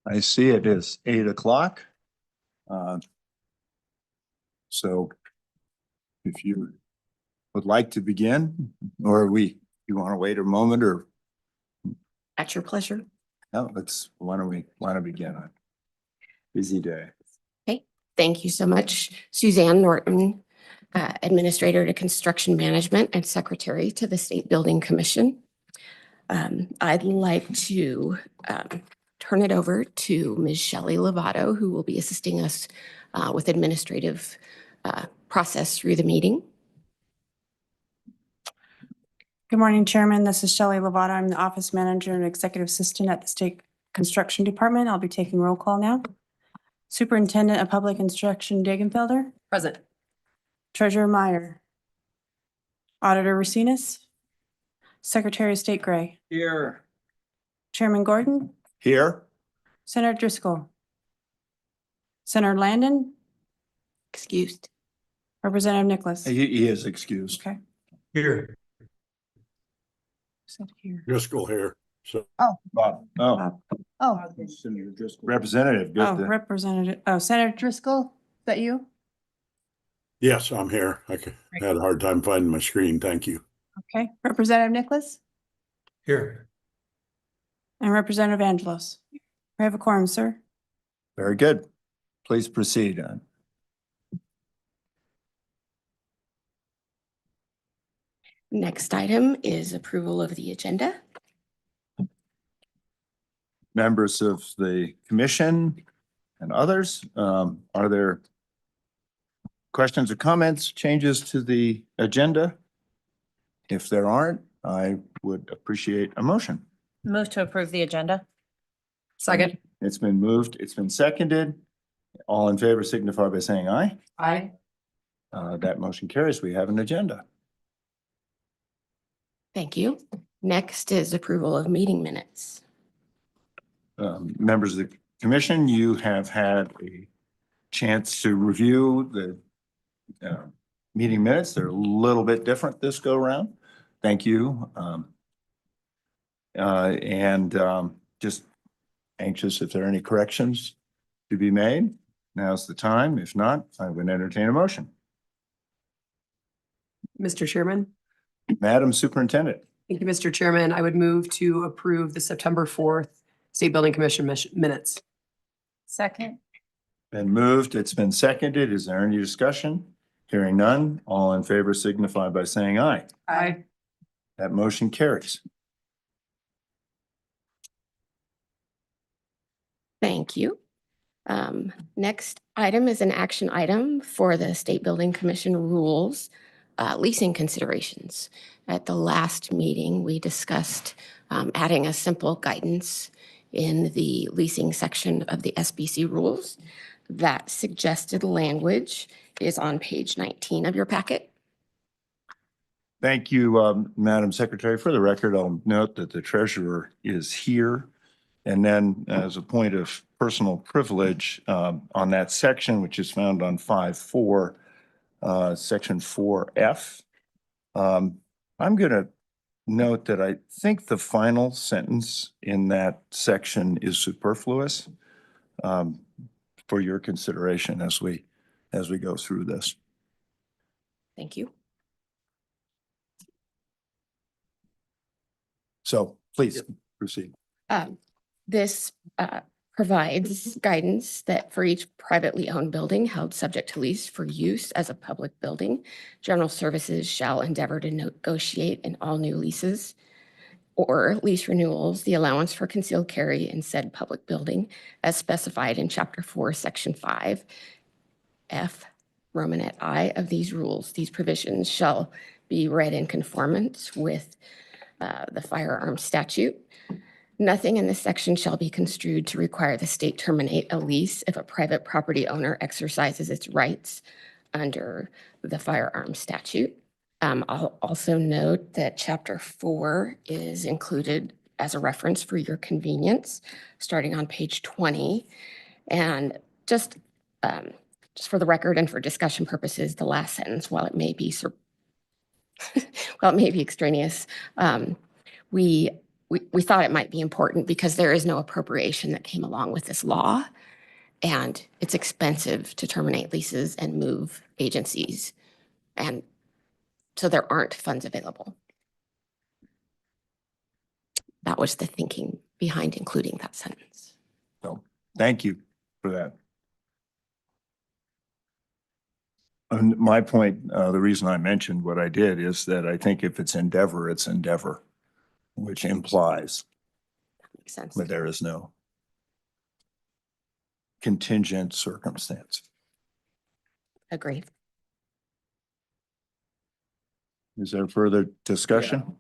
I see it is 8 o'clock. So if you would like to begin, or you want to wait a moment, or At your pleasure. no, why don't we begin on busy day. Thank you so much. Suzanne Norton, Administrator to Construction Management and Secretary to the State Building Commission. I'd like to turn it over to Ms. Shelley Lovato, who will be assisting us with administrative process through the meeting. Good morning, Chairman. This is Shelley Lovato. I'm the Office Manager and Executive Assistant at the State Construction Department. I'll be taking roll call now. Superintendent of Public Instruction Dagenfelder. Present. Treasurer Meyer. Auditor Racinas. Secretary of State Gray. Here. Chairman Gordon. Here. Senator Driscoll. Senator Landon. Excused. Representative Nicholas. He is excused. Okay. Here. Said here. Driscoll here. So Bob. Oh. Oh, Representative. Good. oh, Representative, Senator Driscoll, is that you? yes, I'm here. Had a hard time finding my screen. Thank you. Okay. Representative Nicholas Here. and Representative Angelos. We have a quorum, sir. Very good. Please proceed. Next item is approval of the agenda. Members of the commission and others, are there questions or comments, changes to the agenda? If there aren't, I would appreciate a motion. Move to approve the agenda. Second. It's been moved, it's been seconded. All in favor signify by saying aye. Aye. That motion carries. We have an agenda. Thank you. Next is approval of meeting minutes. Members of the commission, you have had a chance to review the meeting minutes. They're a little bit different this go around. Thank you. Just anxious if there are any corrections to be made. Now's the time. If not, I would entertain a motion. Mr. Chairman. Madam Superintendent. Thank you, Mr. Chairman. I would move to approve the September 4th State Building Commission minutes. Second. Been moved. It's been seconded. Is there any discussion? Hearing none. All in favor signify by saying aye. Aye. That motion carries. Thank you. Next item is an action item for the State Building Commission rules, leasing considerations. At the last meeting, we discussed adding a simple guidance in the leasing section of the SBC rules. That suggested language is on page 19 of your packet. Thank you, Madam Secretary. For the record, I'll note that the treasurer is here. And then as a point of personal privilege on that section, which is found on 5.4, section 4F, I'm going to note that I think the final sentence in that section is superfluous for your consideration as we go through this. Thank you. So please proceed. This provides guidance that for each privately owned building held subject to lease for use as a public building, General Services shall endeavor to negotiate in all new leases or lease renewals, the allowance for concealed carry in said public building as specified in Chapter 4, Section 5, F, Romanet I of these rules. These provisions shall be read in conformance with the firearms statute. Nothing in this section shall be construed to require the state terminate a lease if a private property owner exercises its rights under the firearms statute. I'll also note that Chapter 4 is included as a reference for your convenience, starting on page 20. And just for the record and for discussion purposes, the last sentence, while it may be extraneous, we thought it might be important because there is no appropriation that came along with this law. And it's expensive to terminate leases and move agencies. And so there aren't funds available. That was the thinking behind including that sentence. So thank you for that. And my point, the reason I mentioned what I did is that I think if it's endeavor, it's endeavor, which implies Makes sense. that there is no contingent circumstance. Agreed. Is there further discussion?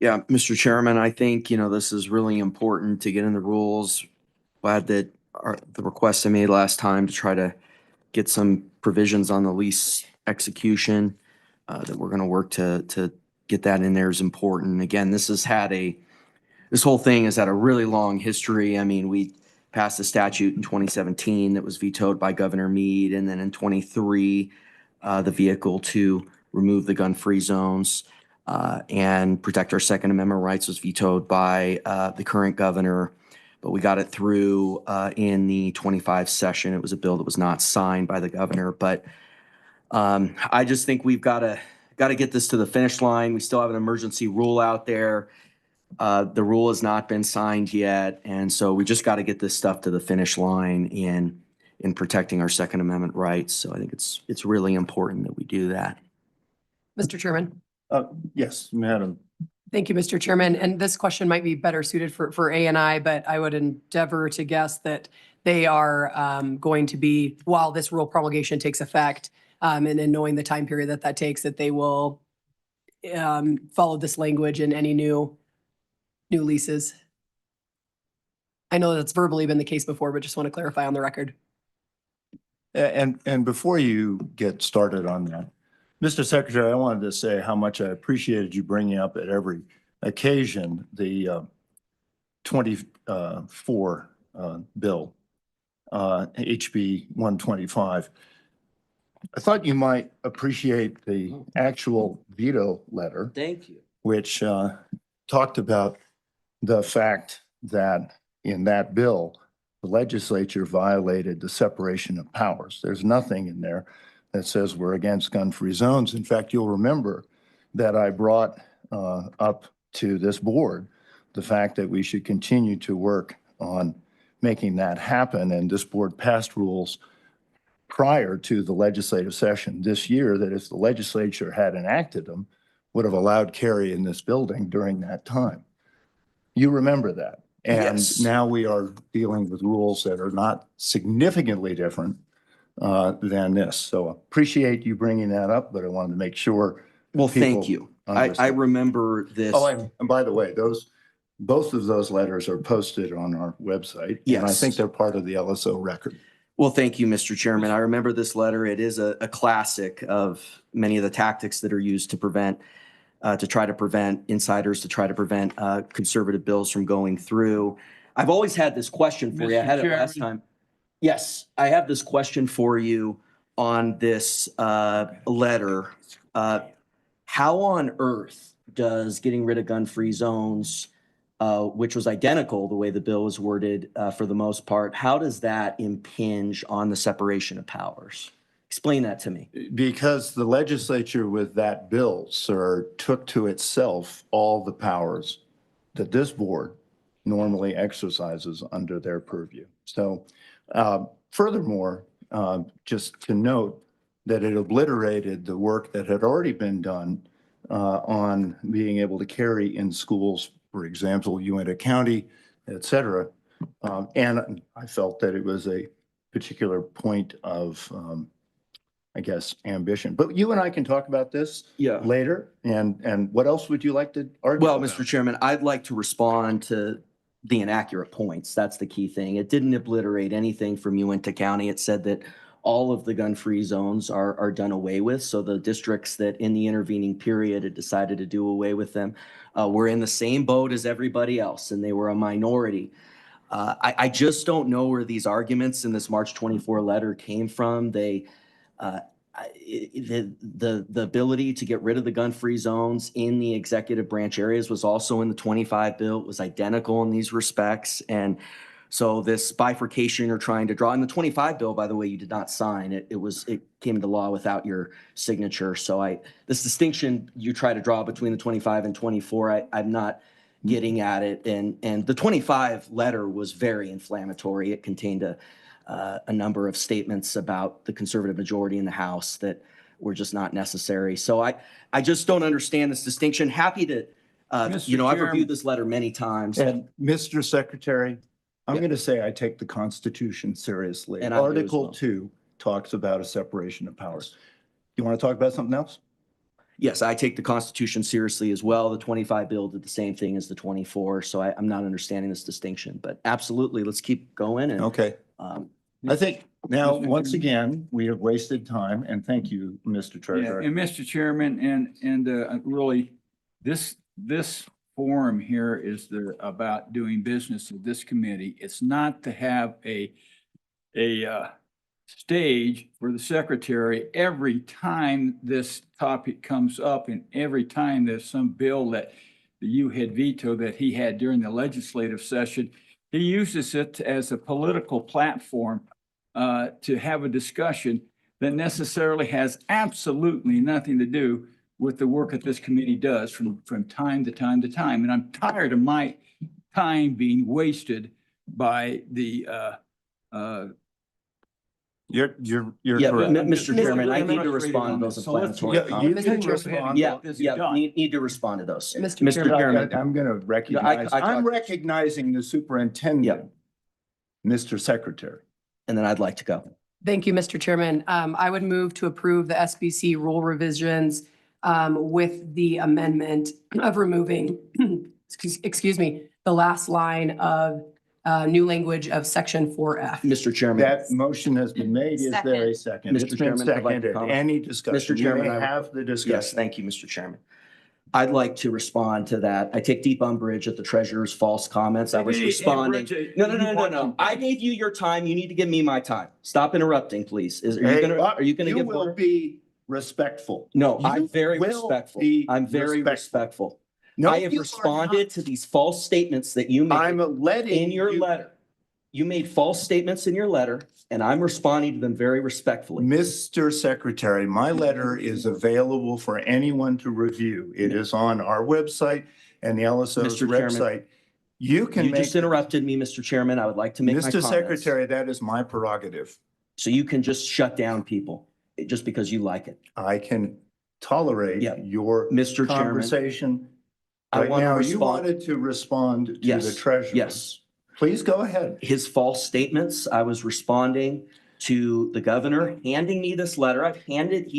Yeah, Mr. Chairman, I think, this is really important to get in the rules. Glad that the request I made last time to try to get some provisions on the lease execution, that we're going to work to get that in there is important. Again, this whole thing has had a really long history. I mean, we passed a statute in 2017 that was vetoed by Governor Meade, and then in 23, the vehicle to remove the gun-free zones and protect our Second Amendment rights was vetoed by the current governor, but we got it through in the 25 session. It was a bill that was not signed by the governor, but I just think we've got to get this to the finish line. We still have an emergency rule out there. The rule has not been signed yet, and so we just got to get this stuff to the finish line in protecting our Second Amendment rights. So I think it's really important that we do that. Mr. Chairman. Yes, Madam. Thank you, Mr. Chairman. And this question might be better suited for A&I, but I would endeavor to guess that they are going to be, while this rule promulgation takes effect, and in knowing the time period that takes, that they will follow this language in any new leases. I know that's verbally been the case before, but just want to clarify on the record. And before you get started on that, Mr. Secretary, I wanted to say how much I appreciated you bringing up at every occasion the 24 bill, HB 125. I thought you might appreciate the actual veto letter, Thank you. which talked about the fact that in that bill, the legislature violated the separation of powers. There's nothing in there that says we're against gun-free zones. In fact, you'll remember that I brought up to this board the fact that we should continue to work on making that happen. And this board passed rules prior to the legislative session this year that if the legislature had enacted them, would have allowed carry in this building during that time. You remember that. And Yes. now we are dealing with rules that are not significantly different than this. So appreciate you bringing that up, but I wanted to make sure. Well, thank people you. I understand. remember this. Oh, and by the way, both of those letters are posted on our website. And I Yes. think they're part of the LSO record. Well, thank you, Mr. Chairman. I remember this letter. It is a classic of many of the tactics that are used to try to prevent insiders, to try to prevent conservative bills from going through. I've always had this question for you. I had it last time. Yes, I have this question for you on this letter. How on earth does getting rid of gun-free zones, which was identical the way the bill was worded for the most part, how does that impinge on the separation of powers? Explain that to me. Because the legislature with that bill, sir, took to itself all the powers that this board normally exercises under their purview. So furthermore, just to note that it obliterated the work that had already been done on being able to carry in schools, for example, Uintah County, et cetera. And I felt that it was a particular point of, I guess, ambition. But you and I can talk about this Yeah. later. And what else would you like to argue Well, about? Mr. Chairman, I'd like to respond to the inaccurate points. That's the key thing. It didn't obliterate anything from Uintah County. It said that all of the gun-free zones are done away with. So the districts that in the intervening period had decided to do away with them were in the same boat as everybody else, and they were a minority. I just don't know where these arguments in this March 24 letter came from. They, the ability to get rid of the gun-free zones in the executive branch areas was also in the 25 bill. It was identical in these respects. And so this bifurcation you're trying to draw, in the 25 bill, by the way, you did not sign. It came into law without your signature. So this distinction you try to draw between the 25 and 24, I'm not getting at it. And the 25 letter was very inflammatory. It contained a number of statements about the conservative majority in the House that were just not necessary. So I just don't understand this distinction. Happy to, I've Chairman. reviewed this letter many times. And Mr. Secretary, I'm Yeah. going to say I take the Constitution seriously. And I do as Article well. 2 talks about a separation of powers. You want to talk about something else? Yes, I take the Constitution seriously as well. The 25 bill did the same thing as the 24. So I'm not understanding this distinction, but absolutely, let's keep going. And Okay. um, I think now, Mr. once Chairman. again, we have wasted time, and thank you, Mr. Yeah, Treasurer. and Mr. Chairman, and really, this forum here is about doing business with this committee. It's not to have a stage for the secretary every time this topic comes up and every time there's some bill that you had vetoed that he had during the legislative session. He uses it as a political platform to have a discussion that necessarily has absolutely nothing to do with the work that this committee does from time to time to time. And I'm tired of my time being wasted by the You're Yeah, but correct. Mr. Chairman, I need to frustrated respond on to those this. So let's- inflammatory Yeah, you comments. can Mr. Chairman, respond. Yeah, this is yeah, done. need to respond to those. Mr. Mr. Chairman. Chairman, I'm going to recognize, I I'm talked- recognizing the superintendent, Mr. Secretary. and then I'd like to go. Thank you, Mr. Chairman. I would move to approve the SBC rule revisions with the amendment of removing, excuse me, the last line of new language of section 4F. Mr. Chairman, That motion has been made. Is there a second? Mr. It's been Chairman, I'd like to seconded. comment. Any discussion? Mr. You Chairman, may I would- have the yes, discussion. thank you, Mr. Chairman. I'd like to respond to that. I take deep umbrage at the treasurer's false comments. I was responding. No. I gave you your time. You need to give me my time. Stop interrupting, please. Are you gonna You give will order? be respectful. No, you I'm very will respectful. be I'm very respectful. No, I have you are responded to these false statements that you not. I'm made letting in your you- letter. You made false statements in your letter, and I'm responding to them very respectfully. Mr. Secretary, my letter is available for anyone to review. It is on our website and the LSO's Mr. Chairman, website. You can You make, just interrupted me, Mr. Chairman. I would like to make my Mr. comments. Secretary, that is my prerogative. So you can just shut down people just because you like it. I can tolerate Yeah. your Mr. Chairman, conversation. I Right want to now, you respond. wanted to respond to the Yes, treasurer. yes. Please go ahead. His false statements, I was responding to the governor handing me this letter. He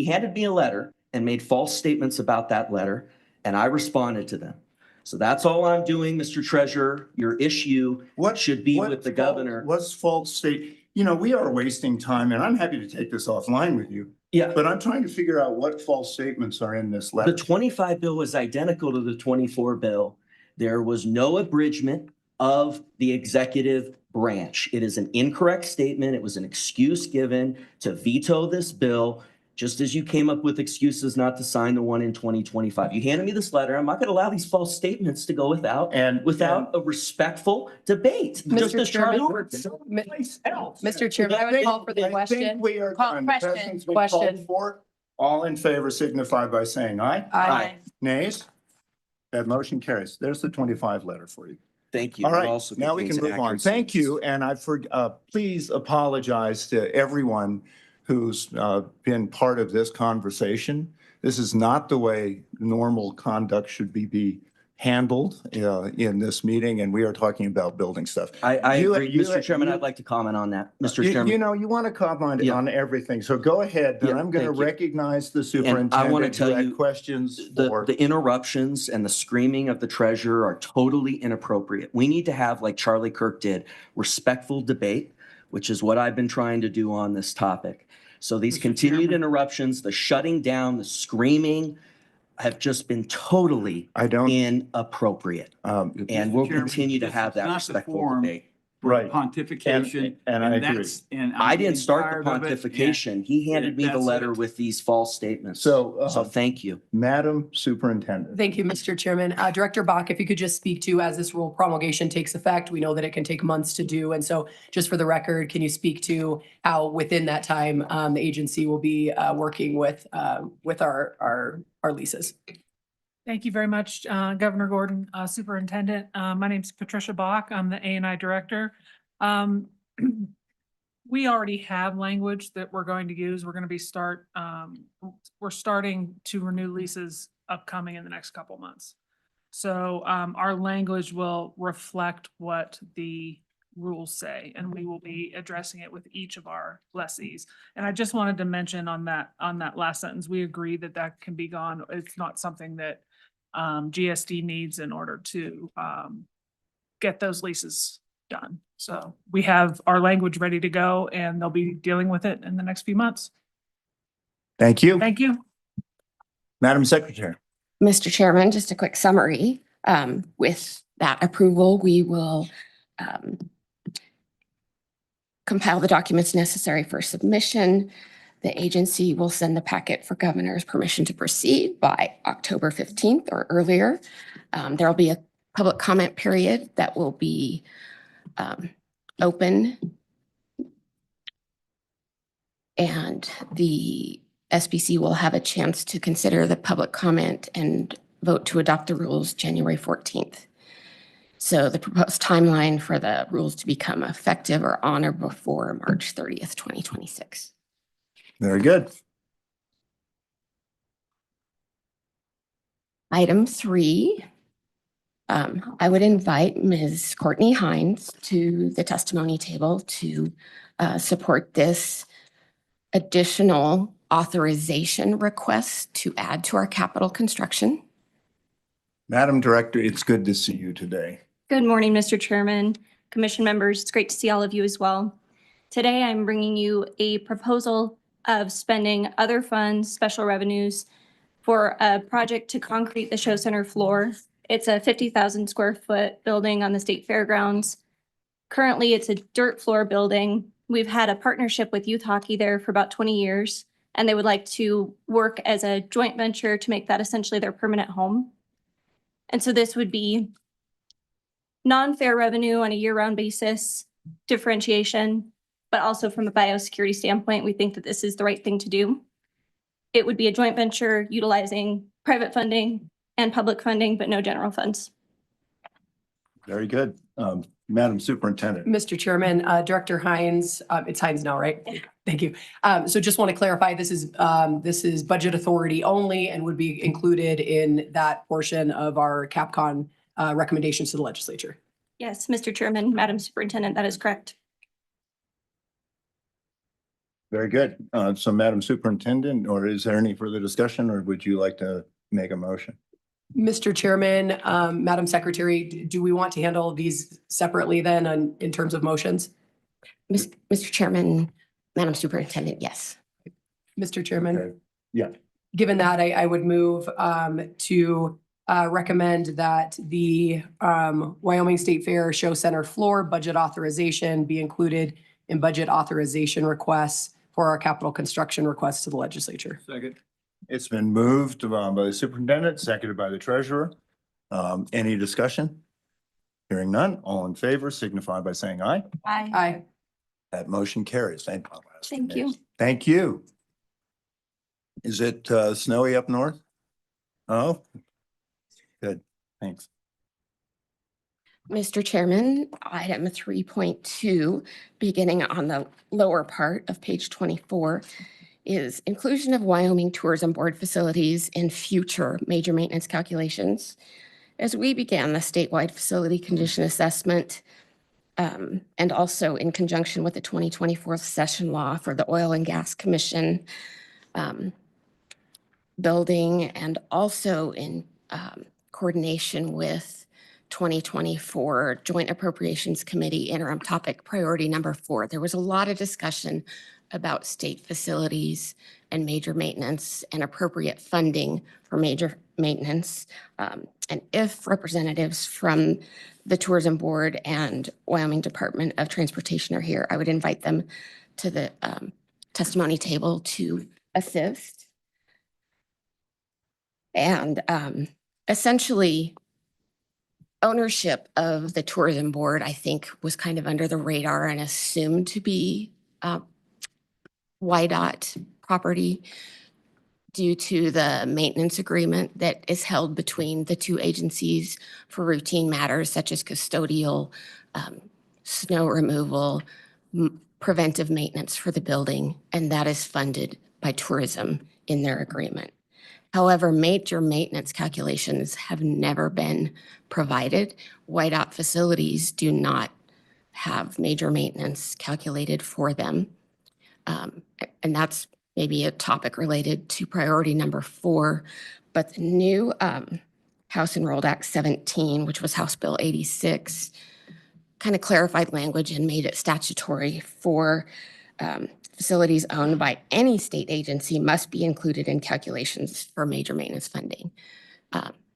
handed me a letter and made false statements about that letter, and I responded to them. So that's all I'm doing, Mr. Treasurer. Your issue What should be what with the fault- governor. What's false state? You know, we are wasting time, and I'm happy to take this offline with you, Yeah, but I'm trying to figure out what false statements are in this the letter. 25 bill was identical to the 24 bill. There was no abridgment of the executive branch. It is an incorrect statement. It was an excuse given to veto this bill, just as you came up with excuses not to sign the one in 2025. You handed me this letter. I'm not going to allow these false statements to go without And a respectful debate. Just Mr. as Charlie Chairman. Ward did. Mr. Chairman, I would call for the I think question. we are Call- done. The question, question's been called question. for. All in favor signify by saying aye. Aye. Nays? That motion carries. There's the 25 letter for you. Thank you. All It right, also now we can contains move on. accuracy. Thank you, and please apologize to everyone who's been part of this conversation. This is not the way normal conduct should be handled in this meeting, and we are talking about building stuff. I You- agree. you- Mr. Chairman, you- I'd like to comment on that. Mr. You Chairman. know, you want to comment Yeah. on everything, so go ahead. And Yeah, I'm going to thank you. recognize the And I want to superintendent tell who had you, questions the for. interruptions and the screaming of the treasurer are totally inappropriate. We need to have, like Charlie Kirk did, respectful debate, which is what I've been trying to do on this topic. So these Mr. continued Chairman. interruptions, the shutting down, the screaming have just been totally I don't, inappropriate. And Mr. we'll Chairman, continue to this have is that not the respectful forum debate. for Right. pontification. And I agree. that's- and I I'm didn't start tired the of it, and pontification. He handed me the that's letter it. with these false statements. So, So thank you. Madam Superintendent. Thank you, Mr. Chairman. Director Bach, if you could just speak to, as this rule promulgation takes effect, we know that it can take months to do. And so just for the record, can you speak to how within that time, the agency will be working with our leases? Thank you very much, Governor Gordon, Superintendent. My name's Patricia Bach. I'm the A&I Director. We already have language that we're going to use. We're going to be we're starting to renew leases upcoming in the next couple months. So our language will reflect what the rules say, and we will be addressing it with each of our lessees. And I just wanted to mention on that last sentence, we agree that that can be gone. It's not something that GSD needs in order to get those leases done. So we have our language ready to go, and they'll be dealing with it in the next few months. Thank you. Thank you. Madam Secretary. Mr. Chairman, just a quick summary. With that approval, we will compile the documents necessary for submission. The agency will send the packet for governor's permission to proceed by October 15th or earlier. There will be a public comment period that will be open. And the SBC will have a chance to consider the public comment and vote to adopt the rules January 14th. So the proposed timeline for the rules to become effective are on or before March 30th, 2026. Very good. Item 3, I would invite Ms. Courtney Hines to the testimony table to support this additional authorization request to add to our capital construction. Madam Director, it's good to see you today. Good morning, Mr. Chairman, Commission members. It's great to see all of you as well. Today, I'm bringing you a proposal of spending other funds, special revenues, for a project to concrete the show center floor. It's a 50,000 square foot building on the state fairgrounds. Currently, it's a dirt floor building. We've had a partnership with youth hockey there for about 20 years, and they would like to work as a joint venture to make that essentially their permanent home. And so this would be non-fair revenue on a year-round basis, differentiation, but also from a biosecurity standpoint, we think that this is the right thing to do. It would be a joint venture utilizing private funding and public funding, but no general funds. Very good. Madam Superintendent. Mr. Chairman, Director Hines, it's Hines now, right? Thank you. So just want to clarify, this is budget authority only and would be included in that portion of our CapCon recommendations to the legislature. Yes, Mr. Chairman, Madam Superintendent, that is correct. Very good. So Madam Superintendent, or is there any further discussion, or would you like to make a motion? Mr. Chairman, Madam Secretary, do we want to handle these separately then in terms of motions? Mr. Chairman, Madam Superintendent, yes. Mr. Chairman? Okay. Yeah. Given that, I would move to recommend that the Wyoming State Fair Show Center floor budget authorization be included in budget authorization requests for our capital construction requests to the legislature. Second. It's been moved by the superintendent, seconded by the treasurer. Any discussion? Hearing none, all in favor signify by saying aye. Aye. Aye. That motion carries. Thank you. Thank you. Is it snowy up north? Oh, good. Thanks. Mr. Chairman, item 3.2, beginning on the lower part of page 24, is inclusion of Wyoming Tourism Board facilities in future major maintenance calculations. As we began the statewide facility condition assessment, and also in conjunction with the 2024 session law for the Oil and Gas Commission building, and also in coordination with 2024 Joint Appropriations Committee interim topic priority number 4. There was a lot of discussion about state facilities and major maintenance and appropriate funding for major maintenance. And if representatives from the Tourism Board and Wyoming Department of Transportation are here, I would invite them to the testimony table to assist. And essentially, ownership of the Tourism Board, I think, was kind of under the radar and assumed to be YDOT property due to the maintenance agreement that is held between the two agencies for routine matters such as custodial, snow removal, preventive maintenance for the building, and that is funded by tourism in their agreement. However, major maintenance calculations have never been provided. YDOT facilities do not have major maintenance calculated for them. And that's maybe a topic related to priority number 4. But the new House Enrolled Act 17, which was House Bill 86, kind of clarified language and made it statutory for facilities owned by any state agency must be included in calculations for major maintenance funding.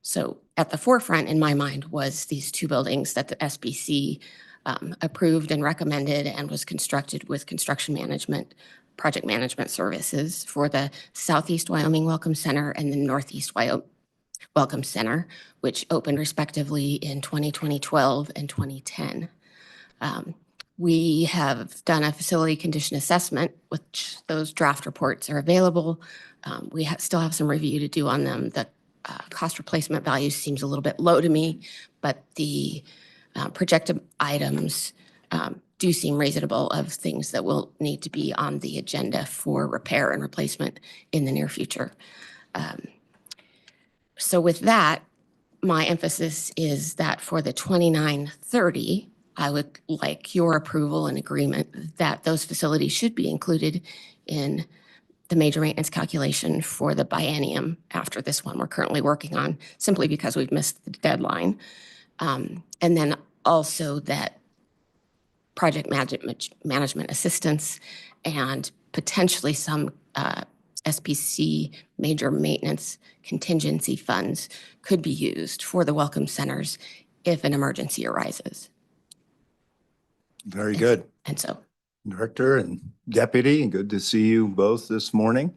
So at the forefront in my mind was these 2 buildings that the SBC approved and recommended and was constructed with construction management, project management services for the Southeast Wyoming Welcome Center and the Northeast Wyoming Welcome Center, which opened respectively in 2012 and 2010. We have done a facility condition assessment, which those draft reports are available. We still have some review to do on them. The cost replacement value seems a little bit low to me, but the projected items do seem reasonable of things that will need to be on the agenda for repair and replacement in the near future. So with that, my emphasis is that for the 2930, I would like your approval and agreement that those facilities should be included in the major maintenance calculation for the biennium after this one we're currently working on, simply because we've missed the deadline. And then also that project management assistance and potentially some SPC major maintenance contingency funds could be used for the welcome centers if an emergency arises. Very good. And so, Director and Deputy, and good to see you both this morning.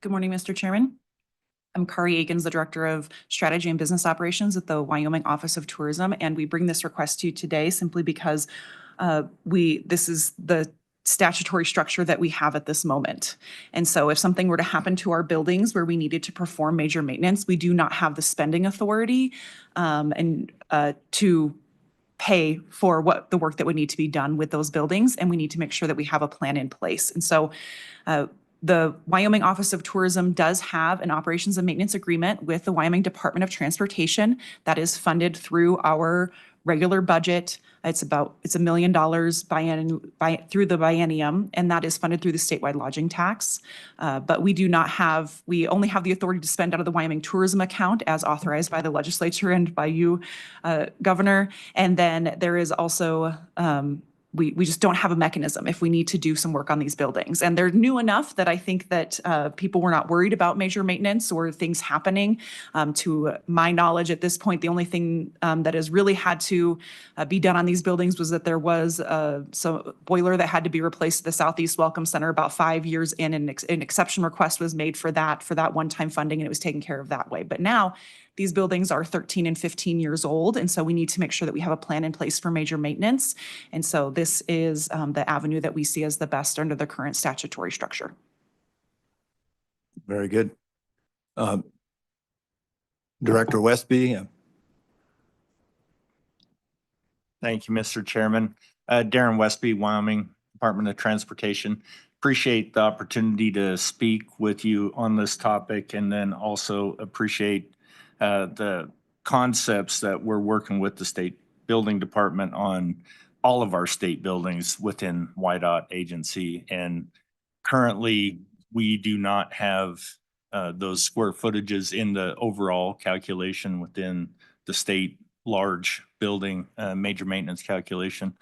Good morning, Mr. Chairman. I'm Kari Akins, the Director of Strategy and Business Operations at the Wyoming Office of Tourism, and we bring this request to you today simply because this is the statutory structure that we have at this moment. And so if something were to happen to our buildings where we needed to perform major maintenance, we do not have the spending authority to pay for what the work that would need to be done with those buildings, and we need to make sure that we have a plan in place. And so the Wyoming Office of Tourism does have an operations and maintenance agreement with the Wyoming Department of Transportation that is funded through our regular budget. It's $1 million through the biennium, and that is funded through the statewide lodging tax. But we only have the authority to spend out of the Wyoming tourism account as authorized by the legislature and by you, Governor. And then there is also, we just don't have a mechanism if we need to do some work on these buildings. And they're new enough that I think that people were not worried about major maintenance or things happening. To my knowledge at this point, the only thing that has really had to be done on these buildings was that there was some boiler that had to be replaced at the Southeast Welcome Center about 5 years in, and an exception request was made for that one-time funding, and it was taken care of that way. But now, these buildings are 13 and 15 years old, and so we need to make sure that we have a plan in place for major maintenance. And so this is the avenue that we see as the best under the current statutory structure. Very good. Director Westby. Thank you, Mr. Chairman. Darren Westby, Wyoming Department of Transportation. Appreciate the opportunity to speak with you on this topic, and then also appreciate the concepts that we're working with the State Building Department on all of our state buildings within WYDOT agency. And currently, we do not have those square footages in the overall calculation within the state large building major maintenance calculation.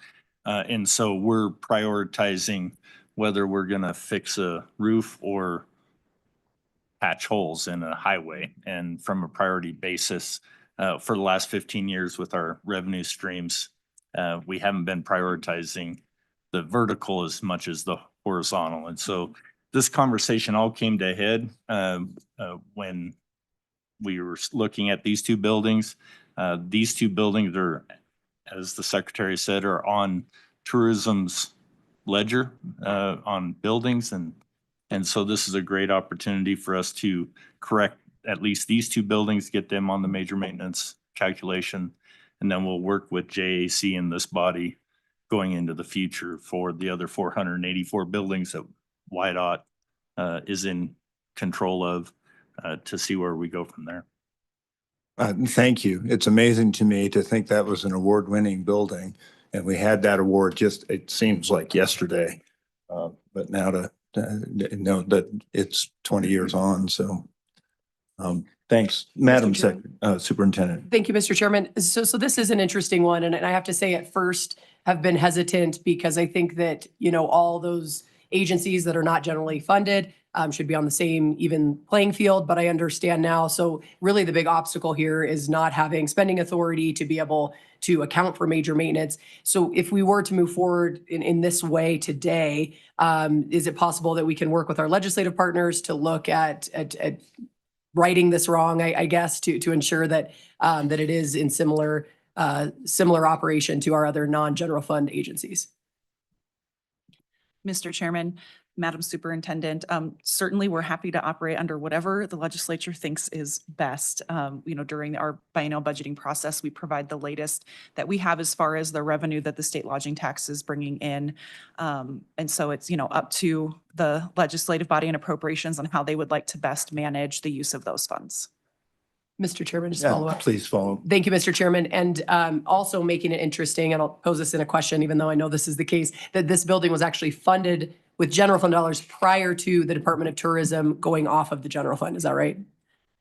And so we're prioritizing whether we're going to fix a roof or patch holes in a highway. And from a priority basis, for the last 15 years with our revenue streams, we haven't been prioritizing the vertical as much as the horizontal. And so this conversation all came to a head when we were looking at these two buildings. These two buildings are, as the secretary said, are on tourism's ledger on buildings. And so this is a great opportunity for us to correct at least these two buildings, get them on the major maintenance calculation. And then we'll work with JAC in this body going into the future for the other 484 buildings that WYDOT is in control of to see where we go from there. Thank you. It's amazing to me to think that was an award-winning building, and we had that award just, it seems like yesterday. But now to know that it's 20 years on, so thanks, Madam Superintendent. Thank you, Mr. Chairman. So this is an interesting one, and I have to say at first have been hesitant because I think that, you know, all those agencies that are not generally funded should be on the same even playing field, but I understand now. So really the big obstacle here is not having spending authority to be able to account for major maintenance. So if we were to move forward in this way today, is it possible that we can work with our legislative partners to look at righting this wrong, I guess, to ensure that that it is in similar operation to our other non-general fund agencies? Mr. Chairman, Madam Superintendent, certainly we're happy to operate under whatever the legislature thinks is best. You know, during our biennial budgeting process, we provide the latest that we have as far as the revenue that the state lodging tax is bringing in. And so it's, you know, up to the legislative body and appropriations on how they would like to best manage the use of those funds. Mr. Chairman, just follow up. Please follow. Thank you, Mr. Chairman. And also making it interesting, and I'll pose this in a question, even though I know this is the case, that this building was actually funded with general fund dollars prior to the Department of Tourism going off of the general fund. Is that right?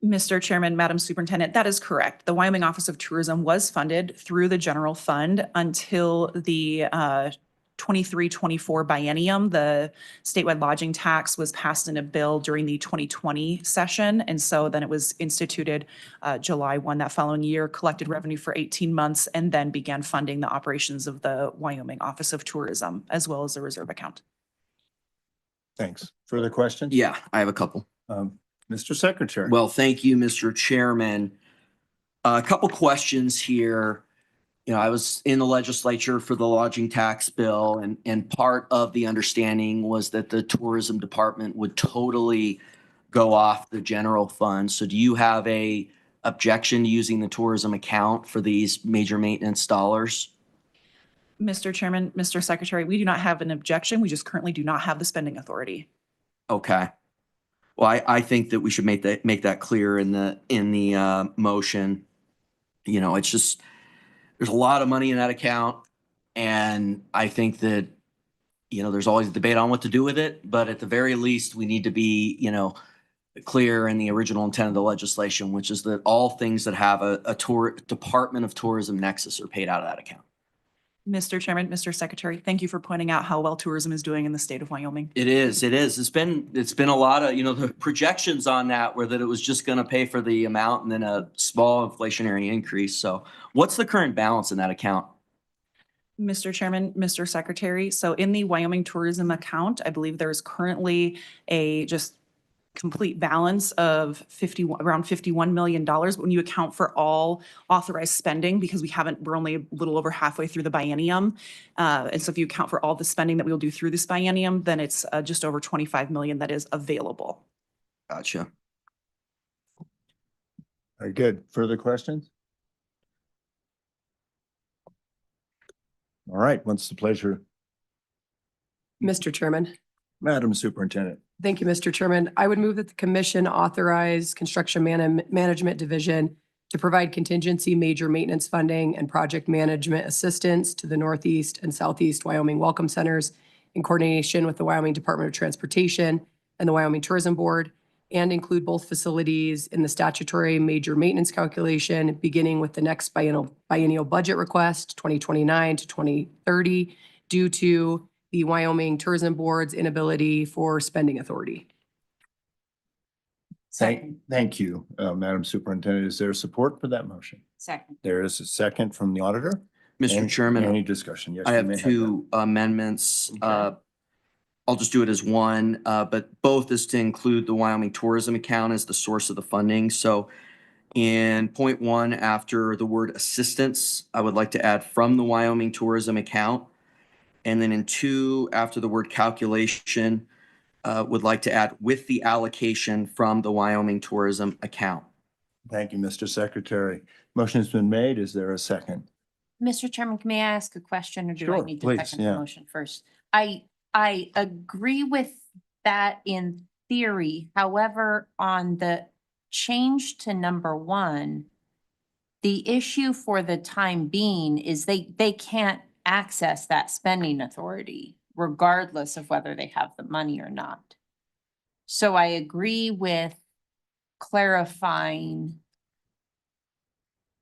Mr. Chairman, Madam Superintendent, that is correct. The Wyoming Office of Tourism was funded through the general fund until the 23-24 biennium. The statewide lodging tax was passed in a bill during the 2020 session. And so then it was instituted July 1 that following year, collected revenue for 18 months, and then began funding the operations of the Wyoming Office of Tourism, as well as the reserve account. Thanks. Further questions? Yeah, I have a couple. Mr. Secretary. Well, thank you, Mr. Chairman. A couple questions here. You know, I was in the legislature for the lodging tax bill, and part of the understanding was that the tourism department would totally go off the general fund. So do you have a objection to using the tourism account for these major maintenance dollars? Mr. Chairman, Mr. Secretary, we do not have an objection. We just currently do not have the spending authority. Okay. Well, I think that we should make that clear in the motion. You know, it's just, there's a lot of money in that account, and I think that, you know, there's always a debate on what to do with it, but at the very least, we need to be, you know, clear in the original intent of the legislation, which is that all things that have a Department of Tourism nexus are paid out of that account. Mr. Chairman, Mr. Secretary, thank you for pointing out how well tourism is doing in the state of Wyoming. It is. It's been a lot of, you know, the projections on that were that it was just going to pay for the amount and then a small inflationary increase. So what's the current balance in that account? Mr. Chairman, Mr. Secretary, so in the Wyoming tourism account, I believe there is currently a just complete balance of around $51 million. But when you account for all authorized spending, because we're only a little over halfway through the biennium. And so if you account for all the spending that we will do through this biennium, then it's just over 25 million that is available. Gotcha. Very good. Further questions? All right, what's the pleasure? Mr. Chairman. Madam Superintendent. Thank you, Mr. Chairman. I would move that the commission authorize Construction Management Division to provide contingency major maintenance funding and project management assistance to the Northeast and Southeast Wyoming Welcome Centers in coordination with the Wyoming Department of Transportation and the Wyoming Tourism Board, and include both facilities in the statutory major maintenance calculation, beginning with the next biennial budget request, 2029 to 2030, due to the Wyoming Tourism Board's inability for spending authority. Thank you, Madam Superintendent. Is there support for that motion? Second. There is a second from the auditor. Mr. Any Chairman, discussion? Yes. I you have may that. two amendments. I'll just do it as one, but both is to include the Wyoming Tourism account as the source of the funding. So in point one, after the word assistance, I would like to add from the Wyoming Tourism account. And then in two, after the word calculation, would like to add with the allocation from the Wyoming Tourism account. Thank you, Mr. Secretary. Motion has been made. Is there a second? Mr. Chairman, may I ask a question or do I Sure, need to please, second the yeah. motion first? I agree with that in theory. However, on the change to number one, the issue for the time being is they can't access that spending authority regardless of whether they have the money or not. So I agree with clarifying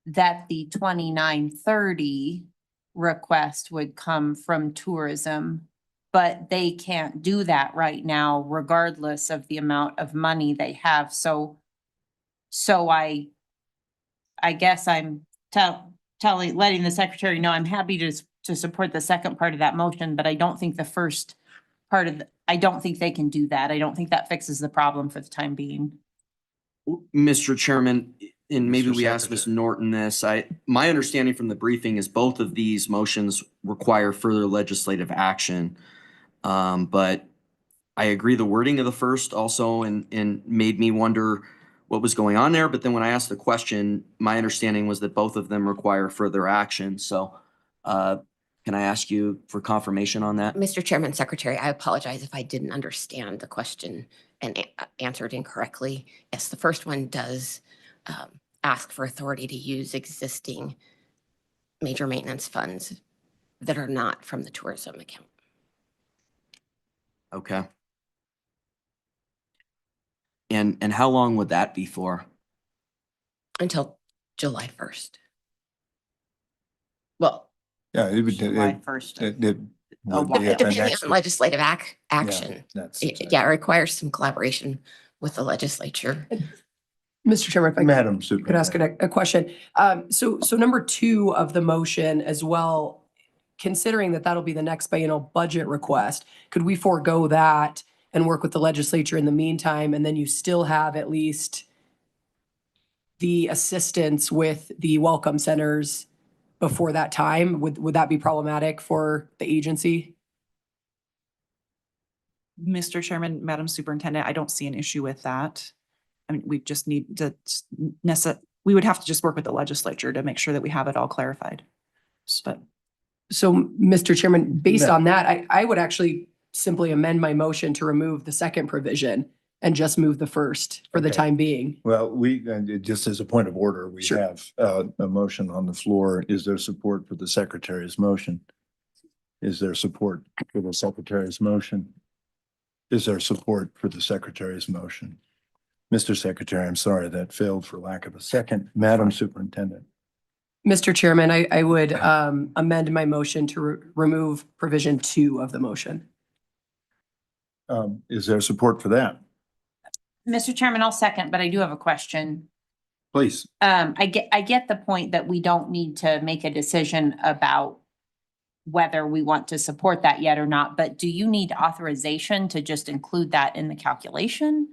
that the 2930 request would come from tourism, but they can't do that right now regardless of the amount of money they have. So I guess I'm letting the secretary know I'm happy to support the second part of that motion, but I don't think the first part I don't think they can do that. I don't think that fixes the problem for the time being. Mr. Chairman, and maybe Mr. we asked Ms. Secretary. Norton this, my understanding from the briefing is both of these motions require further legislative action. But I agree the wording of the first also and made me wonder what was going on there. But then when I asked the question, my understanding was that both of them require further action. So can I ask you for confirmation on that? Mr. Chairman, Secretary, I apologize if I didn't understand the question and answered incorrectly. Yes, the first one does ask for authority to use existing major maintenance funds that are not from the tourism account. Okay. And how long would that be for? Until July 1st. Well, Yeah, it would. July 1st. It Oh, would be yeah. at the depending next. on legislative action. That's Yeah, it requires some collaboration with the legislature. Mr. Chairman, if I Madam could ask Superintendent. a question. So number two of the motion as well, considering that that'll be the next biennial budget request, could we forego that and work with the legislature in the meantime? And then you still have at least the assistance with the welcome centers before that time? Would that be problematic for the agency? Mr. Chairman, Madam Superintendent, I don't see an issue with that. I mean, we just need to, we would have to just work with the legislature to make sure that we have it all clarified. But So, Mr. Chairman, based Yeah. on that, I would actually simply amend my motion to remove the second provision and just move the first for the Okay. time being. Well, just as a point of order, we Sure. have a motion on the floor. Is there support for the secretary's motion? Is there support for the secretary's motion? Is there support for the secretary's motion? Mr. Secretary, I'm sorry, that failed for lack of a second. Madam Superintendent. Mr. Chairman, I would amend my motion to remove provision 2 of the motion. Is there support for that? Mr. Chairman, I'll second, but I do have a question. Please. I get the point that we don't need to make a decision about whether we want to support that yet or not, but do you need authorization to just include that in the calculation?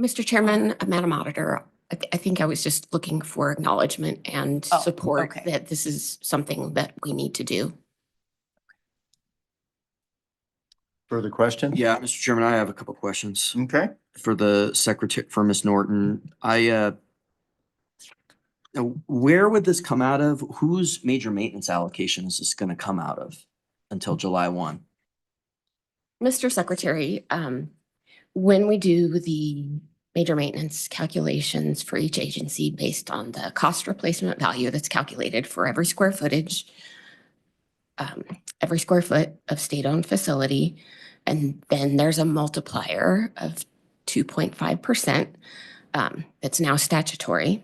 Mr. Chairman, Madam Auditor, I think I was just looking for acknowledgement and Oh, support okay. that this is something that we need to do. Further questions? Yeah, Mr. Chairman, I have a couple questions Okay. for the secretary, for Ms. Norton. I Now, where would this come out of? Whose major maintenance allocation is this gonna come out of until July 1? Mr. Secretary, when we do the major maintenance calculations for each agency based on the cost replacement value that's calculated for every square footage, every square foot of state-owned facility, and then there's a multiplier of 2.5%, that's now statutory.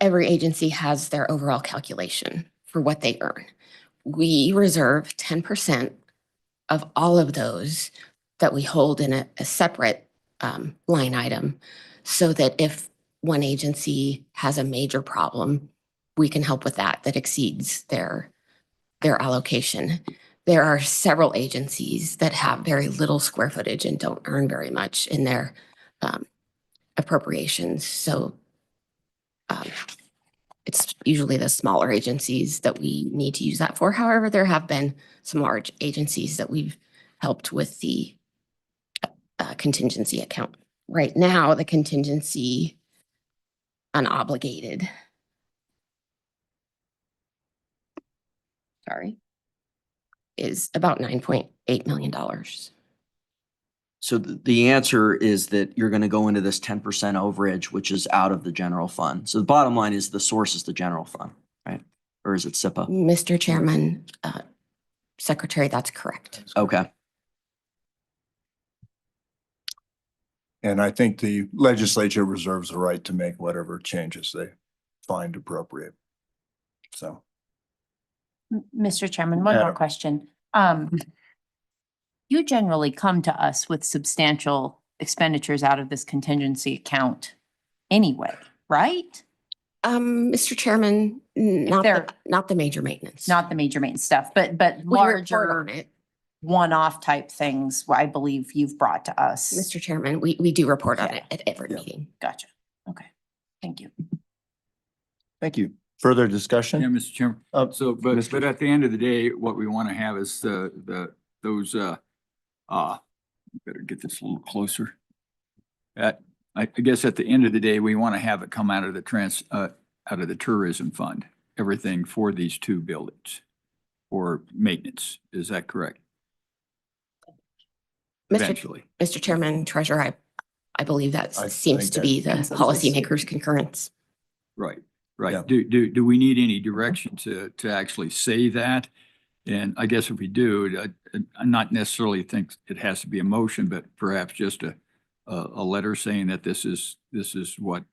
Every agency has their overall calculation for what they earn. We reserve 10% of all of those that we hold in a separate line item, so that if one agency has a major problem, we can help with that exceeds their allocation. There are several agencies that have very little square footage and don't earn very much in their appropriations. So it's usually the smaller agencies that we need to use that for. However, there have been some large agencies that we've helped with the contingency account. Right now, the contingency unobligated, is about $9.8 million. So the answer is that you're gonna go into this 10% overage, which is out of the general fund. So the bottom line is the source is the general fund, right? Or is it SIPA? Mr. Chairman, Secretary, that's correct. Okay. And I think the legislature reserves the right to make whatever changes they find appropriate. So. Mr. Chairman, one more Madam. question. You generally come to us with substantial expenditures out of this contingency account anyway, right? Mr. Chairman, not there- not the major maintenance. Not the major maintenance stuff, but We report larger on it. one-off type things, I believe you've brought to us. Mr. Chairman, we do report on Yeah. it at every Yeah. meeting. Gotcha. Okay. Thank you. Thank you. Further Yeah, discussion? Mr. Chairman. So, But at the end of the day, what we want to have is those, better get this a little closer. I guess at the end of the day, we want to have it come out of the tourism fund, everything for these two buildings for maintenance. Is that correct? Eventually. Mr. Chairman, Treasurer, I believe that I seems think to be the that's- policymakers' concurrence. Right, Yeah. right. Do we need any direction to actually say that? And I guess if we do, I'm not necessarily think it has to be a motion, but perhaps just a letter saying that this is what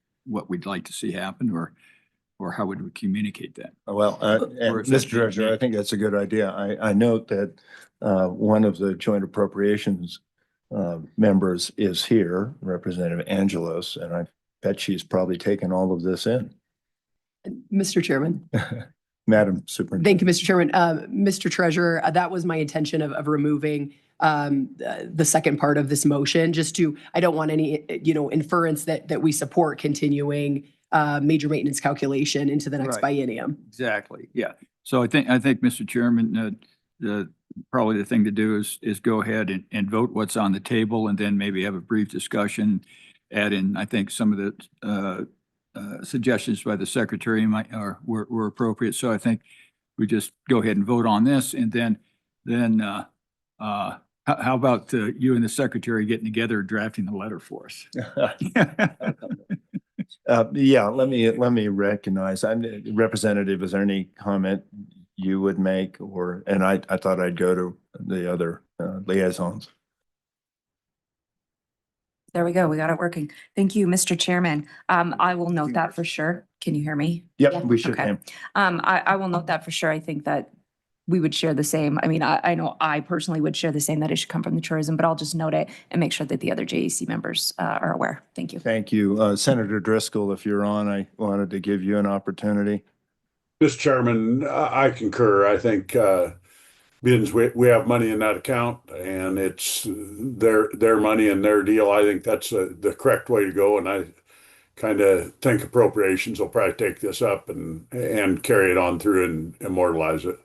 we'd like to see happen, or how would we communicate that? Well, and Or is that Mr. Treasurer, I think that's a good idea. I note that one of the joint appropriations members is here, Representative Angelos, and I bet she's probably taken all of this in. Mr. Chairman. Madam Superintendent. Thank you, Mr. Chairman. Mr. Treasurer, that was my intention of removing the second part of this motion, just to, I don't want any, inference that we support continuing major maintenance calculation into the next Right. biennium. Exactly, yeah. So I think, Mr. Chairman, probably the thing to do is go ahead and vote what's on the table, and then maybe have a brief discussion. Add in, I think, some of the suggestions by the secretary were appropriate. So I think we just go ahead and vote on this, and then how about you and the secretary getting together, drafting the letter for us? Yeah, let me recognize, Representative, is there any comment you would make, and I thought I'd go to the other liaisons. There we go. We got it working. Thank you, Mr. Chairman. I will note that for sure. Can you hear me? Yep, we should. Okay. I will note that for sure. I think that we would share the same. I mean, I know I personally would share the same, that it should come from the tourism, but I'll just note it and make sure that the other JAC members are aware. Thank you. Thank you. Senator Driscoll, if you're on, I wanted to give you an opportunity. Mr. Chairman, I concur. I think being we have money in that account and it's their money and their deal. I think that's the correct way to go. And I kind of think appropriations will probably take this up and carry it on through and immortalize it.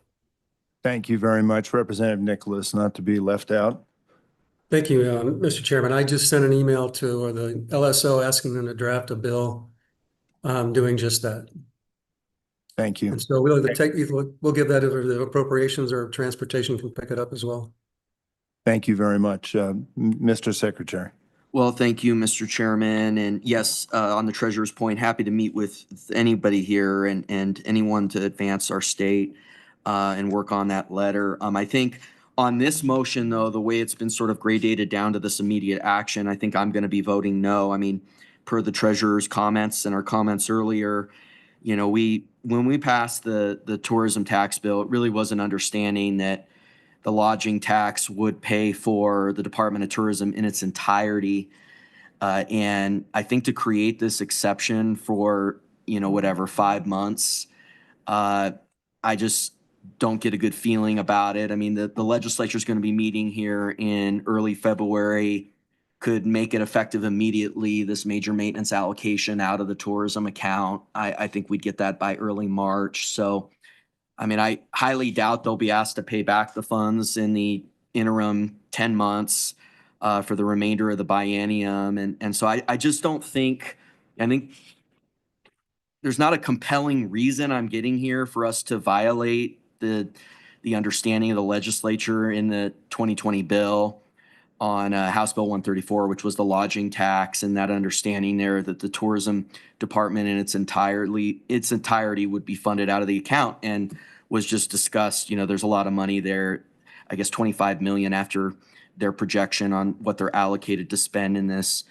Thank you very much, Representative Nicholas, not to be left out. Thank you, Mr. Chairman. I just sent an email to the LSO asking them to draft a bill doing just that. Thank you. And so we'll either we'll give that over to appropriations or transportation can pick it up as well. Thank you very much, Mr. Secretary. Well, thank you, Mr. Chairman. And yes, on the treasurer's point, happy to meet with anybody here and anyone to advance our state and work on that letter. I think on this motion, though, the way it's been sort of gradated down to this immediate action, I think I'm going to be voting no. I mean, per the treasurer's comments and our comments earlier, you know, when we passed the tourism tax bill, it really was an understanding that the lodging tax would pay for the Department of Tourism in its entirety. And I think to create this exception for, you know, whatever, 5 months, I just don't get a good feeling about it. I mean, the legislature is going to be meeting here in early February, could make it effective immediately, this major maintenance allocation out of the tourism account. I think we'd get that by early March. So, I mean, I highly doubt they'll be asked to pay back the funds in the interim 10 months for the remainder of the biennium. And so I just don't think, I think there's not a compelling reason I'm getting here for us to violate the understanding of the legislature in the 2020 bill on House Bill 134, which was the lodging tax, and that understanding there that the tourism department in its entirety would be funded out of the account, and was just discussed. You know, there's a lot of money there. I guess 25 million after their projection on what they're allocated to spend in this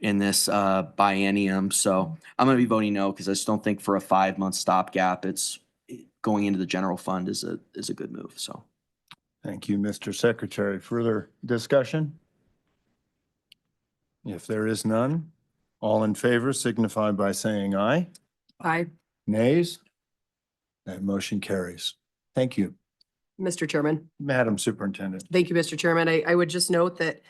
biennium. So I'm going to be voting no because I just don't think for a 5-month stopgap, it's going into the general fund is a good move. So. Thank you, Mr. Secretary. Further discussion? If there is none, all in favor signify by saying aye. Aye. Nays? That motion carries. Thank you. Mr. Chairman. Madam Superintendent. Thank you, Mr. Chairman. I would just note that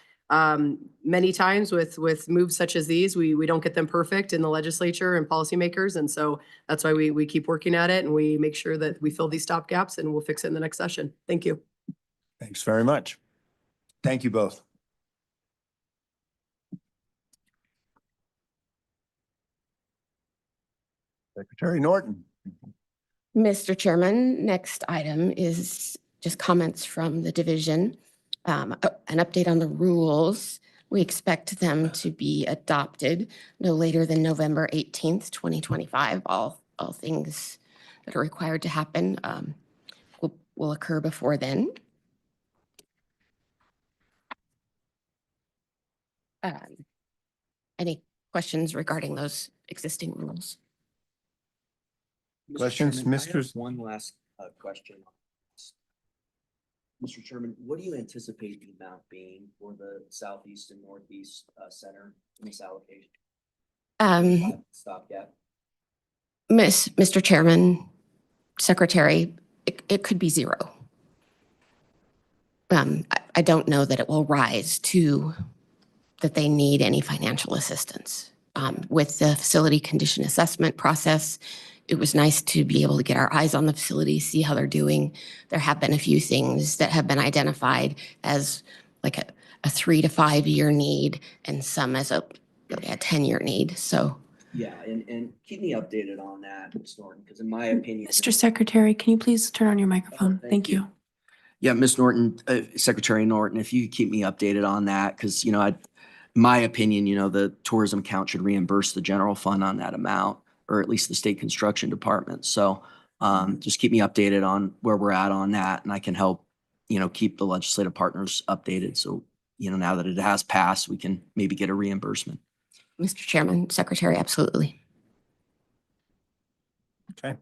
many times with moves such as these, we don't get them perfect in the legislature and policymakers. And so that's why we keep working at it and we make sure that we fill these stop gaps and we'll fix it in the next session. Thank you. Thanks very much. Thank you both. Secretary Norton. Mr. Chairman, next item is just comments from the division. An update on the rules. We expect them to be adopted no later than November 18th, 2025. All things that are required to happen will occur before then. Any questions regarding those existing rules? Questions, Chairman, I have Mr. one last question. Mr. Chairman, what do you anticipate the amount being for the Southeast and Northeast Center in this allocation? Stopgap. Mr. Chairman, Secretary, it could be zero. I don't know that it will rise to that they need any financial assistance. With the facility condition assessment process, it was nice to be able to get our eyes on the facility, see how they're doing. There have been a few things that have been identified as like a 3 to 5 year need and some as a 10-year need. So Yeah, and keep me updated on that, Ms. Norton, because in my opinion. Mr. Secretary, can you please turn on your microphone? Thank you. Yeah, Ms. Norton, Secretary Norton, if you could keep me updated on that, because, you know, my opinion, you know, the tourism account should reimburse the general fund on that amount, or at least the state construction department. So just keep me updated on where we're at on that, and I can help, you know, keep the legislative partners updated. So, you know, now that it has passed, we can maybe get a reimbursement. Mr. Chairman, Secretary, absolutely. Okay.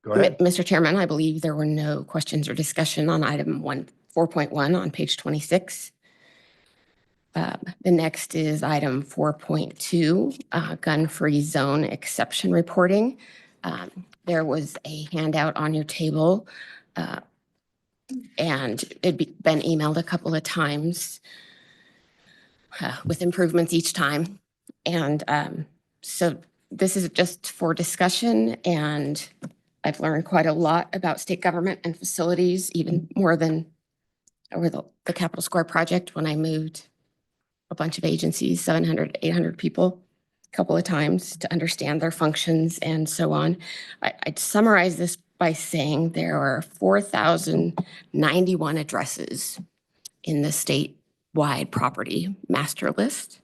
Go ahead. Mr. Chairman, I believe there were no questions or discussion on item 4.1 on page 26. The next is item 4.2, gun-free zone exception reporting. There was a handout on your table and it'd been emailed a couple of times with improvements each time. And so this is just for discussion, and I've learned quite a lot about state government and facilities, even more than over the Capitol Square project when I moved a bunch of agencies, 700, 800 people, a couple of times to understand their functions and so on. I'd summarize this by saying there are 4,091 addresses in the statewide property master list.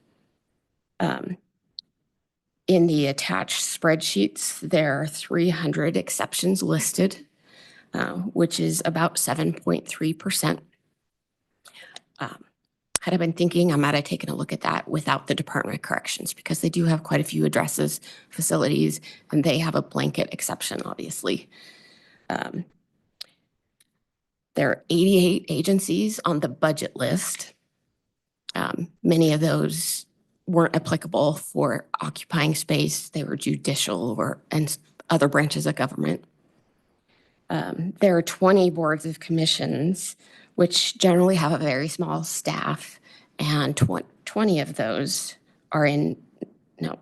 In the attached spreadsheets, there are 300 exceptions listed, which is about 7.3%. Had I been thinking, I might have taken a look at that without the Department of Corrections, because they do have quite a few addresses, facilities, and they have a blanket exception, obviously. There are 88 agencies on the budget list. Many of those weren't applicable for occupying space. They were judicial and other branches of government. There are 20 boards of commissions, which generally have a very small staff, and 20 of those are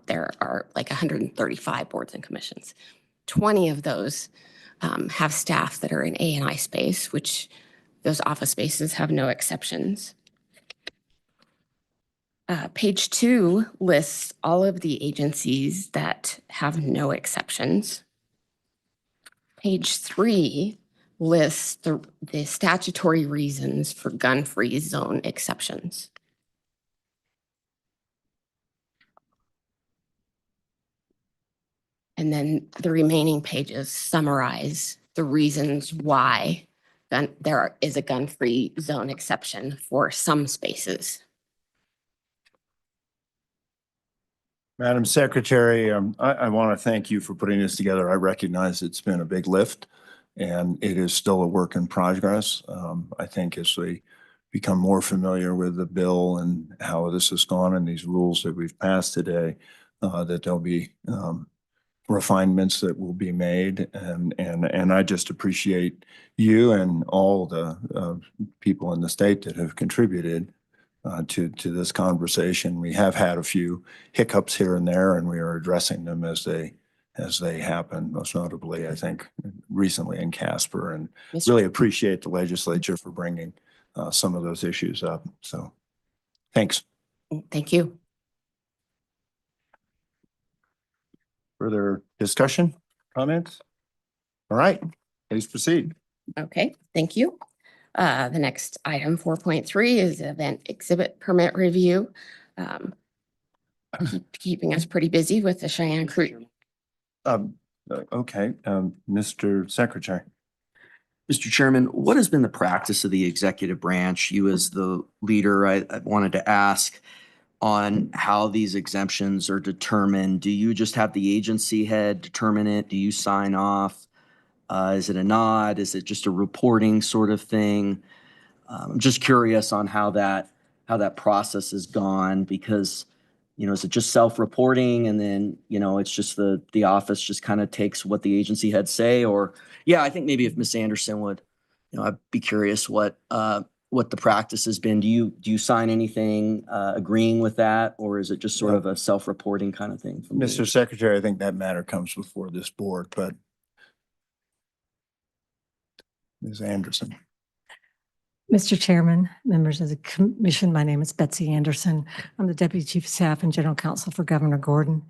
there are like 135 boards and commissions. 20 of those have staff that are in A&I space, which those office spaces have no exceptions. Page 2 lists all of the agencies that have no exceptions. Page 3 lists the statutory reasons for gun-free zone exceptions. And then the remaining pages summarize the reasons why there is a gun-free zone exception for some spaces. Madam Secretary, I want to thank you for putting this together. I recognize it's been a big lift and it is still a work in progress. I think as we become more familiar with the bill and how this has gone and these rules that we've passed today, that there'll be refinements that will be made. And I just appreciate you and all the people in the state that have contributed to this conversation. We have had a few hiccups here and there, and we are addressing them as they happen, most notably, I think, recently in Casper, and really appreciate the legislature for bringing some of those issues up. So thanks. Thank you. Further discussion, comments? All right, please proceed. Okay, thank you. The next item, 4.3, is event exhibit permit review. Keeping us pretty busy with the Cheyenne Creek. Okay, Mr. Secretary. Mr. Chairman, what has been the practice of the executive branch? You as the leader, I wanted to ask on how these exemptions are determined. Do you just have the agency head determine it? Do you sign off? Is it a nod? Is it just a reporting sort of thing? I'm just curious on how that process has gone, because, is it just self-reporting and then, it's just the office just kind of takes what the agency heads say? Or, yeah, I think maybe if Ms. Anderson would, I'd be curious what the practice has been. Do you sign anything agreeing with that, or is it just sort of a self-reporting kind of thing? Mr. Secretary, I think that matter comes before this board, but Ms. Anderson. Mr. Chairman, members of the commission, my name is Betsy Anderson. I'm the Deputy Chief of Staff and General Counsel for Governor Gordon.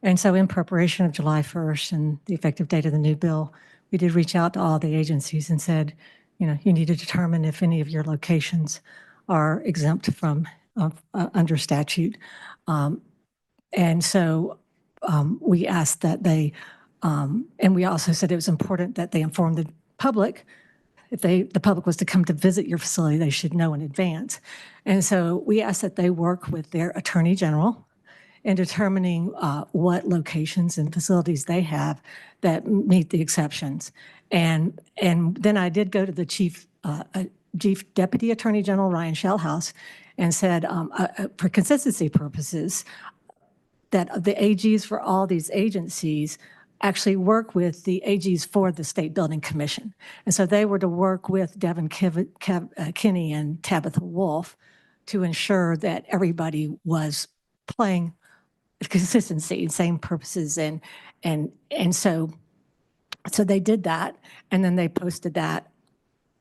And so in preparation of July 1st and the effective date of the new bill, we did reach out to all the agencies and said, you need to determine if any of your locations are exempt from under statute. And so we asked that they, and we also said it was important that they inform the public. If the public was to come to visit your facility, they should know in advance. And so we asked that they work with their attorney general in determining what locations and facilities they have that meet the exceptions. And then I did go to the Chief Deputy Attorney General, Ryan Shellhouse, and said, for consistency purposes, that the AGs for all these agencies actually work with the AGs for the State Building Commission. And so they were to work with Devin Kinney and Tabitha Wolf to ensure that everybody was playing consistency, same purposes. And so they did that, and then they posted that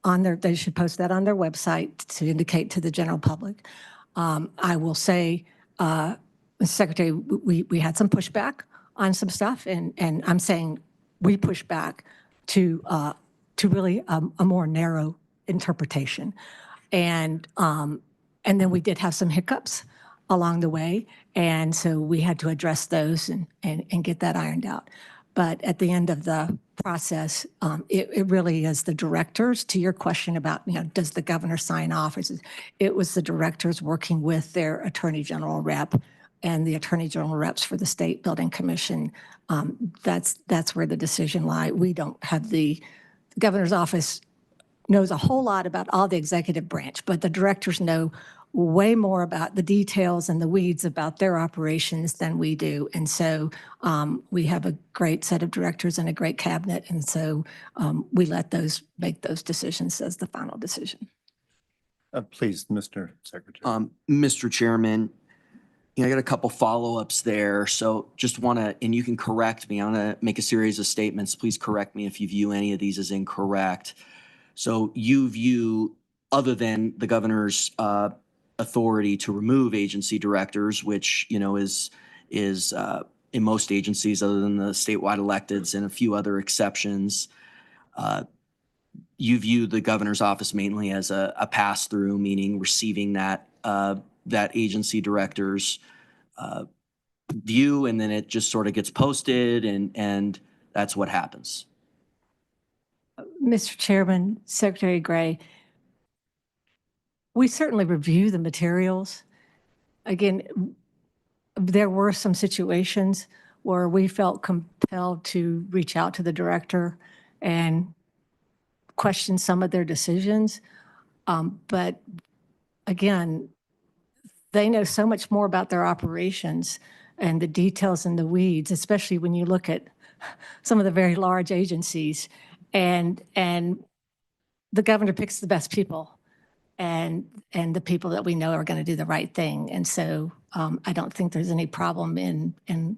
on they should post that on their website to indicate to the general public. I will say, Mr. Secretary, we had some pushback on some stuff, and I'm saying we push back to really a more narrow interpretation. And then we did have some hiccups along the way, and so we had to address those and get that ironed out. But at the end of the process, it really is the directors, to your question about, does the governor sign off? It was the directors working with their attorney general rep and the attorney general reps for the State Building Commission. That's where the decision lies. We don't have the governor's office knows a whole lot about all the executive branch, but the directors know way more about the details and the weeds about their operations than we do. And so we have a great set of directors and a great cabinet. And so we let those make those decisions as the final decision. Please, Mr. Secretary. Mr. Chairman, I got a couple follow-ups there. So just want to, and you can correct me. I want to make a series of statements. Please correct me if you view any of these as incorrect. So you view, other than the governor's authority to remove agency directors, which, is in most agencies other than the statewide electeds and a few other exceptions, you view the governor's office mainly as a pass-through, meaning receiving that agency director's view, and then it just sort of gets posted, and that's what happens. Mr. Chairman, Secretary Gray, we certainly review the materials. Again, there were some situations where we felt compelled to reach out to the director and question some of their decisions. But again, they know so much more about their operations and the details and the weeds, especially when you look at some of the very large agencies. And the governor picks the best people and the people that we know are going to do the right thing. And so I don't think there's any problem in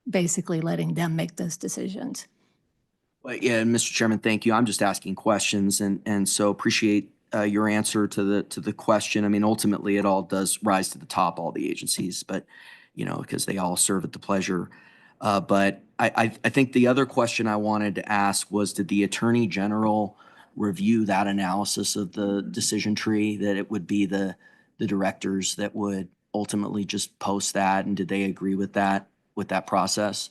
basically letting them make those decisions. Well, yeah, Mr. Chairman, thank you. I'm just asking questions, and so appreciate your answer to the question. I mean, ultimately, it all does rise to the top, all the agencies, but because they all serve at the pleasure. But I think the other question I wanted to ask was, did the Attorney General review that analysis of the decision tree, that it would be the directors that would ultimately just post that, and did they agree with that process?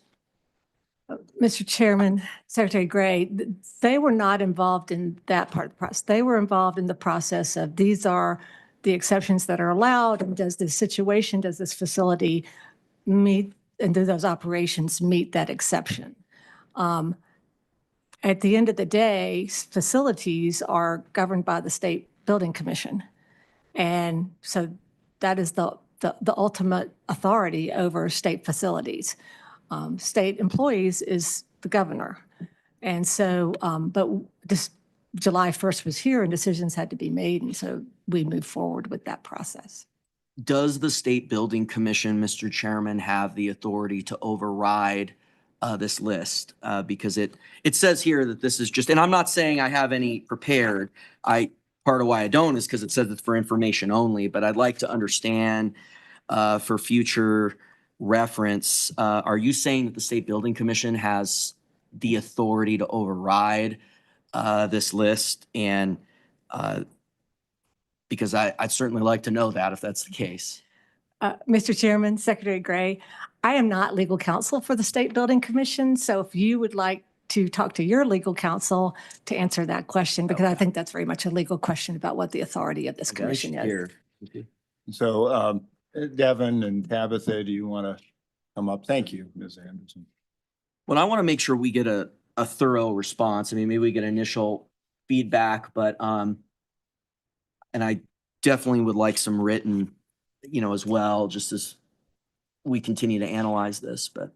Mr. Chairman, Secretary Gray, they were not involved in that part of the process. They were involved in the process of, these are the exceptions that are allowed, and does this facility meet, and do those operations meet that exception? At the end of the day, facilities are governed by the State Building Commission. And so that is the ultimate authority over state facilities. State employees is the governor. And so, but this July 1st was here and decisions had to be made. And so we moved forward with that process. Does the State Building Commission, Mr. Chairman, have the authority to override this list? Because it says here that this is just, and I'm not saying I have any prepared. Part of why I don't is because it says it's for information only, but I'd like to understand for future reference, are you saying that the State Building Commission has the authority to override this list? And because I'd certainly like to know that if that's the case. Mr. Chairman, Secretary Gray, I am not legal counsel for the State Building Commission. So if you would like to talk to your legal counsel to answer that question, because I think that's very much a legal question about what the authority of this commission is. So Devin and Tabitha, do you want to come up? Thank you, Ms. Anderson. Well, I want to make sure we get a thorough response. I mean, maybe we get initial feedback, but and I definitely would like some written, as well, just as we continue to analyze this, but.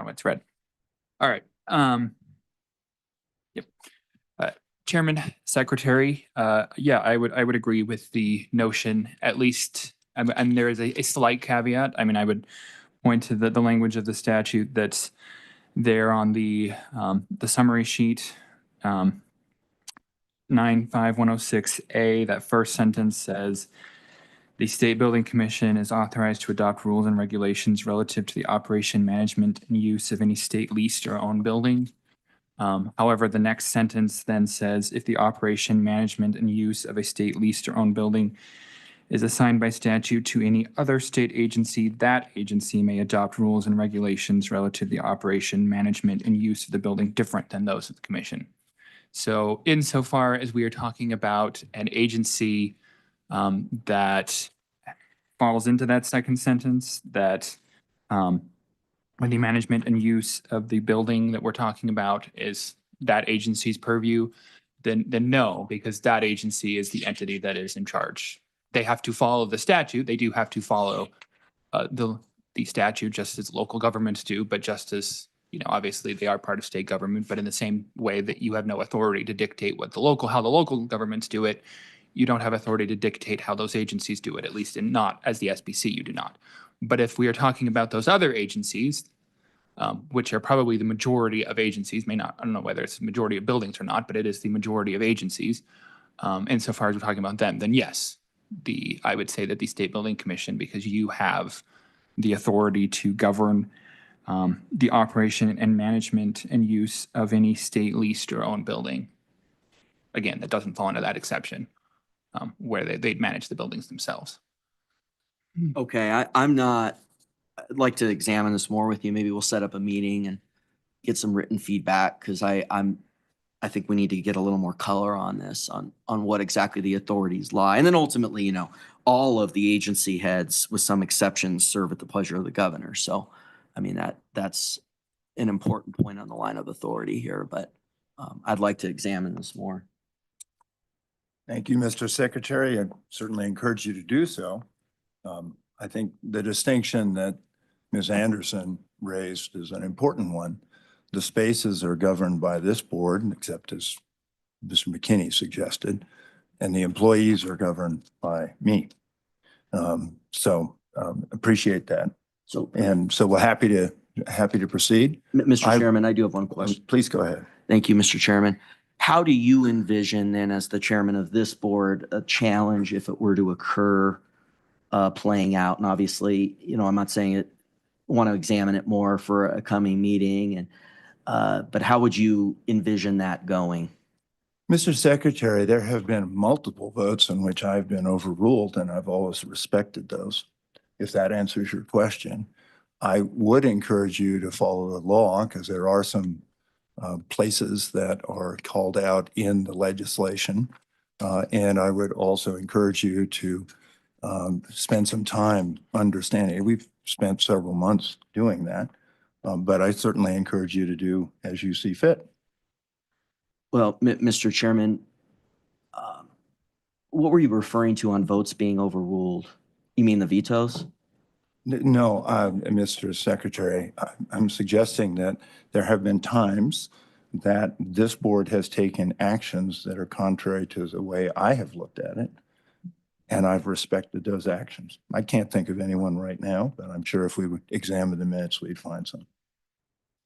It's red. All right. Yep. Chairman, Secretary, yeah, I would agree with the notion, at least And there is a slight caveat. I mean, I would point to the language of the statute that's there on the summary sheet. 95106A, that first sentence says, the State Building Commission is authorized to adopt rules and regulations relative to the operation, management, and use of any state leased or owned building. However, the next sentence then says, if the operation, management, and use of a state leased or owned building is assigned by statute to any other state agency, that agency may adopt rules and regulations relative to the operation, management, and use of the building different than those of the commission. So insofar as we are talking about an agency that falls into that second sentence, that when the management and use of the building that we're talking about is that agency's purview, then no, because that agency is the entity that is in charge. They have to follow the statute. They do have to follow the statute just as local governments do, but just as, obviously they are part of state government, but in the same way that you have no authority to dictate how the local governments do it, you don't have authority to dictate how those agencies do it, at least not as the SBC, you do not. But if we are talking about those other agencies, which are probably the majority of agencies, I don't know whether it's the majority of buildings or not, but it is the majority of agencies, insofar as we're talking about them, then yes, I would say that the State Building Commission, because you have the authority to govern the operation and management and use of any state leased or owned building. Again, that doesn't fall into that exception where they'd manage the buildings themselves. Okay, I'd like to examine this more with you. Maybe we'll set up a meeting and get some written feedback, because I think we need to get a little more color on this, on what exactly the authorities lie. And then ultimately, all of the agency heads, with some exceptions, serve at the pleasure of the governor. So, I mean, that's an important point on the line of authority here, but I'd like to examine this more. Thank you, Mr. Secretary. I certainly encourage you to do so. I think the distinction that Ms. Anderson raised is an important one. The spaces are governed by this board, except as Mr. McKinney suggested, and the employees are governed by me. Appreciate that. So we're happy to proceed. Mr. Chairman, I do have one question. Please go ahead. Thank you, Mr. Chairman. How do you envision then, as the chairman of this board, a challenge, if it were to occur, playing out? And obviously, I'm not saying it, want to examine it more for a coming meeting, but how would you envision that going? Mr. Secretary, there have been multiple votes in which I've been overruled, and I've always respected those. If that answers your question, I would encourage you to follow the law, because there are some places that are called out in the legislation. And I would also encourage you to spend some time understanding. We've spent several months doing that, but I certainly encourage you to do as you see fit. Well, Mr. Chairman, what were you referring to on votes being overruled? You mean the vetoes? No, Mr. Secretary, I'm suggesting that there have been times that this board has taken actions that are contrary to the way I have looked at it, and I've respected those actions. I can't think of anyone right now, but I'm sure if we would examine the minutes, we'd find some.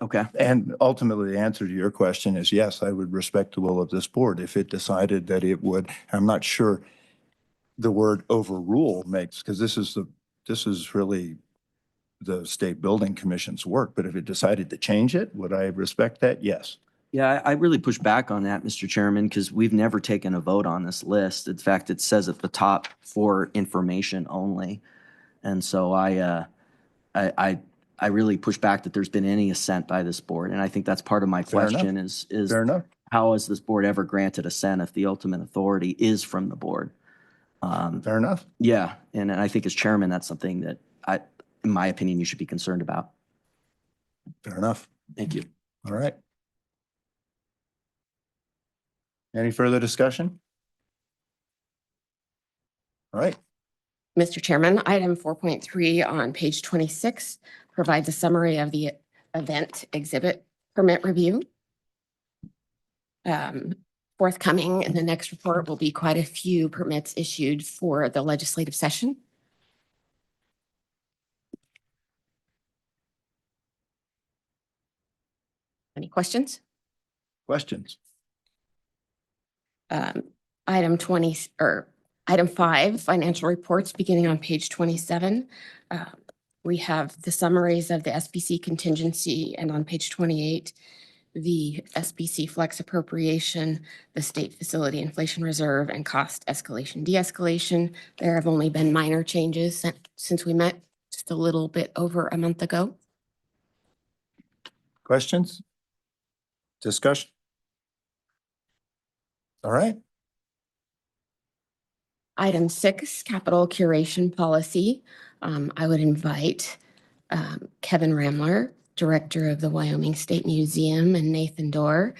Okay. And ultimately, the answer to your question is yes, I would respect the will of this board if it decided that it would. I'm not sure the word overrule makes, because this is really the State Building Commission's work, but if it decided to change it, would I respect that? Yes. Yeah, I really push back on that, Mr. Chairman, because we've never taken a vote on this list. In fact, it says at the top for information only. And so I really push back that there's been any assent by this board. And I think that's part of my question is Fair enough. how has this board ever granted assent if the ultimate authority is from the board? Fair enough. Yeah, and I think as chairman, that's something that in my opinion, you should be concerned about. Fair enough. Thank you. All right. Any further discussion? All right. Mr. Chairman, item 4.3 on page 26 provides a summary of the event exhibit permit review. Forthcoming in the next report will be quite a few permits issued for the legislative session. Any questions? Questions? Item 20, or item 5, financial reports beginning on page 27. We have the summaries of the SBC contingency, and on page 28, the SBC flex appropriation, the state facility inflation reserve, and cost escalation de-escalation. There have only been minor changes since we met just a little bit over a month ago. Questions? Discussion? All right. Item 6, capital curation policy. I would invite Kevin Ramler, Director of the Wyoming State Museum, and Nathan Dorr,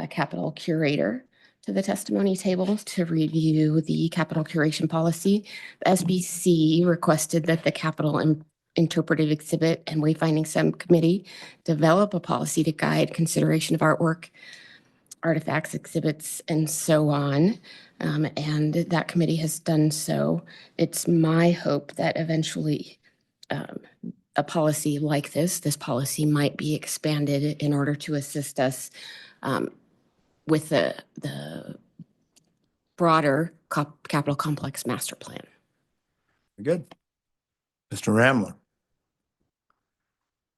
Capital Curator, to the testimony table to review the capital curation policy. The SBC requested that the Capital Interpretive Exhibit and Wayfinding Subcommittee develop a policy to guide consideration of artwork, artifacts, exhibits, and so on. And that committee has done so. It's my hope that eventually a policy like this policy might be expanded in order to assist us with the broader capital complex master plan. Good. Mr. Ramler.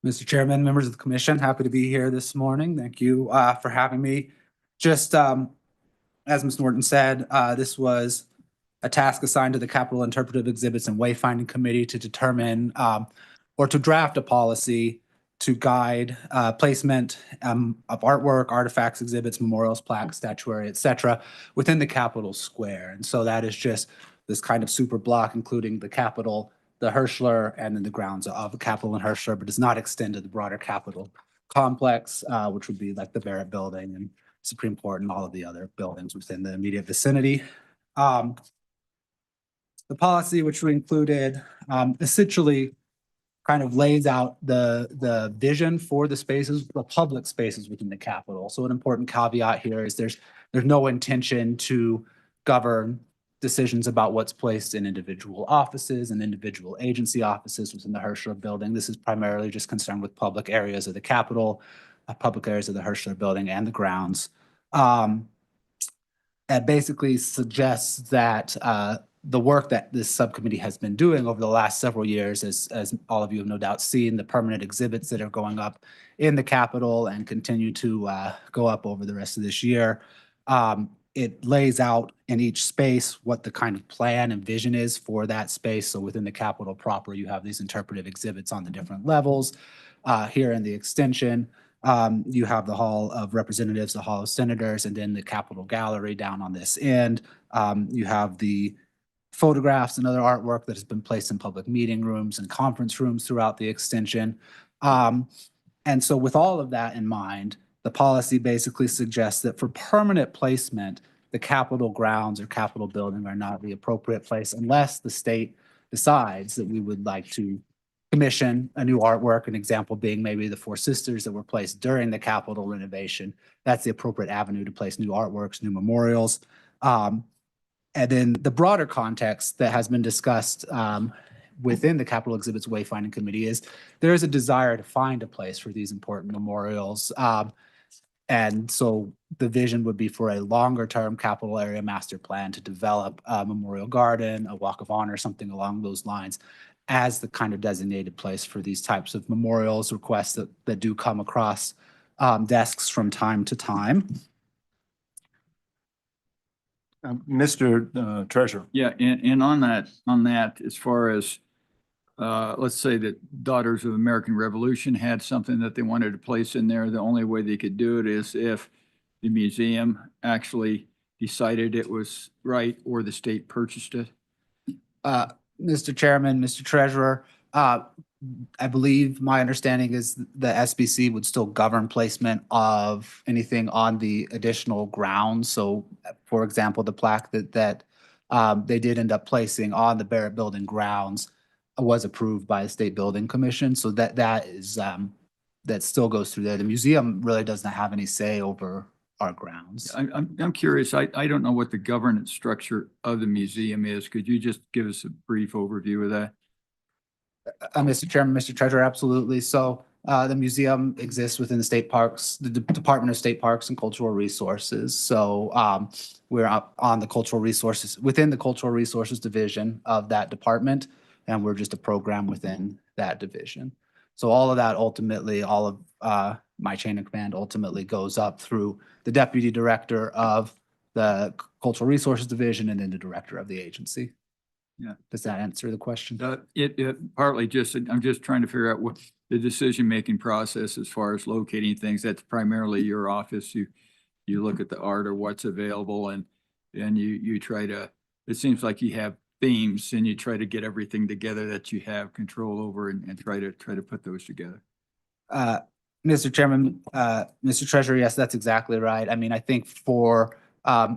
Mr. Chairman, members of the commission, happy to be here this morning. Thank you for having me. Just as Ms. Norton said, this was a task assigned to the Capital Interpretive Exhibits and Wayfinding Committee to determine or to draft a policy to guide placement of artwork, artifacts, exhibits, memorials, plaques, statuary, et cetera, within the Capitol Square. And so that is just this kind of super block, including the Capitol, the Hirschler, and then the grounds of the Capitol and Hirschler, but does not extend to the broader Capitol complex, which would be like the Barrett Building and Supreme Court and all of the other buildings within the immediate vicinity. The policy, which we included, essentially kind of lays out the vision for the spaces, the public spaces within the Capitol. So an important caveat here is there's no intention to govern decisions about what's placed in individual offices and individual agency offices within the Hirschler Building. This is primarily just concerned with public areas of the Capitol, public areas of the Hirschler Building and the grounds. It basically suggests that the work that this subcommittee has been doing over the last several years, as all of you have no doubt seen, the permanent exhibits that are going up in the Capitol and continue to go up over the rest of this year. It lays out in each space what the kind of plan and vision is for that space. So within the Capitol proper, you have these interpretive exhibits on the different levels. Here in the extension, you have the Hall of Representatives, the Hall of Senators, and then the Capitol Gallery down on this end. You have the photographs and other artwork that has been placed in public meeting rooms and conference rooms throughout the extension. And so with all of that in mind, the policy basically suggests that for permanent placement, the Capitol grounds or Capitol building are not the appropriate place unless the state decides that we would like to commission a new artwork, an example being maybe the Four Sisters that were placed during the Capitol renovation. That's the appropriate avenue to place new artworks, new memorials. And then the broader context that has been discussed within the Capitol Exhibits Wayfinding Committee is there is a desire to find a place for these important memorials. And so the vision would be for a longer term Capitol area master plan to develop a memorial garden, a walk of honor, something along those lines as the kind of designated place for these types of memorials requests that do come across desks from time to time. Mr. Treasurer. Yeah, and on that, as far as, let's say that Daughters of the American Revolution had something that they wanted to place in there, the only way they could do it is if the museum actually decided it was right or the state purchased it. Mr. Chairman, Mr. Treasurer, I believe my understanding is the SBC would still govern placement of anything on the additional grounds. So, for example, the plaque that they did end up placing on the Barrett Building grounds was approved by the State Building Commission. So that still goes through there. The museum really doesn't have any say over our grounds. I'm curious. I don't know what the governance structure of the museum is. Could you just give us a brief overview of that? Mr. Chairman, Mr. Treasurer, absolutely. So The museum exists within the state parks, the Department of State Parks and Cultural Resources. So we're up on the cultural resources, within the Cultural Resources Division of that department, and we're just a program within that division. So all of that ultimately, all of my chain of command ultimately goes up through the Deputy Director of the Cultural Resources Division and then the Director of the agency. Yeah. Does that answer the question? It partly just, I'm just trying to figure out what the decision-making process as far as locating things. That's primarily your office. You look at the art or what's available and you try to, it seems like you have themes and you try to get everything together that you have control over and try to put those together. Mr. Chairman, Mr. Treasurer, yes, that's exactly right. I mean, I think for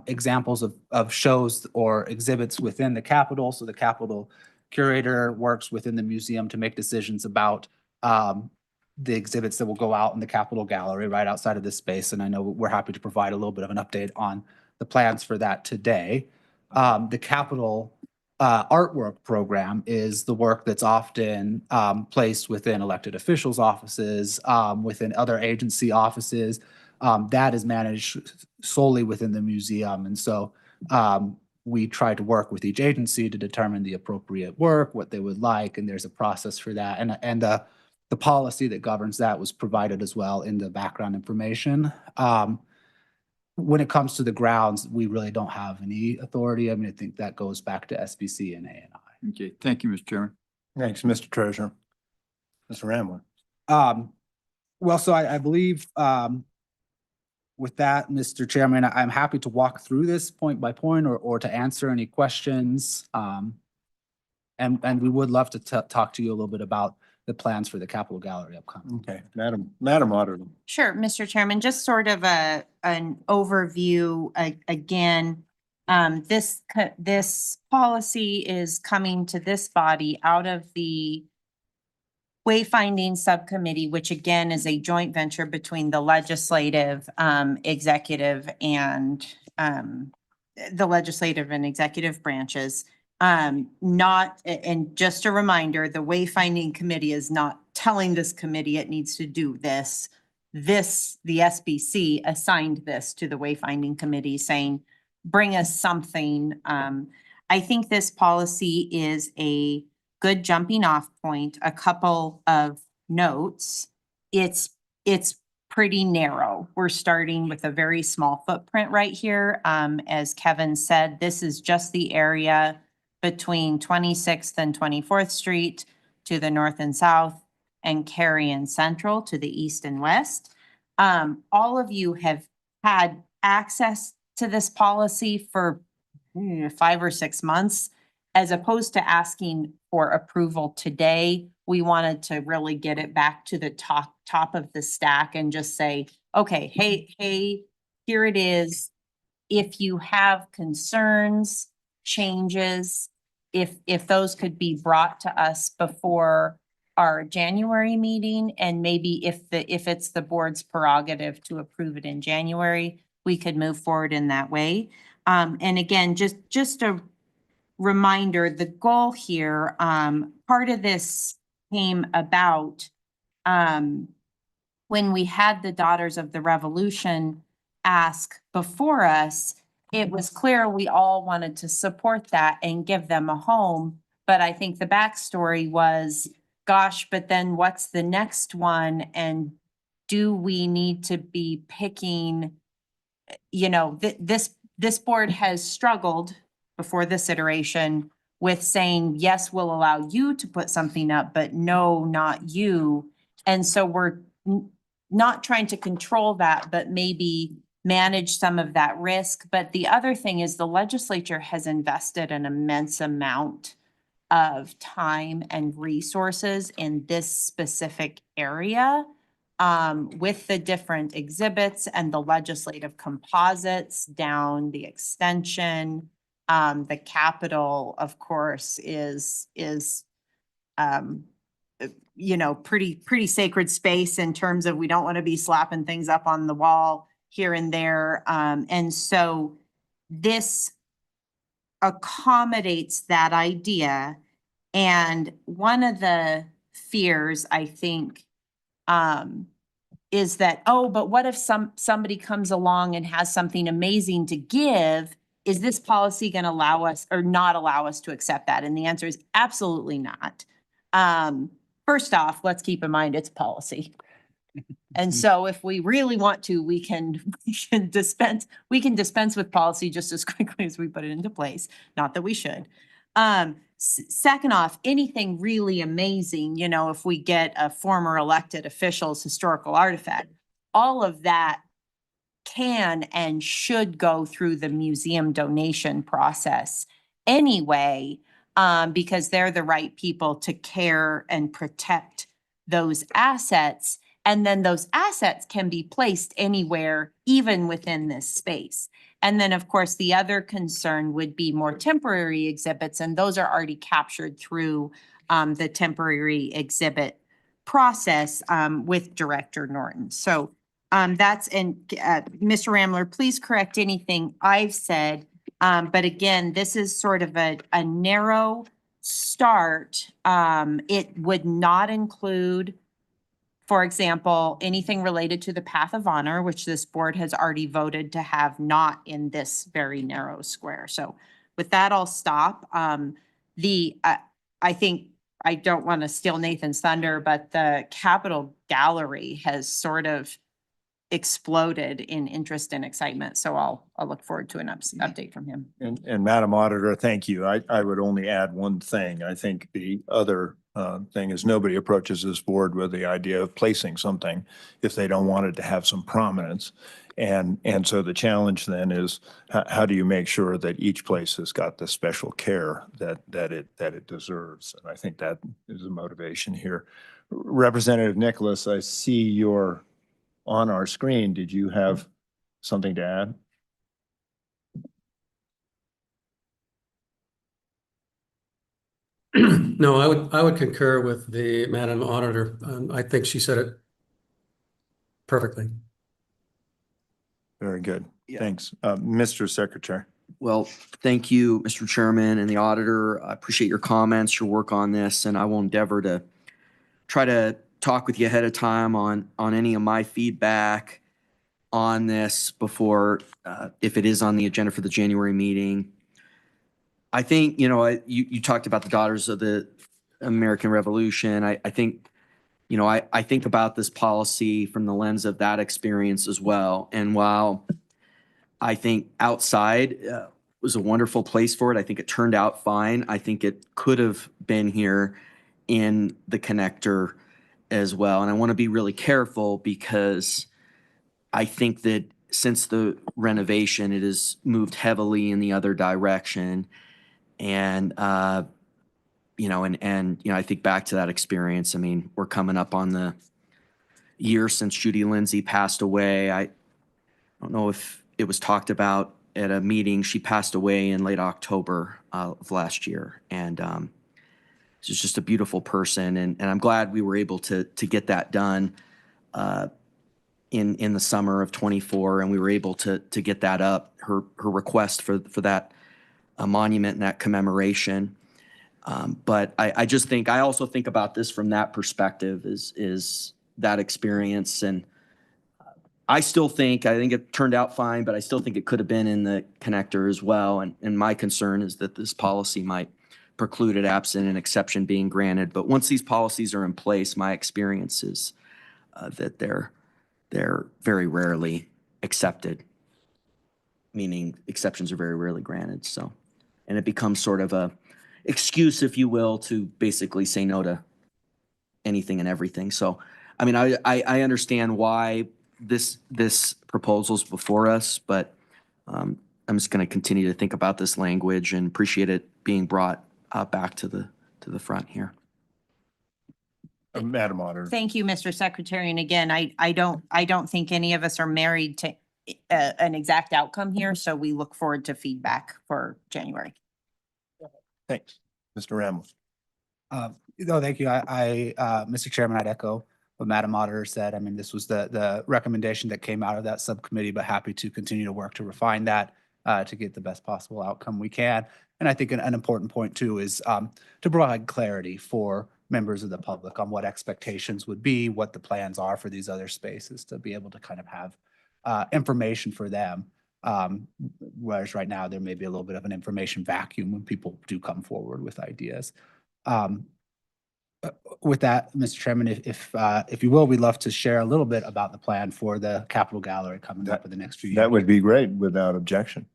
examples of shows or exhibits within the Capitol, so the Capitol curator works within the museum to make decisions about the exhibits that will go out in the Capitol Gallery right outside of this space. And I know we're happy to provide a little bit of an update on the plans for that today. The Capitol artwork program is the work that's often placed within elected officials' offices, within other agency offices. That is managed solely within the museum. And so we try to work with each agency to determine the appropriate work, what they would like, and there's a process for that. And the policy that governs that was provided as well in the background information. When it comes to the grounds, we really don't have any authority. I mean, I think that goes back to SBC and ANI. Okay, thank you, Mr. Chairman. Thanks, Mr. Treasurer. Mr. Ramler. Well, so I believe with that, Mr. Chairman, I'm happy to walk through this point by point or to answer any questions. And we would love to talk to you a little bit about the plans for the Capitol Gallery upcoming. Okay, Madam Auditor. Sure, Mr. Chairman, just sort of an overview again. This policy is coming to this body out of the Wayfinding Subcommittee, which again is a joint venture between the legislative, executive and the legislative and executive branches. And just a reminder, the Wayfinding Committee is not telling this committee it needs to do this. The SBC assigned this to the Wayfinding Committee saying, bring us something. I think this policy is a good jumping off point. A couple of notes. It's pretty narrow. We're starting with a very small footprint right here. As Kevin said, this is just the area between 26th and 24th Street to the north and south, and Cary and Central to the east and west. All of you have had access to this policy for 5 or 6 months. As opposed to asking for approval today, we wanted to really get it back to the top of the stack and just say, okay, hey, here it is. If you have concerns, changes, if those could be brought to us before our January meeting, and maybe if it's the board's prerogative to approve it in January, we could move forward in that way. And again, just a reminder, the goal here, part of this came about when we had the Daughters of the Revolution ask before us. It was clear we all wanted to support that and give them a home. But I think the backstory was, gosh, but then what's the next one? And do we need to be picking, this board has struggled before this iteration with saying, yes, we'll allow you to put something up, but no, not you. And so we're not trying to control that, but maybe manage some of that risk. But the other thing is the legislature has invested an immense amount of time and resources in this specific area with the different exhibits and the legislative composites down the extension. The Capitol, of course, is pretty sacred space in terms of we don't want to be slapping things up on the wall here and there. And so this accommodates that idea. And one of the fears, I think, is that, oh, but what if somebody comes along and has something amazing to give? Is this policy going to allow us or not allow us to accept that? And the answer is absolutely not. First off, let's keep in mind it's policy. And so if we really want to, we can dispense with policy just as quickly as we put it into place. Not that we should. Second off, anything really amazing, you know, if we get a former elected official's historical artifact, all of that can and should go through the museum donation process anyway, because they're the right people to care and protect those assets. And then those assets can be placed anywhere, even within this space. And then, of course, the other concern would be more temporary exhibits, and those are already captured through the temporary exhibit process with Director Norton. So that's, and Mr. Ramler, please correct anything I've said. But again, this is sort of a narrow start. It would not include, for example, anything related to the Path of Honor, which this board has already voted to have not in this very narrow square. So with that, I'll stop. I think, I don't want to steal Nathan's thunder, but the Capitol Gallery has sort of exploded in interest and excitement. So I'll look forward to an update from him. And Madam Auditor, thank you. I would only add one thing. I think the other thing is nobody approaches this board with the idea of placing something if they don't want it to have some prominence. And so the challenge then is how do you make sure that each place has got the special care that it deserves? And I think that is the motivation here. Representative Nicholas, I see you're on our screen. Did you have something to add? No, I would concur with the Madam Auditor. I think she said it perfectly. Very good. Thanks. Mr. Secretary. Well, thank you, Mr. Chairman and the auditor. I appreciate your comments, your work on this, and I will endeavor to try to talk with you ahead of time on any of my feedback on this before, if it is on the agenda for the January meeting. I think, you know, you talked about the Daughters of the American Revolution. I think, you know, I think about this policy from the lens of that experience as well. And while I think outside was a wonderful place for it, I think it turned out fine. I think it could have been here in the connector as well. And I want to be really careful because I think that since the renovation, it has moved heavily in the other direction. And, you know, and, you know, I think back to that experience. I mean, we're coming up on the year since Judy Lindsay passed away. I don't know if it was talked about at a meeting. She passed away in late October of last year. And she's just a beautiful person. And I'm glad we were able to get that done in the summer of 24. And we were able to get that up, her request for that monument and that commemoration. But I just think, I also think about this from that perspective is that experience. And I think it turned out fine, but I still think it could have been in the connector as well. And my concern is that this policy might preclude it absent an exception being granted. But once these policies are in place, my experience is that they're very rarely accepted, meaning exceptions are very rarely granted. So, and it becomes sort of a excuse, if you will, to basically say no to anything and everything. So, I mean, I understand why this proposal's before us, but I'm just going to continue to think about this language and appreciate it being brought back to the front here. Madam Auditor. Thank you, Mr. Secretary. And again, I don't think any of us are married to an exact outcome here. So we look forward to feedback for January. Thanks. Mr. Ramos. No, thank you. Mr. Chairman, I'd echo what Madam Auditor said. I mean, this was the recommendation that came out of that subcommittee, but happy to continue to work to refine that to get the best possible outcome we can. And I think an important point too is to provide clarity for members of the public on what expectations would be, what the plans are for these other spaces, to be able to kind of have information for them. Whereas right now, there may be a little bit of an information vacuum when people do come forward with ideas. With that, Mr. Chairman, if you will, we'd love to share a little bit about the plan for the Capitol Gallery coming up in the next few years. That would be great without objection.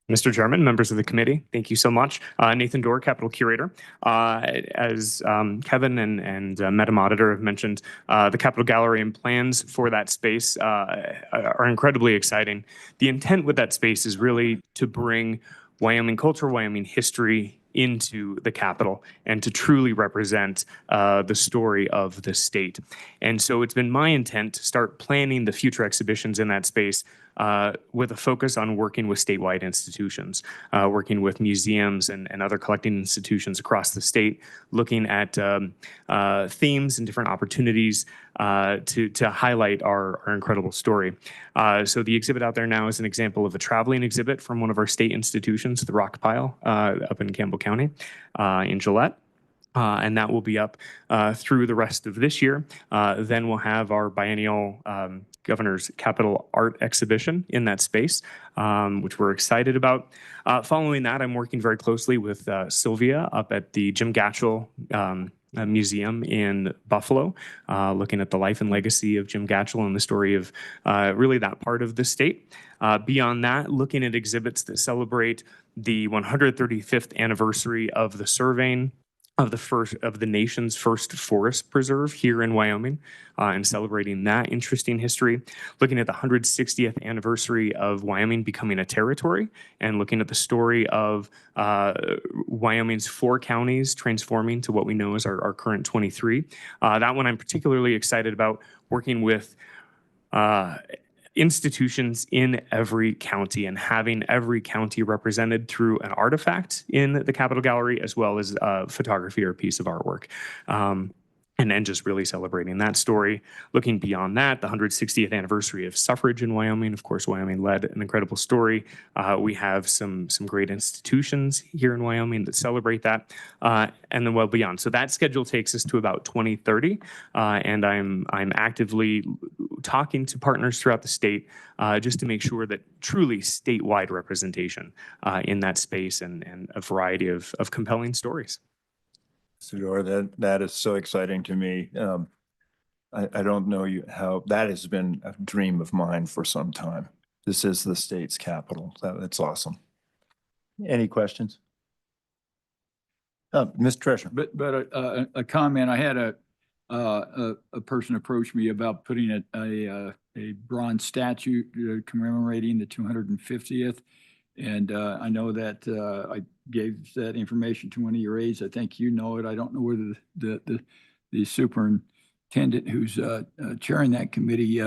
Mr. Chairman, members of the committee, thank you so much. Nathan Dorr, Capitol Curator. As Kevin and Madam Auditor have mentioned, the Capitol Gallery and plans for that space are incredibly exciting. The intent with that space is really to bring Wyoming culture, Wyoming history into the Capitol and to truly represent the story of the state. And so it's been my intent to start planning the future exhibitions in that space with a focus on working with statewide institutions, working with museums and other collecting institutions across the state, looking at themes and different opportunities to highlight our incredible story. So the exhibit out there now is an example of a traveling exhibit from one of our state institutions, the Rock Pile, up in Campbell County in Gillette. And that will be up through the rest of this year. Then we'll have our biennial Governor's Capitol Art Exhibition in that space, which we're excited about. Following that, I'm working very closely with Sylvia up at the Jim Gatchell Museum in Buffalo, looking at the life and legacy of Jim Gatchell and the story of really that part of the state. Beyond that, looking at exhibits that celebrate the 135th anniversary of the surveying of the nation's first forest preserve here in Wyoming, and celebrating that interesting history, looking at the 160th anniversary of Wyoming becoming a territory, and looking at the story of Wyoming's 4 counties transforming to what we know as our current 23. That one I'm particularly excited about, working with institutions in every county and having every county represented through an artifact in the Capitol Gallery, as well as photography or a piece of artwork. And then just really celebrating that story. Looking beyond that, the 160th anniversary of suffrage in Wyoming. Of course, Wyoming led an incredible story. We have some great institutions here in Wyoming that celebrate that, and then well beyond. So that schedule takes us to about 2030, and I'm actively talking to partners throughout the state just to make sure that truly statewide representation in that space and a variety of compelling stories. Sudor, that is so exciting to me. I don't know how that has been a dream of mine for some time. This is the state's capital. That's awesome. Any questions? Ms. Treasurer. But a comment, I had a person approach me about putting a bronze statue commemorating the 250th. And I know that I gave that information to one of your aides. I think you know it. I don't know whether the superintendent who's chairing that committee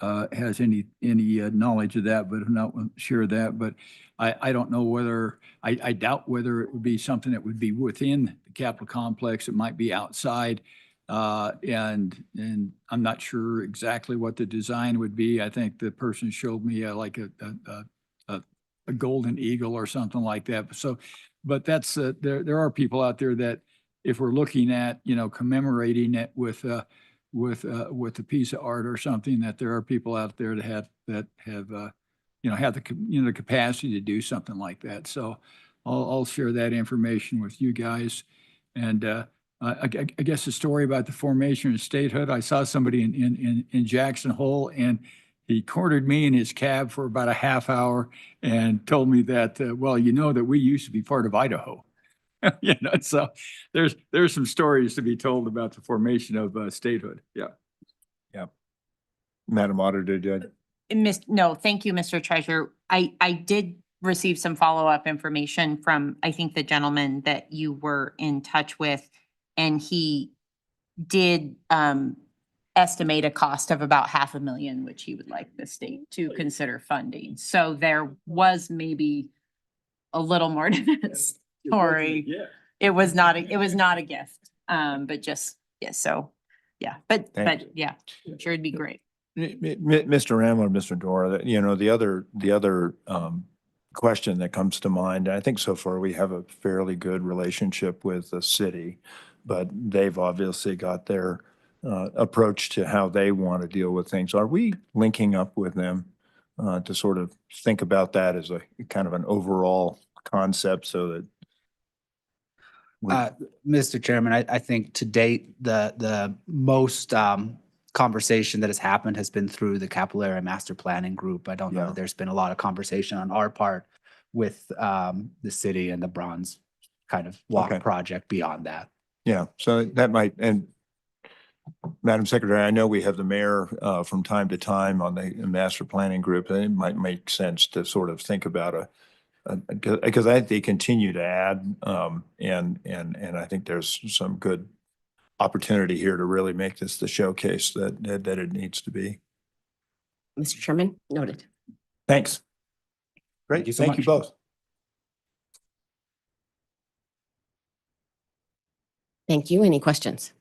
has any knowledge of that, but I'm not sure of that. But I don't know whether, I doubt whether it would be something that would be within the Capitol complex. It might be outside. And I'm not sure exactly what the design would be. I think the person showed me like a golden eagle or something like that. So, but that's, there are people out there that if we're looking at, commemorating it with a piece of art or something, that there are people out there that have the capacity to do something like that. So I'll share that information with you guys. And I guess the story about the formation of statehood, I saw somebody in Jackson Hole, and he cornered me in his cab for about a half hour and told me that, well, that we used to be part of Idaho. So there's some stories to be told about the formation of statehood. Yeah. Yeah. Madam Auditor, No, thank you, Mr. Treasurer. I did receive some follow-up information from, I think, the gentleman that you were in touch with, and he did estimate a cost of about $500,000, which he would like the state to consider funding. So there was maybe a little more to this story. It was not a gift, but just, yeah, so, yeah, but yeah, I'm sure it'd be great. Mr. Ram or Mr. Dora, the other question that comes to mind. I think so far we have a fairly good relationship with the city, but they've obviously got their approach to how they want to deal with things. Are we linking up with them to sort of think about that as a kind of an overall concept so that Mr. Chairman, I think to date, the most conversation that has happened has been through the Capital Area Master Planning Group. I don't know that there's been a lot of conversation on our part with the city and the Bronze kind of walk Okay. project beyond that. Yeah, so that might, and Madam Secretary, I know we have the mayor from time to time on the master planning group, and it might make sense to sort of think about because I think they continue to add, and I think there's some good opportunity here to really make this the showcase that it needs to be. Mr. Chairman, noted. Thanks. Great, Thank you so thank you much. both. Thank you. Any questions?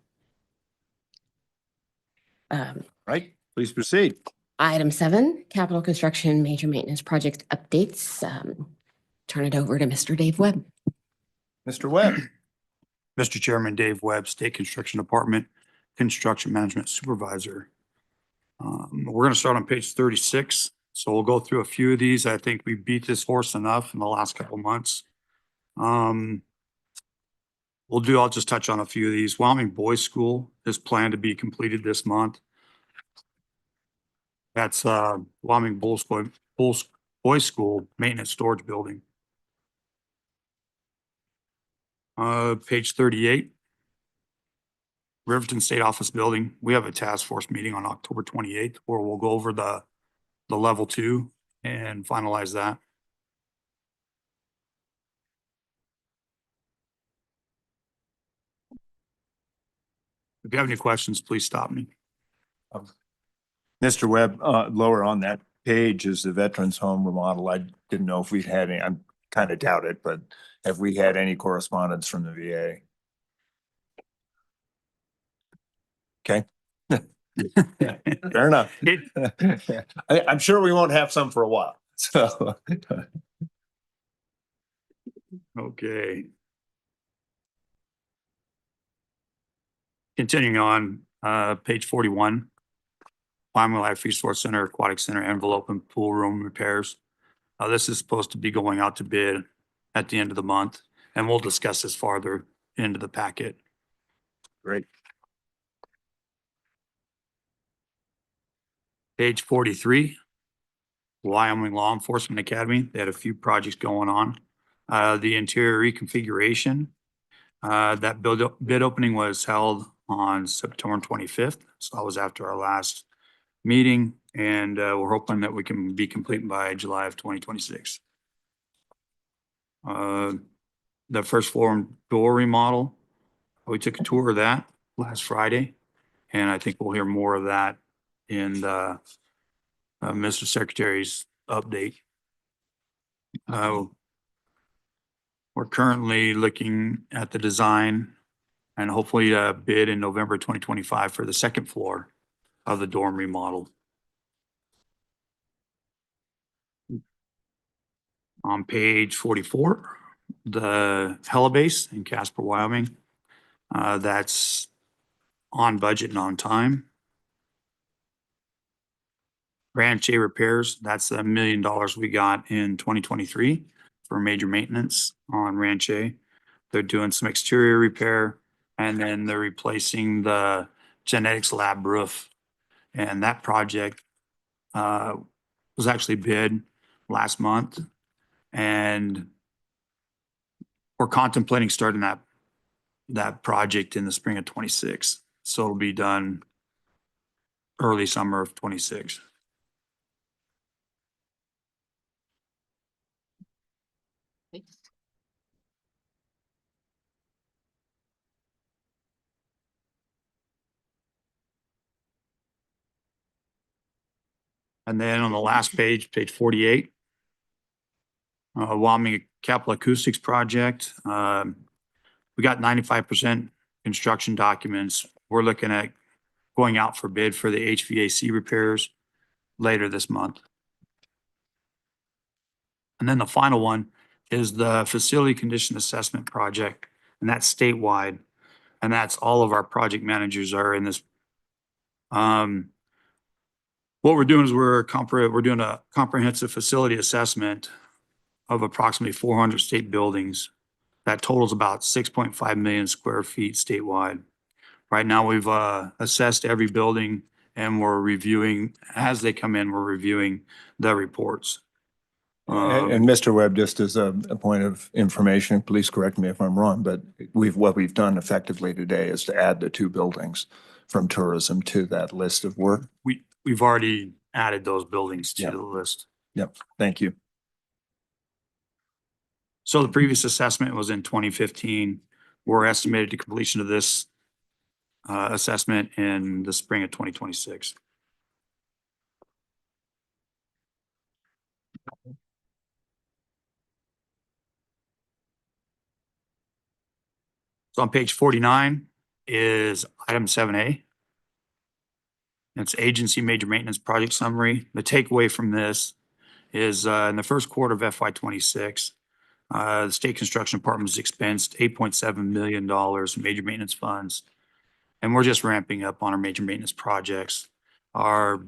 Right, please proceed. Item 7, capital construction major maintenance project updates. Turn it over to Mr. Dave Webb. Mr. Webb. Mr. Chairman, Dave Webb, State Construction Department, Construction Management Supervisor. We're going to start on page 36. So we'll go through a few of these. I think we beat this horse enough in the last couple of months. I'll just touch on a few of these. Wyoming Boys School is planned to be completed this month. That's Wyoming Boys School Maintenance Storage Building. Page 38. Riverton State Office Building. We have a task force meeting on October 28th where we'll go over the level 2 and finalize that. If you have any questions, please stop me. Mr. Webb, lower on that page is the Veterans Home remodel. I didn't know if we'd had any, I'm kind of doubt it, but have we had any correspondence from the VA? Okay. Fair enough. I'm sure we won't have some for a while, so. Okay. Continuing on, page 41. Wyoming Life Resource Center, Aquatic Center, envelope and pool room repairs. This is supposed to be going out to bid at the end of the month, and we'll discuss this farther into the packet. Great. Page 43, Wyoming Law Enforcement Academy. They had a few projects going on. The interior reconfiguration, that bid opening was held on September 25th. So that was after our last meeting, and we're hoping that we can be complete by July of 2026. The first floor door remodel, we took a tour of that last Friday, and I think we'll hear more of that in the Mr. Secretary's update. We're currently looking at the design and hopefully bid in November 2025 for the second floor of the dorm remodel. On page 44, the Helibase in Casper, Wyoming. That's on budget and on time. Ranch A repairs, that's $1 million we got in 2023 for major maintenance on Ranch A. They're doing some exterior repair, and then they're replacing the genetics lab roof. And that project was actually bid last month, and we're contemplating starting that project in the spring of 26. So it'll be done early summer of 26. And then on the last page, page 48, Wyoming Capital Acoustics Project. We got 95% construction documents. We're looking at going out for bid for the HVAC repairs later this month. And then the final one is the facility condition assessment project, and that's statewide. And that's all of our project managers are in this. What we're doing is we're doing a comprehensive facility assessment of approximately 400 state buildings. That totals about 6.5 million square feet statewide. Right now, we've assessed every building and we're reviewing, as they come in, we're reviewing the reports. And Mr. Webb, just as a point of information, please correct me if I'm wrong, but what we've done effectively today is to add the 2 buildings from tourism to that list of work. We've already added those buildings to Yep. the list. Yep, thank you. So the previous assessment was in 2015. We're estimated to completion of this assessment in the spring of 2026. So on page 49 is item 7A. It's agency major maintenance project summary. The takeaway from this is in the first quarter of FY 26, the state construction department has expensed $8.7 million in major maintenance funds. And we're just ramping up on our major maintenance projects. Our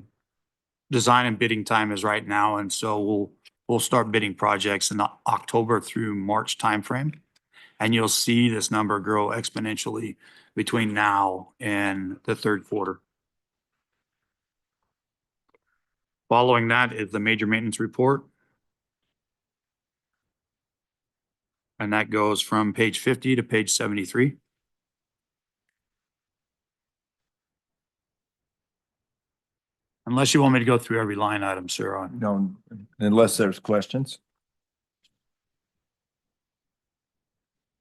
design and bidding time is right now, and so we'll start bidding projects in the October through March timeframe. And you'll see this number grow exponentially between now and the third quarter. Following that is the major maintenance report. And that goes from page 50 to page 73. Unless you want me to go through every line item, sir. No, unless there's questions.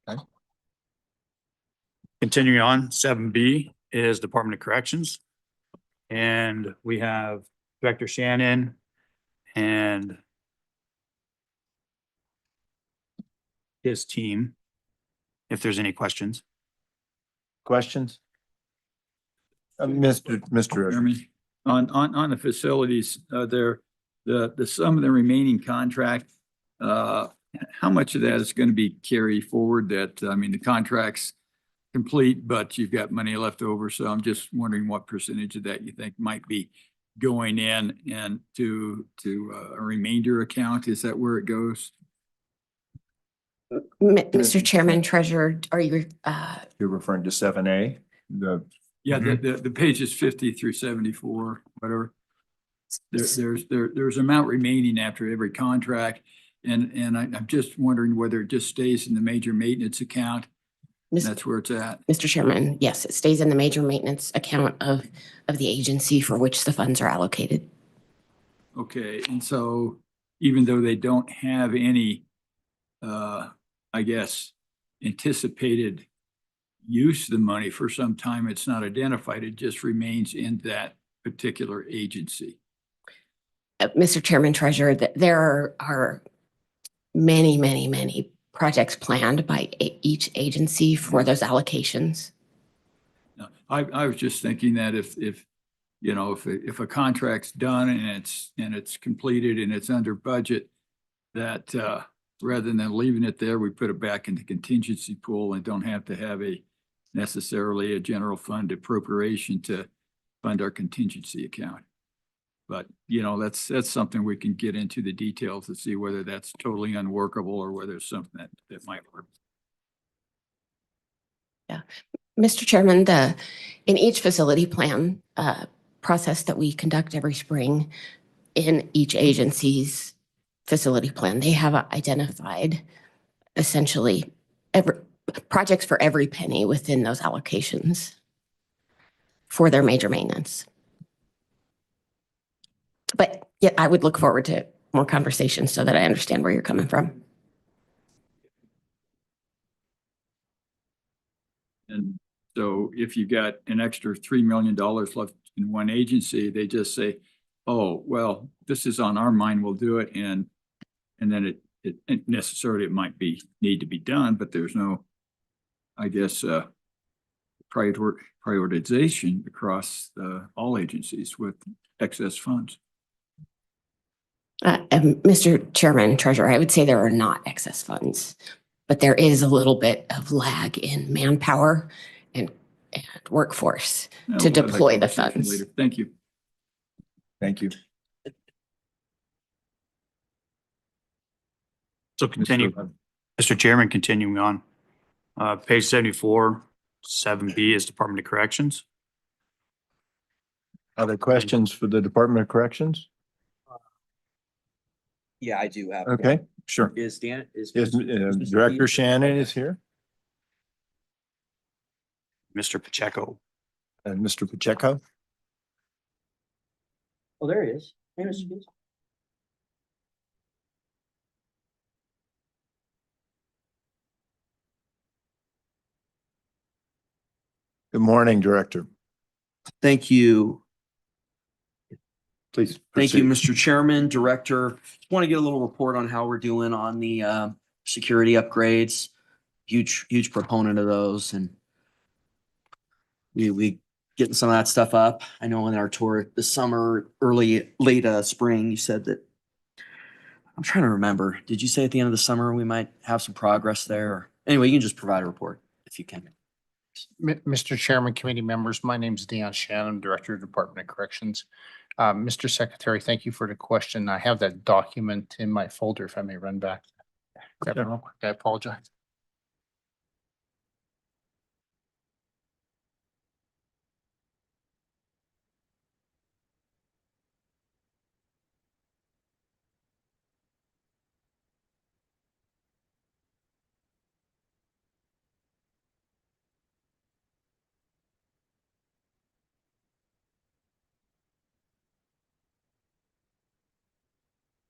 Okay. Continuing on, 7B is Department of Corrections. And we have Director Shannon and his team, if there's any questions. Questions? Mr. Chairman, on the facilities, the sum of the remaining contract, how much of that is going to be carried forward? That, I mean, the contract's complete, but you've got money left over. So I'm just wondering what percentage of that you think might be going in and to a remainder account. Is that where it goes? Mr. Chairman, Treasurer, are you, You're referring to 7A? Yeah, the pages 50 through 74, whatever. There's amount remaining after every contract. And I'm just wondering whether it just stays in the major maintenance account. That's where it's at. Mr. Chairman, yes, it stays in the major maintenance account of the agency for which the funds are allocated. Okay, and so even though they don't have any, I guess, anticipated use of the money for some time, it's not identified, it just remains in that particular agency. Mr. Chairman, Treasurer, there are many, many, many projects planned by each agency for those allocations. No, I was just thinking that if you know, if a contract's done and it's completed and it's under budget, that rather than leaving it there, we put it back in the contingency pool and don't have to have necessarily a general fund appropriation to fund our contingency account. But, you know, that's something we can get into the details to see whether that's totally unworkable or whether it's something that might work. Yeah. Mr. Chairman, in each facility plan process that we conduct every spring in each agency's facility plan, they have identified essentially projects for every penny within those allocations for their major maintenance. But yeah, I would look forward to more conversations so that I understand where you're coming from. And so if you got an extra $3 million left in one agency, they just say, oh, well, this is on our mind, we'll do it. And then it necessarily, it might need to be done, but there's no, I guess, prioritization across all agencies with excess funds. Mr. Chairman, Treasurer, I would say there are not excess funds, but there is a little bit of lag in manpower and workforce No, to we'll have that deploy the conversation funds. later. Thank you. Thank you. So continue, Mr. Chairman, continuing on. Page 74, 7B is Department of Corrections. Other questions for the Department of Corrections? Yeah, I do have. Okay, sure. Is Dan, Is Director Shannon is here Mr. Pacheco. and Mr. Pacheco? Oh, there he is. Hey, Mr. Beasley. Good morning, Director. Thank you. Please. Thank you, proceed. Mr. Chairman, Director. Just want to get a little report on how we're doing on the security upgrades. Huge proponent of those, and we getting some of that stuff up. I know in our tour this summer, late spring, you said that. I'm trying to remember. Did you say at the end of the summer we might have some progress there? Or, anyway, you can just provide a report if you can. Mr. Chairman, committee members, my name is Deion Shannon, Director of Department of Corrections. Mr. Secretary, thank you for the question. I have that document in my folder, if I may run back. Grab it real quick. I apologize.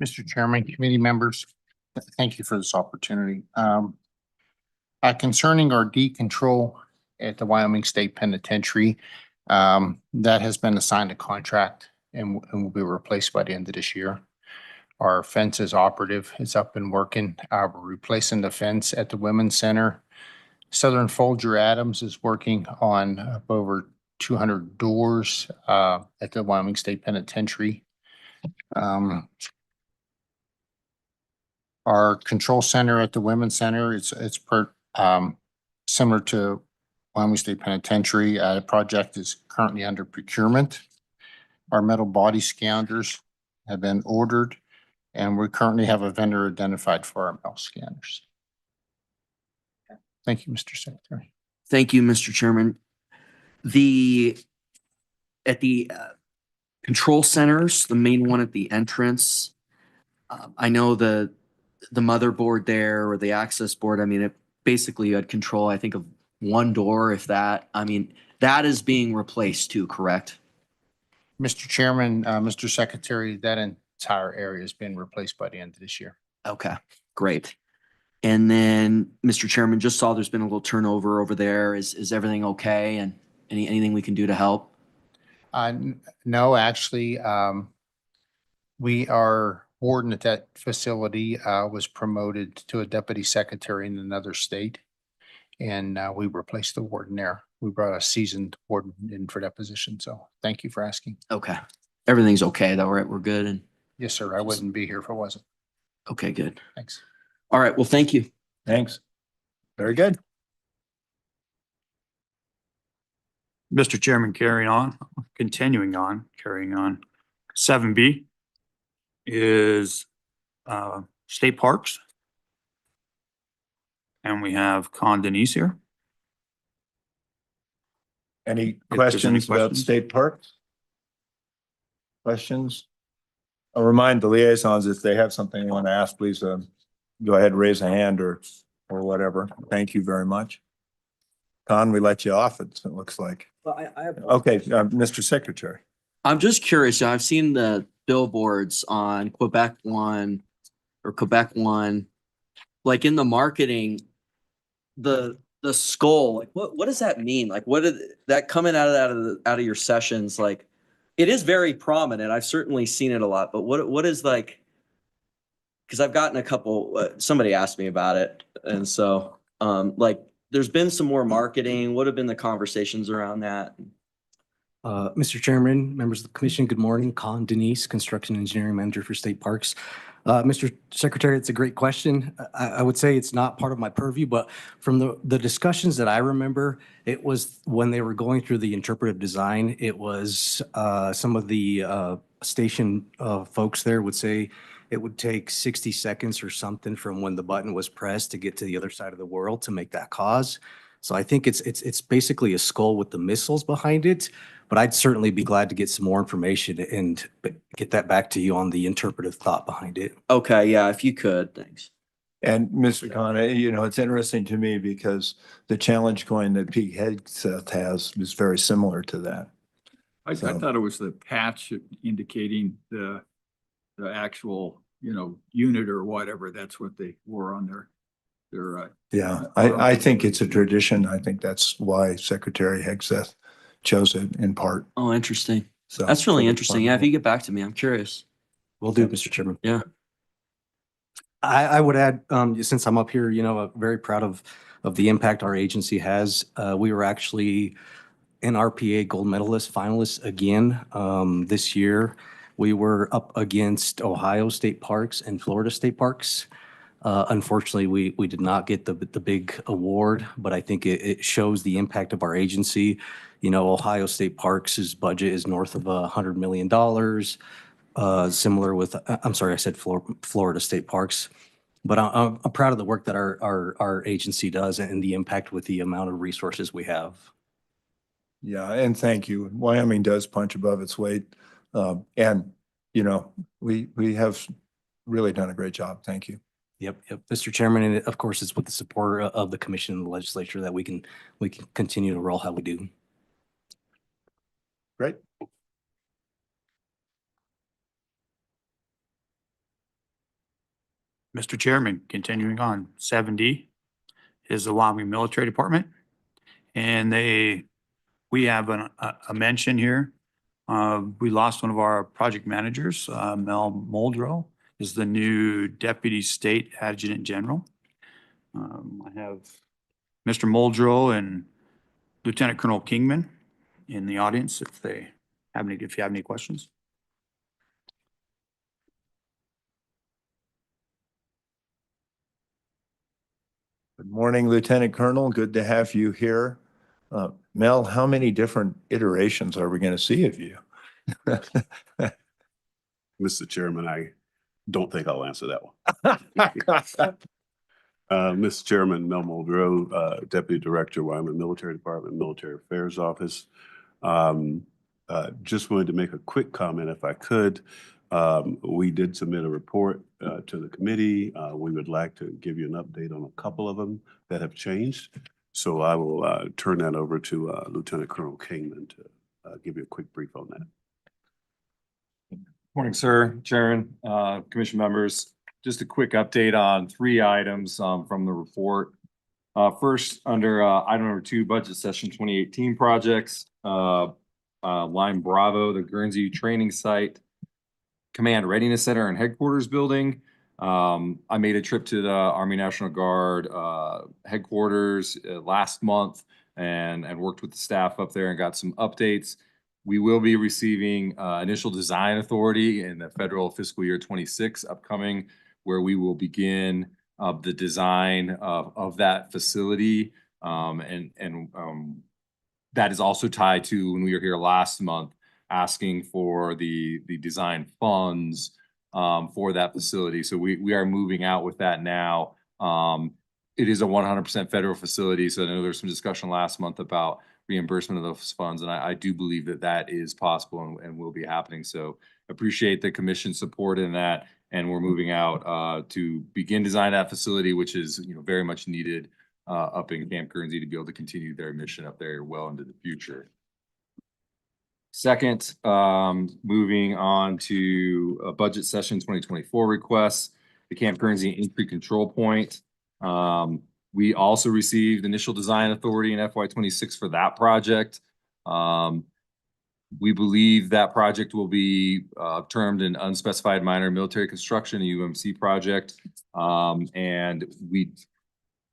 Mr. Chairman, committee members, thank you for this opportunity. Concerning our decontrol at the Wyoming State Penitentiary, that has been assigned a contract and will be replaced by the end of this year. Our fence is operative. It's up and working. We're replacing the fence at the Women's Center. Southern Folger Adams is working on over 200 doors at the Wyoming State Penitentiary. Our control center at the Women's Center, it's similar to Wyoming State Penitentiary. The project is currently under procurement. Our metal body scanners have been ordered, and we currently have a vendor identified for our metal scanners. Thank you, Mr. Secretary. Thank you, Mr. Chairman. At the control centers, the main one at the entrance, I know the motherboard there or the access board, I mean, it basically you had control, I think, of one door, if that. I mean, that is being replaced too, correct? Mr. Chairman, Mr. Secretary, that entire area has been replaced by the end of this year. Okay, great. And then, Mr. Chairman, just saw there's been a little turnover over there. Is everything okay? And anything we can do to help? No, actually, our warden at that facility was promoted to a deputy secretary in another state. And we replaced the warden there. We brought a seasoned warden in for that position. So thank you for asking. Okay. Everything's okay though, right? We're good. And yes, sir. I wouldn't be here if it wasn't. okay, good. Thanks. All right. Well, thank you. Thanks. Very good. Mr. Chairman, carrying on. 7B is state parks. And we have Con Denise here. Any there's any questions about questions. state parks? Questions? I'll remind the liaisons if they have something they want to ask, please go ahead and raise a hand or whatever. Thank you very much. Con, we let you off, it looks like. Well, I have Okay, Mr. Secretary. I'm just curious. I've seen the billboards on Quebec One. Like in the marketing, the skull. Like what does that mean? Like what did that coming out of your sessions? Like it is very prominent. I've certainly seen it a lot. But what is like? Because I've gotten a couple. Somebody asked me about it, and so like there's been some more marketing. What have been the conversations around that? Mr. Chairman, members of the commission, good morning. Colin Denise, Construction Engineering Manager for State Parks. Mr. Secretary, it's a great question. I would say it's not part of my purview, but from the discussions that I remember, it was when they were going through the interpretive design, it was some of the station folks there would say it would take 60 seconds or something from when the button was pressed to get to the other side of the world to make that cause. So I think it's basically a skull with the missiles behind it, but I'd certainly be glad to get some more information and get that back to you on the interpretive thought behind it. Okay, yeah, if you could, thanks. And Mr. Khan, you know, it's interesting to me because the challenge coin that Pete Hegseth has is very similar to that. I thought it was the patch indicating the actual, you know, unit or whatever. That's what they wore on their Yeah, I think it's a tradition. I think that's why Secretary Hegseth chose it in part. Oh, interesting. So That's really interesting. Yeah, if you get back to me, I'm curious. Will do, Mr. Chairman. Yeah. I would add, since I'm up here, you know, very proud of the impact our agency has. We were actually an RPA gold medalist finalists again this year. We were up against Ohio State Parks and Florida State Parks. Unfortunately, we did not get the big award, but I think it shows the impact of our agency. You know, Ohio State Parks' budget is north of $100 million. Similar with, I'm sorry, I said Florida State Parks. But I'm proud of the work that our agency does and the impact with the amount of resources we have. Yeah, and thank you. Wyoming does punch above its weight. And, you know, we have really done a great job. Thank you. Yep. Mr. Chairman, and of course, it's with the support of the commission and the legislature that we can continue to roll how we do. Great. Mr. Chairman, continuing on, 7D is the Wyoming Military Department. And we have a mention here. We lost one of our project managers, Mel Muldrow is the new Deputy State Adjutant General. I have Mr. Muldrow and Lieutenant Colonel Kingman in the audience if you have any questions. Good morning, Lieutenant Colonel. Good to have you here. Mel, how many different iterations are we going to see of you? Mr. Chairman, I don't think I'll answer that one. Mr. Chairman, Mel Muldrow, Deputy Director, Wyoming Military Department, Military Affairs Office. Just wanted to make a quick comment if I could. We did submit a report to the committee. We would like to give you an update on a couple of them that have changed. So I will turn that over to Lieutenant Colonel Kingman to give you a quick brief on that. Morning, sir, Chairman, commission members. Just a quick update on 3 items from the report. First, under item number 2, budget session 2018 projects, line Bravo, the Guernsey Training Site, Command Readiness Center and Headquarters Building. I made a trip to the Army National Guard headquarters last month and worked with the staff up there and got some updates. We will be receiving initial design authority in the federal fiscal year 26 upcoming, where we will begin the design of that facility. That is also tied to when we were here last month, asking for the design funds for that facility. So we are moving out with that now. It is a 100% federal facility. So I know there's some discussion last month about reimbursement of those funds. And I do believe that that is possible and will be happening. So appreciate the commission support in that. And we're moving out to begin design that facility, which is very much needed up in Camp Guernsey to be able to continue their mission up there well into the future. Second, moving on to a budget session 2024 requests, the Camp Guernsey Entry Control Point. We also received initial design authority in FY26 for that project. We believe that project will be termed an unspecified minor military construction, a UMC project. And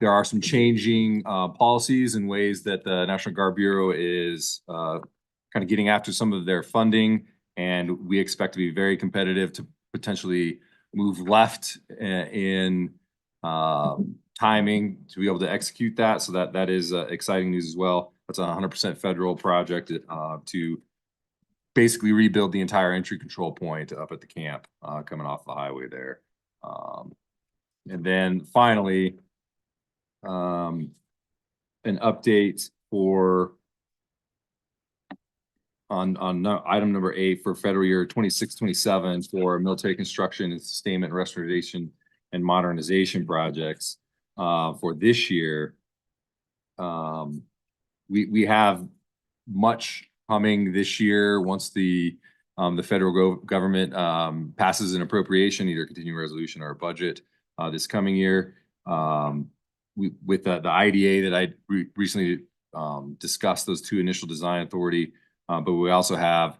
there are some changing policies and ways that the National Guard Bureau is kind kind of getting after some of their funding, and we expect to be very competitive to potentially move left in timing to be able to execute that. So that is exciting news as well. That's a 100% federal project to basically rebuild the entire entry control point up at the camp coming off the highway there. And then finally, an update for on item number 8 for federal year 26-27 for military construction and sustainment, restoration, and modernization projects. For this year, we have much coming this year once the federal government passes an appropriation, either continuing resolution or a budget this coming year. With the IDA that I recently discussed, those 2 initial design authority, but we also have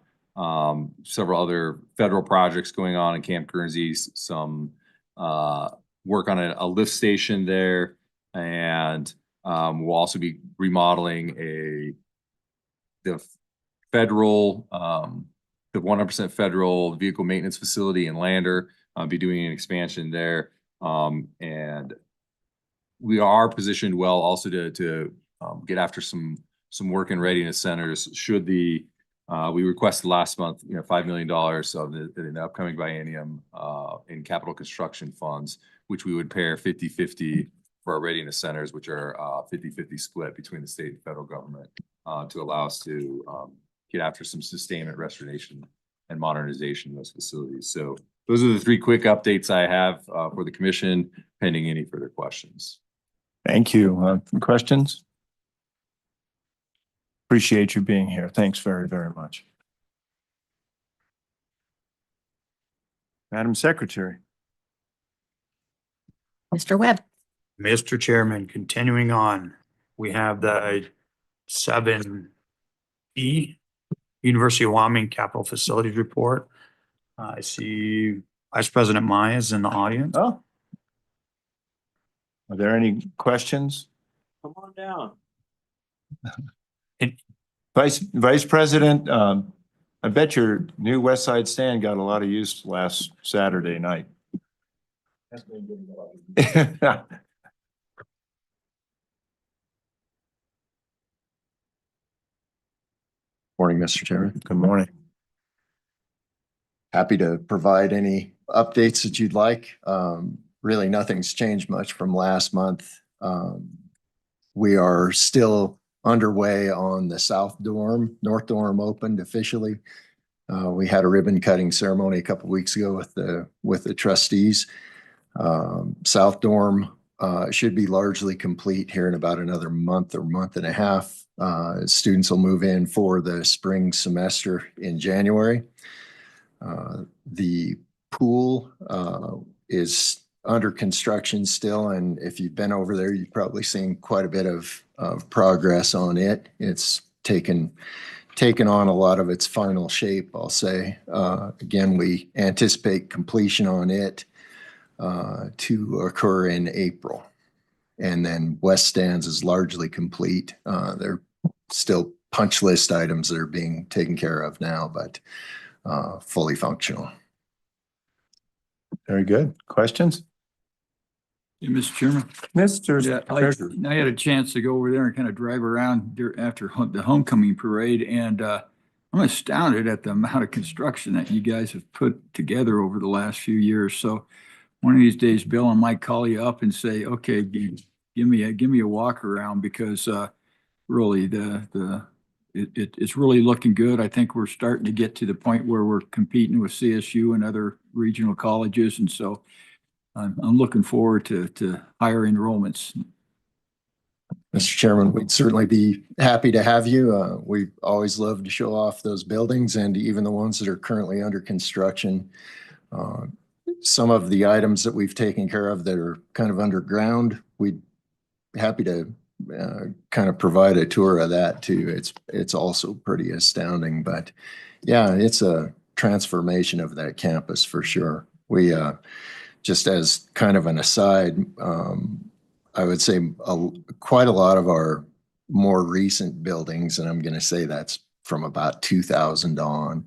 several other federal projects going on in Camp Guernsey, some work on a lift station there, and we'll also be remodeling the federal, the 100% federal vehicle maintenance facility in Lander. Be doing an expansion there, and we are positioned well also to get after some work in readiness centers. Should we requested last month, $5 million in the upcoming biennium in capital construction funds, which we would pair 50-50 for our readiness centers, which are 50-50 split between the state and federal government, to allow us to get after some sustainment, restoration, and modernization of those facilities. So those are the 3 quick updates I have for the commission, pending any further questions. Thank you. Questions? Appreciate you being here. Thanks very, very much. Madam Secretary. Mr. Webb. Mr. Chairman, continuing on, we have the 7E, University of Wyoming Capital Facilities Report. I see Vice President Maya is in the audience. Oh. Are there any questions? Come on down. Vice President, I bet your new West Side stand got a lot of use last Saturday night. Morning, Mr. Chairman. Good morning. Happy to provide any updates that you'd like. Really, nothing's changed much from last month. We are still underway on the South Dorm. North Dorm opened officially. We had a ribbon cutting ceremony a couple weeks ago with the trustees. South Dorm should be largely complete here in about another month or month and a half. Students will move in for the spring semester in January. The pool is under construction still, and if you've been over there, you've probably seen quite a bit of progress on it. It's taken on a lot of its final shape, I'll say. Again, we anticipate completion on it to occur in April. And then West Stands is largely complete. There are still punch list items that are being taken care of now, but fully functional. Very good. Questions? Yeah, Mr. Chairman. Mr. I had a chance to go over there and kind of drive around after the homecoming parade, and I'm astounded at the amount of construction that you guys have put together over the last few years. So one of these days, Bill, I might call you up and say, okay, give me a walk around, because really it's really looking good. I think we're starting to get to the point where we're competing with CSU and other regional colleges, and so I'm looking forward to higher enrollments. Mr. Chairman, we'd certainly be happy to have you. We always love to show off those buildings, and even the ones that are currently under construction. Some of the items that we've taken care of that are kind of underground, we'd be happy to kind of provide a tour of that too. It's also pretty astounding, but yeah, it's a transformation of that campus for sure. We just as kind of an aside, I would say quite a lot of our more recent buildings, and I'm going to say that's from about 2000 on,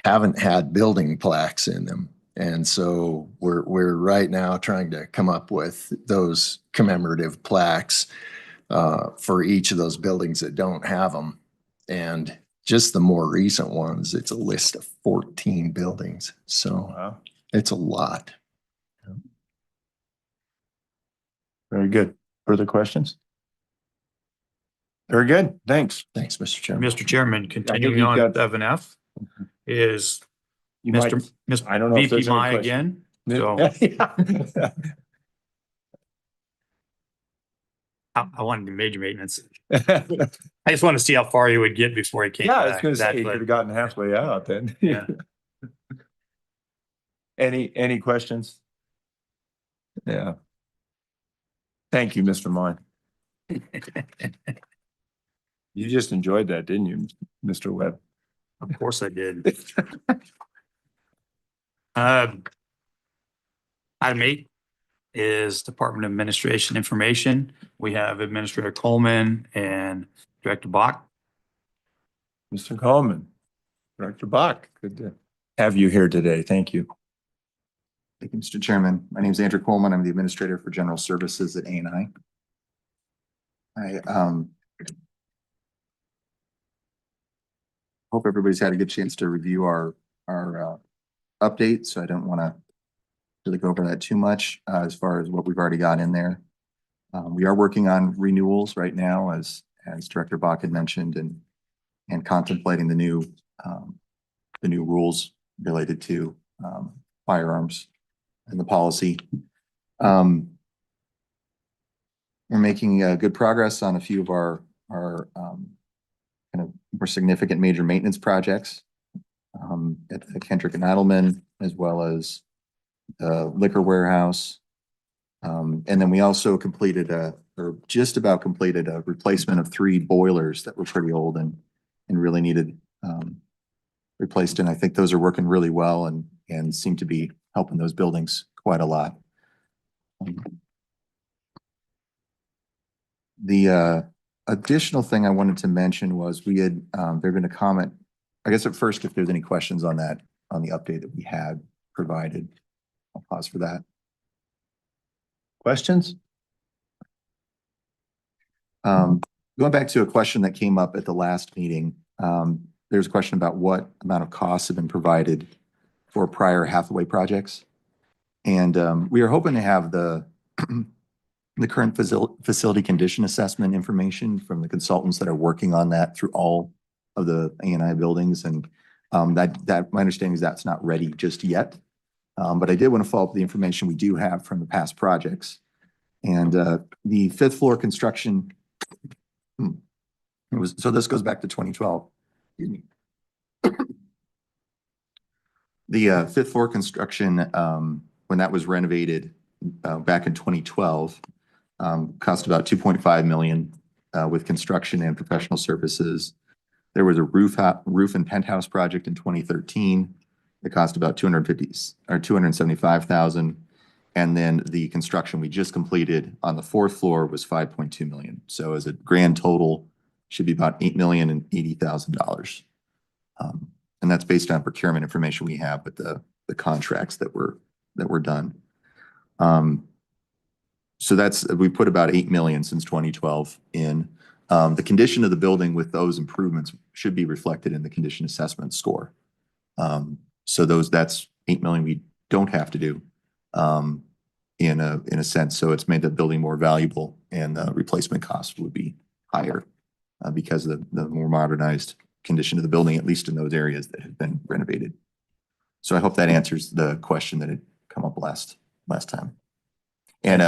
haven't had building plaques in them. And so we're right now trying to come up with those commemorative plaques for each of those buildings that don't have them. And just the more recent ones, it's a list of 14 buildings. So Wow. it's a lot. Very good. Further questions? Very good. Thanks. Thanks, Mr. Chairman. Mr. Chairman, continuing you've on got- 7F is You might- Mr. I don't know if VP there's any Mai question. again. So I wanted the major maintenance. I just want to see how far he would get before he came Yeah, I was back. gonna say, That's you what- could have gotten halfway out then. Yeah. Any questions? Yeah. Thank you, Mr. Mine. You just enjoyed that, didn't you, Mr. Webb? Of course I did. Item 8 is Department of Administration information. We have Administrator Coleman and Director Bach. Mr. Coleman, Director Bach, good to have you here today. Thank you. Thank you, Mr. Chairman. My name is Andrew Coleman. I'm the Administrator for General Services at A&I. I hope everybody's had a good chance to review our update, so I don't want to really go over that too much as far as what we've already got in there. We are working on renewals right now, as Director Bach had mentioned, and contemplating the new rules related to firearms and the policy. We're making good progress on a few of our kind of more significant major maintenance projects at Kendrick and Adelman, as well as the liquor warehouse. And then we also completed or just about completed a replacement of 3 boilers that were pretty old and really needed replaced. And I think those are working really well and seem to be helping those buildings quite a lot. The additional thing I wanted to mention was we had, they're going to comment, I guess at first, if there's any questions on that, on the update that we had provided. I'll pause for that. Questions? Going back to a question that came up at the last meeting, there's a question about what amount of costs have been provided for prior Hathaway projects. And we are hoping to have the current facility condition assessment information from the consultants that are working on that through all of the A&I buildings. And that my understanding is that's not ready just yet. But I did want to follow up with the information we do have from the past projects. And the 5th floor construction, so this goes back to 2012. Excuse me. The 5th floor construction, when that was renovated back in 2012, cost about 2.5 million with construction and professional services. There was a roof and penthouse project in 2013. It cost about 275,000. And then the construction we just completed on the 4th floor was 5.2 million. So as a grand total, should be about $8,080,000. And that's based on procurement information we have with the contracts that were done. So we put about 8 million since 2012 in. The condition of the building with those improvements should be reflected in the condition assessment score. So that's 8 million we don't have to do in a sense. So it's made the building more valuable, and the replacement cost would be higher because of the more modernized condition of the building, at least in those areas that have been renovated. So I hope that answers the question that had come up last time. And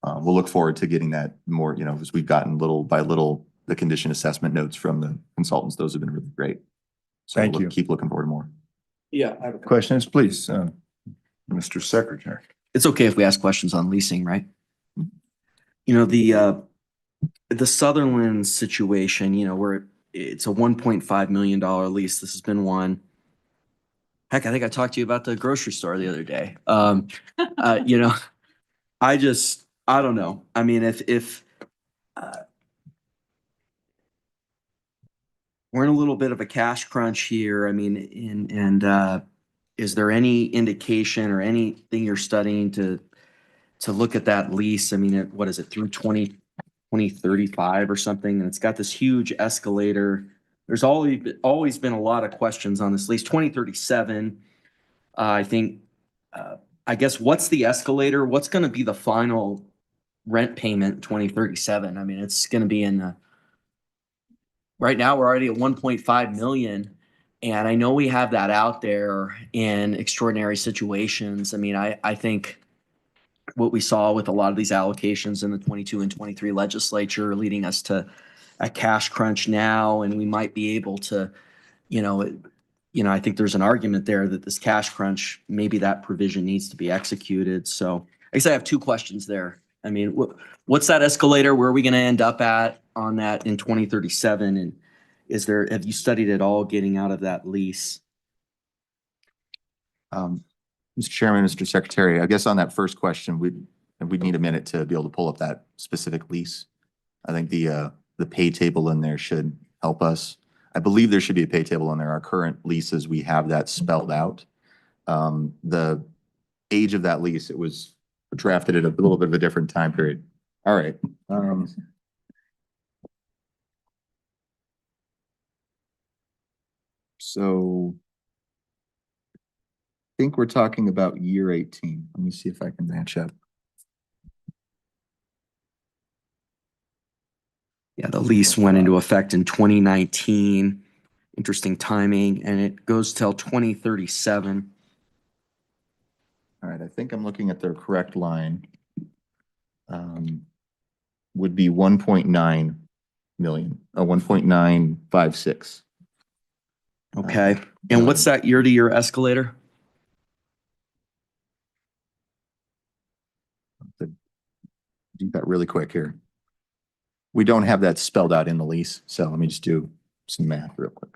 we'll look forward to getting that more, as we've gotten little by little, the condition assessment notes from the consultants. Those have been really great. So Thank we'll you. keep looking forward to more. Yeah, I have a Questions, please, Mr. Secretary. It's okay if we ask questions on leasing, right? The Sutherland situation, where it's a $1.5 million lease. This has been one. Heck, I think I talked to you about the grocery store the other day. I don't know. I mean, if we're in a little bit of a cash crunch here. I mean, is there any indication or anything you're studying to look at that lease? I mean, what is it, through 2035 or something? And it's got this huge escalator. There's always been a lot of questions on this lease. 2037, I think, I guess, what's the escalator? What's going to be the final rent payment in 2037? I mean, it's going to be right now we're already at 1.5 million. And I know we have that out there in extraordinary situations. I mean, I think what we saw with a lot of these allocations in the 22 and 23 legislature leading us to a cash crunch now, and we might be able to, I think there's an argument there that this cash crunch, maybe that provision needs to be executed. So I guess I have two questions there. I mean, what's that escalator? Where are we going to end up at on that in 2037? And have you studied at all getting out of that lease? Mr. Chairman, Mr. Secretary, I guess on that first question, we'd need a minute to be able to pull up that specific lease. I think the pay table in there should help us. I believe there should be a pay table in there. Our current leases, we have that spelled out. The age of that lease, it was drafted at a little bit of a different time period. All right. So I think we're talking about year 18. Let me see if I can match up. Yeah, the lease went into effect in 2019. Interesting timing, and it goes till 2037. All right, I think I'm looking at the correct line. Would be 1.9 million, 1.956. Okay, and what's that year-to-year escalator? Do that really quick here. We don't have that spelled out in the lease, so let me just do some math real quick.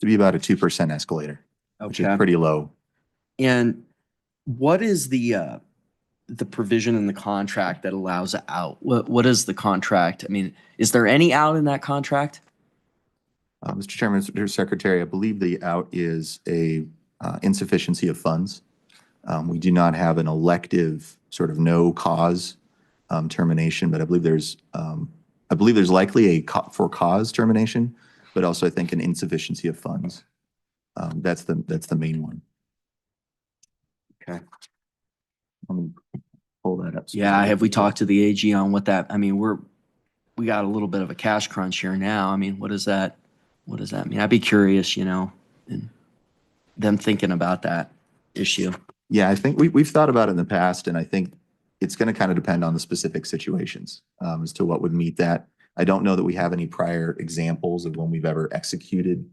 To be about a 2% escalator, which is Okay. pretty low. And what is the provision in the contract that allows it out? What is the contract? I mean, is there any out in that contract? Mr. Chairman, Mr. Secretary, I believe the out is a insufficiency of funds. We do not have an elective sort of no cause termination, but I believe there's likely a for cause termination, but also I think an insufficiency of funds. That's the main one. Okay. Let me pull that up. Yeah, have we talked to the AG on what that, I mean, we got a little bit of a cash crunch here now. I mean, what does that mean? I'd be curious, and them thinking about that issue. Yeah, I think we've thought about it in the past, and I think it's going to kind of depend on the specific situations as to what would meet that. I don't know that we have any prior examples of when we've ever executed.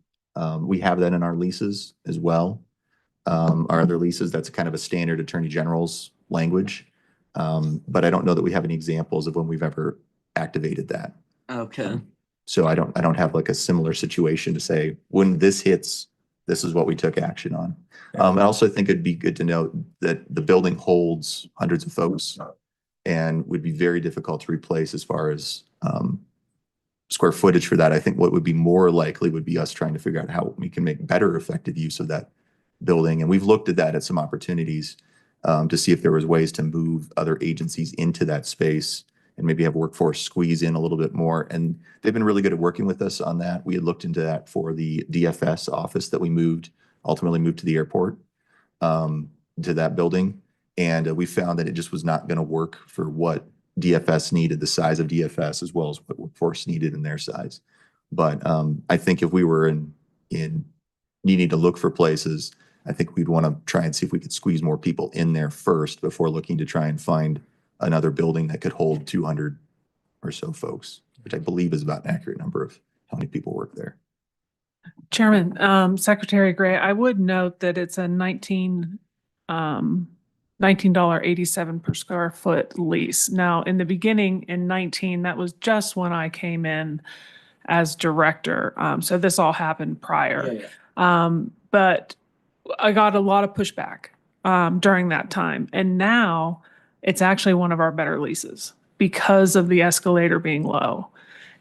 We have that in our leases as well. Our other leases, that's kind of a standard Attorney General's language. But I don't know that we have any examples of when we've ever activated that. Okay. So I don't have like a similar situation to say, when this hits, this is what we took action on. I also think it'd be good to note that the building holds hundreds of folks and would be very difficult to replace as far as square footage for that. I think what would be more likely would be us trying to figure out how we can make better effective use of that building. And we've looked at that at some opportunities to see if there was ways to move other agencies into that space and maybe have workforce squeeze in a little bit more. And they've been really good at working with us on that. We had looked into that for the DFS office that we ultimately moved to the airport, to that building. And we found that it just was not going to work for what DFS needed, the size of DFS, as well as what workforce needed in their size. But I think if we were in needing to look for places, I think we'd want to try and see if we could squeeze more people in there first before looking to try and find another building that could hold 200 or so folks, which I believe is about an accurate number of how many people work there. Chairman, Secretary Gray, I would note that it's a $19.87 per square foot lease. Now, in the beginning in 19, that was just when I came in as director. So this all happened prior. But I got a lot of pushback during that time. And now it's actually one of our better leases because of the escalator being low.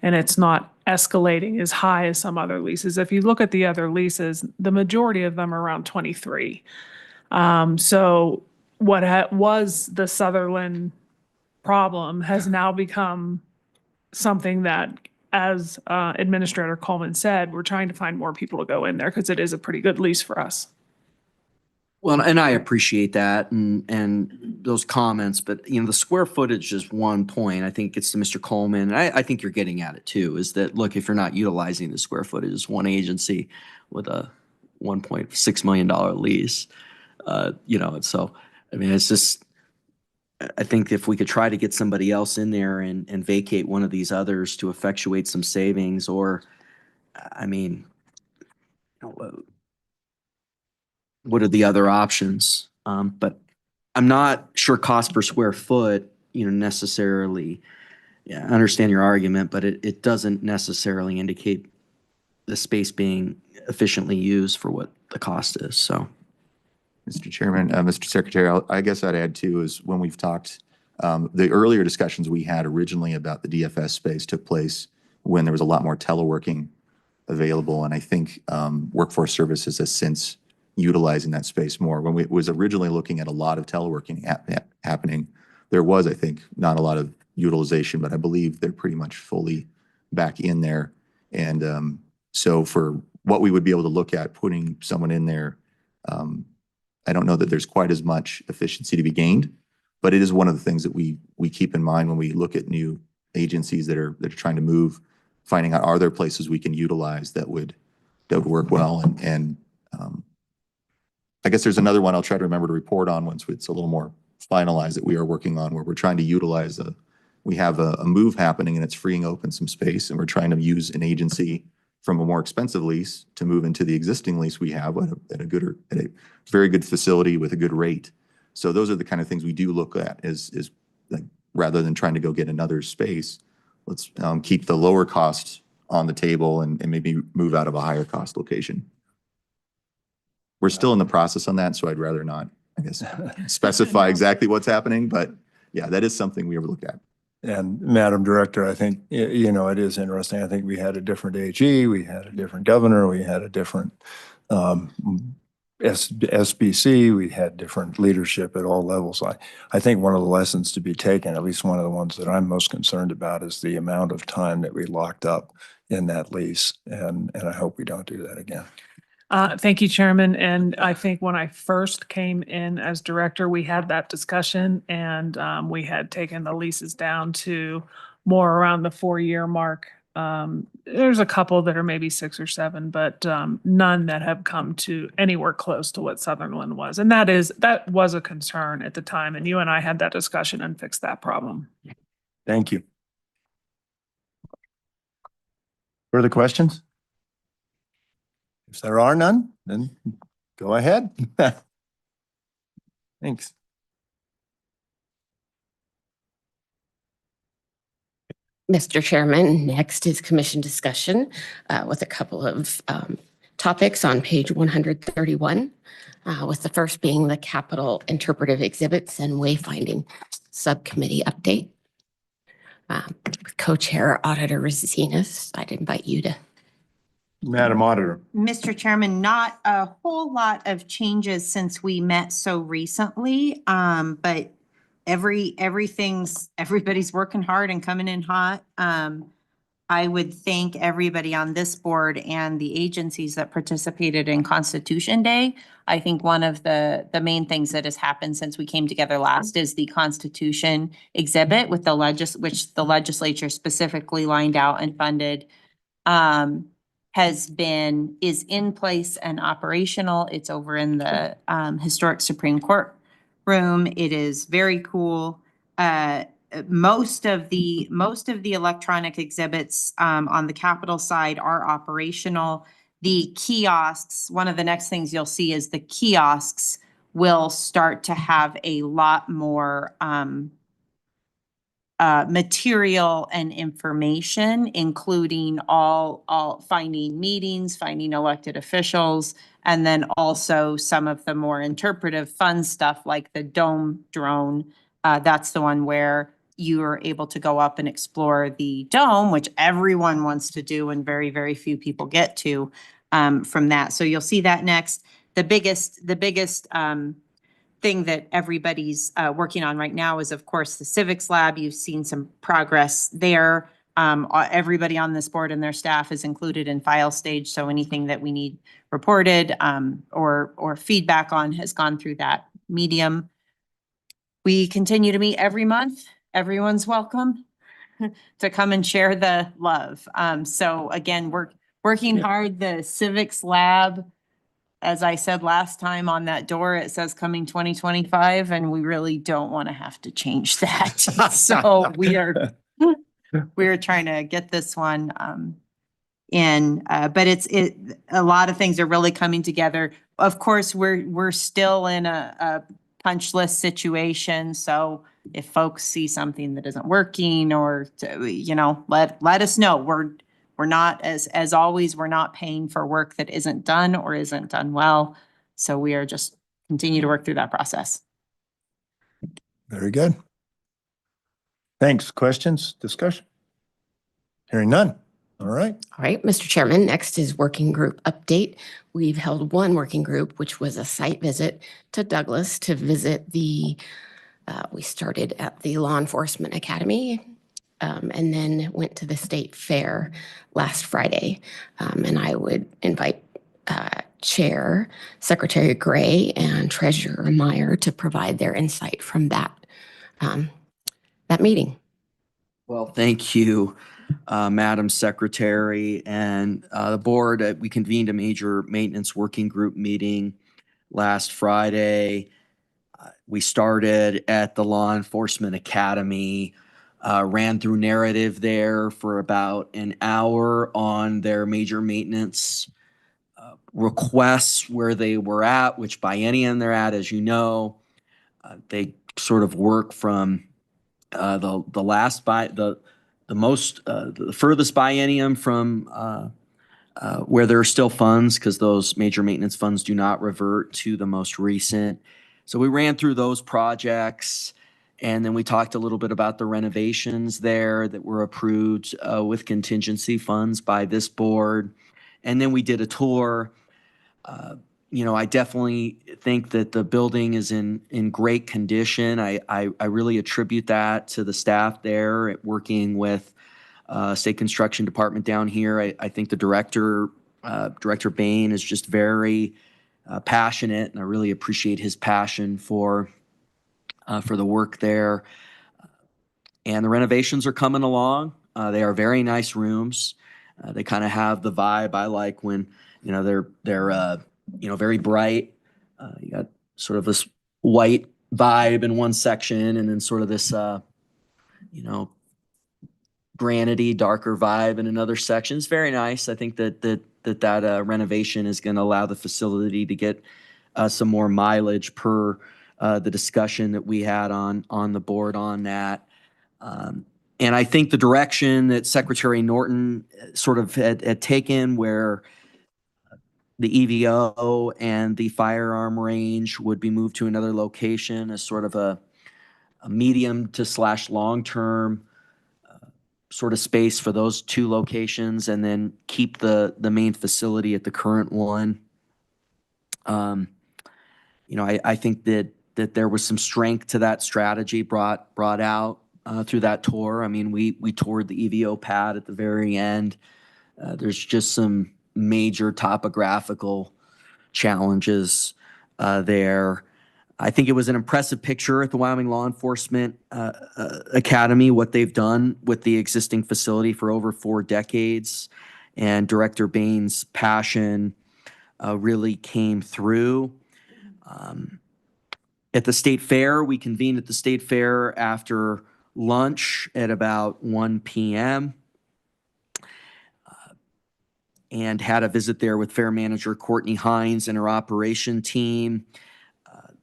And it's not escalating as high as some other leases. If you look at the other leases, the majority of them are around 23. So what was the Sutherland problem has now become something that, as Administrator Coleman said, we're trying to find more people to go in there because it is a pretty good lease for us. Well, and I appreciate that and those comments, but the square footage is one point. I think it's to Mr. Coleman. And I think you're getting at it too, is that, look, if you're not utilizing the square footage as one agency with a $1.6 million lease, so, I mean, it's just, I think if we could try to get somebody else in there and vacate one of these others to effectuate some savings, or, I mean, what are the other options? But I'm not sure cost per square foot, necessarily, I understand your argument, but it doesn't necessarily indicate the space being efficiently used for what the cost is, so. Mr. Chairman, Mr. Secretary, I guess I'd add too is when we've talked, the earlier discussions we had originally about the DFS space took place when there was a lot more teleworking available. And I think Workforce Services has since utilizing that space more. When we was originally looking at a lot of teleworking happening, there was, I think, not a lot of utilization, but I believe they're pretty much fully back in there. And so for what we would be able to look at putting someone in there, I don't know that there's quite as much efficiency to be gained, but it is one of the things that we keep in mind when we look at new agencies that are trying to move, finding out, are there places we can utilize that would work well. And I guess there's another one I'll try to remember to report on once it's a little more finalized that we are working on, where we're trying to utilize we have a move happening and it's freeing open some space, and we're trying to use an agency from a more expensive lease to move into the existing lease we have at a very good facility with a good rate. So those are the kind of things we do look at is like, rather than trying to go get another space, let's keep the lower cost on the table and maybe move out of a higher cost location. We're still in the process on that, so I'd rather not, I guess, specify exactly what's happening, but yeah, that is something we ever look at. And Madam Director, I think, it is interesting. I think we had a different AG, we had a different governor, we had a different SBC, we had different leadership at all levels. I think one of the lessons to be taken, at least one of the ones that I'm most concerned about, is the amount of time that we locked up in that lease. And I hope we don't do that again. Thank you, Chairman. And I think when I first came in as director, we had that discussion, and we had taken the leases down to more around the 4-year mark. There's a couple that are maybe 6 or 7, but none that have come to anywhere close to what Sutherland was. And that was a concern at the time. And you and I had that discussion and fixed that problem. Thank you. Further questions? If there are none, then go ahead. Thanks. Mr. Chairman, next is commission discussion with a couple of topics on page 131, with the first being the capital interpretive exhibits and wayfinding subcommittee update. With co-chair Auditor Rosinas, I'd invite you to. Madam Auditor. Mr. Chairman, not a whole lot of changes since we met so recently, but everybody's working hard and coming in hot. I would thank everybody on this board and the agencies that participated in Constitution Day. I think one of the main things that has happened since we came together last is the Constitution exhibit with which the legislature specifically lined out and funded. Is in place and operational. It's over in the historic Supreme Court room. It is very cool. Most of the electronic exhibits on the Capitol side are operational. The kiosks, one of the next things you'll see is the kiosks will start to have a lot more material and information, including all finding meetings, finding elected officials, and then also some of the more interpretive fun stuff like the dome drone. That's the one where you are able to go up and explore the dome, which everyone wants to do and very, very few people get to from that. So you'll see that next. The biggest thing that everybody's working on right now is, of course, the civics lab. You've seen some progress there. Everybody on this board and their staff is included in file stage, so anything that we need reported or feedback on has gone through that medium. We continue to meet every month. Everyone's welcome to come and share the love. So again, we're working hard. The civics lab, as I said last time on that door, it says coming 2025, and we really don't want to have to change that. So we're trying to get this one in, but a lot of things are really coming together. Of course, we're still in a punch list situation. So if folks see something that isn't working or, let us know. We're not, as always, we're not paying for work that isn't done or isn't done well. So we are just continue to work through that process. Very good. Thanks. Questions, discussion? Hearing none. All right. All right, Mr. Chairman, next is working group update. We've held one working group, which was a site visit to Douglas to visit we started at the Law Enforcement Academy and then went to the State Fair last Friday. And I would invite Chair Secretary Gray and Treasurer Meyer to provide their insight from that meeting. Well, thank you, Madam Secretary and the board. We convened a major maintenance working group meeting last Friday. We started at the Law Enforcement Academy, ran through narrative there for about an hour on their major maintenance requests, where they were at, which biennium they're at, as you know. They sort of work from the furthest biennium from where there are still funds, because those major maintenance funds do not revert, to the most recent. So we ran through those projects, and then we talked a little bit about the renovations there that were approved with contingency funds by this board. And then we did a tour. I definitely think that the building is in great condition. I really attribute that to the staff there working with State Construction Department down here. I think the Director Bain, is just very passionate, and I really appreciate his passion for the work there. And the renovations are coming along. They are very nice rooms. They kind of have the vibe I like when they're very bright. You got sort of this white vibe in one section, and then sort of this granity, darker vibe in another section. It's very nice. I think that renovation is going to allow the facility to get some more mileage per the discussion that we had on the board on that. And I think the direction that Secretary Norton sort of had taken, where the EVO and the firearm range would be moved to another location, as sort of a medium to / long-term sort of space for those two locations, and then keep the main facility at the current one. I think that there was some strength to that strategy brought out through that tour. I mean, we toured the EVO pad at the very end. There's just some major topographical challenges there. I think it was an impressive picture at the Wyoming Law Enforcement Academy, what they've done with the existing facility for over 4 decades. And Director Bain's passion really came through. At the State Fair, we convened at the State Fair after lunch at about 1 p.m. And had a visit there with Fair Manager Courtney Hines and her operation team.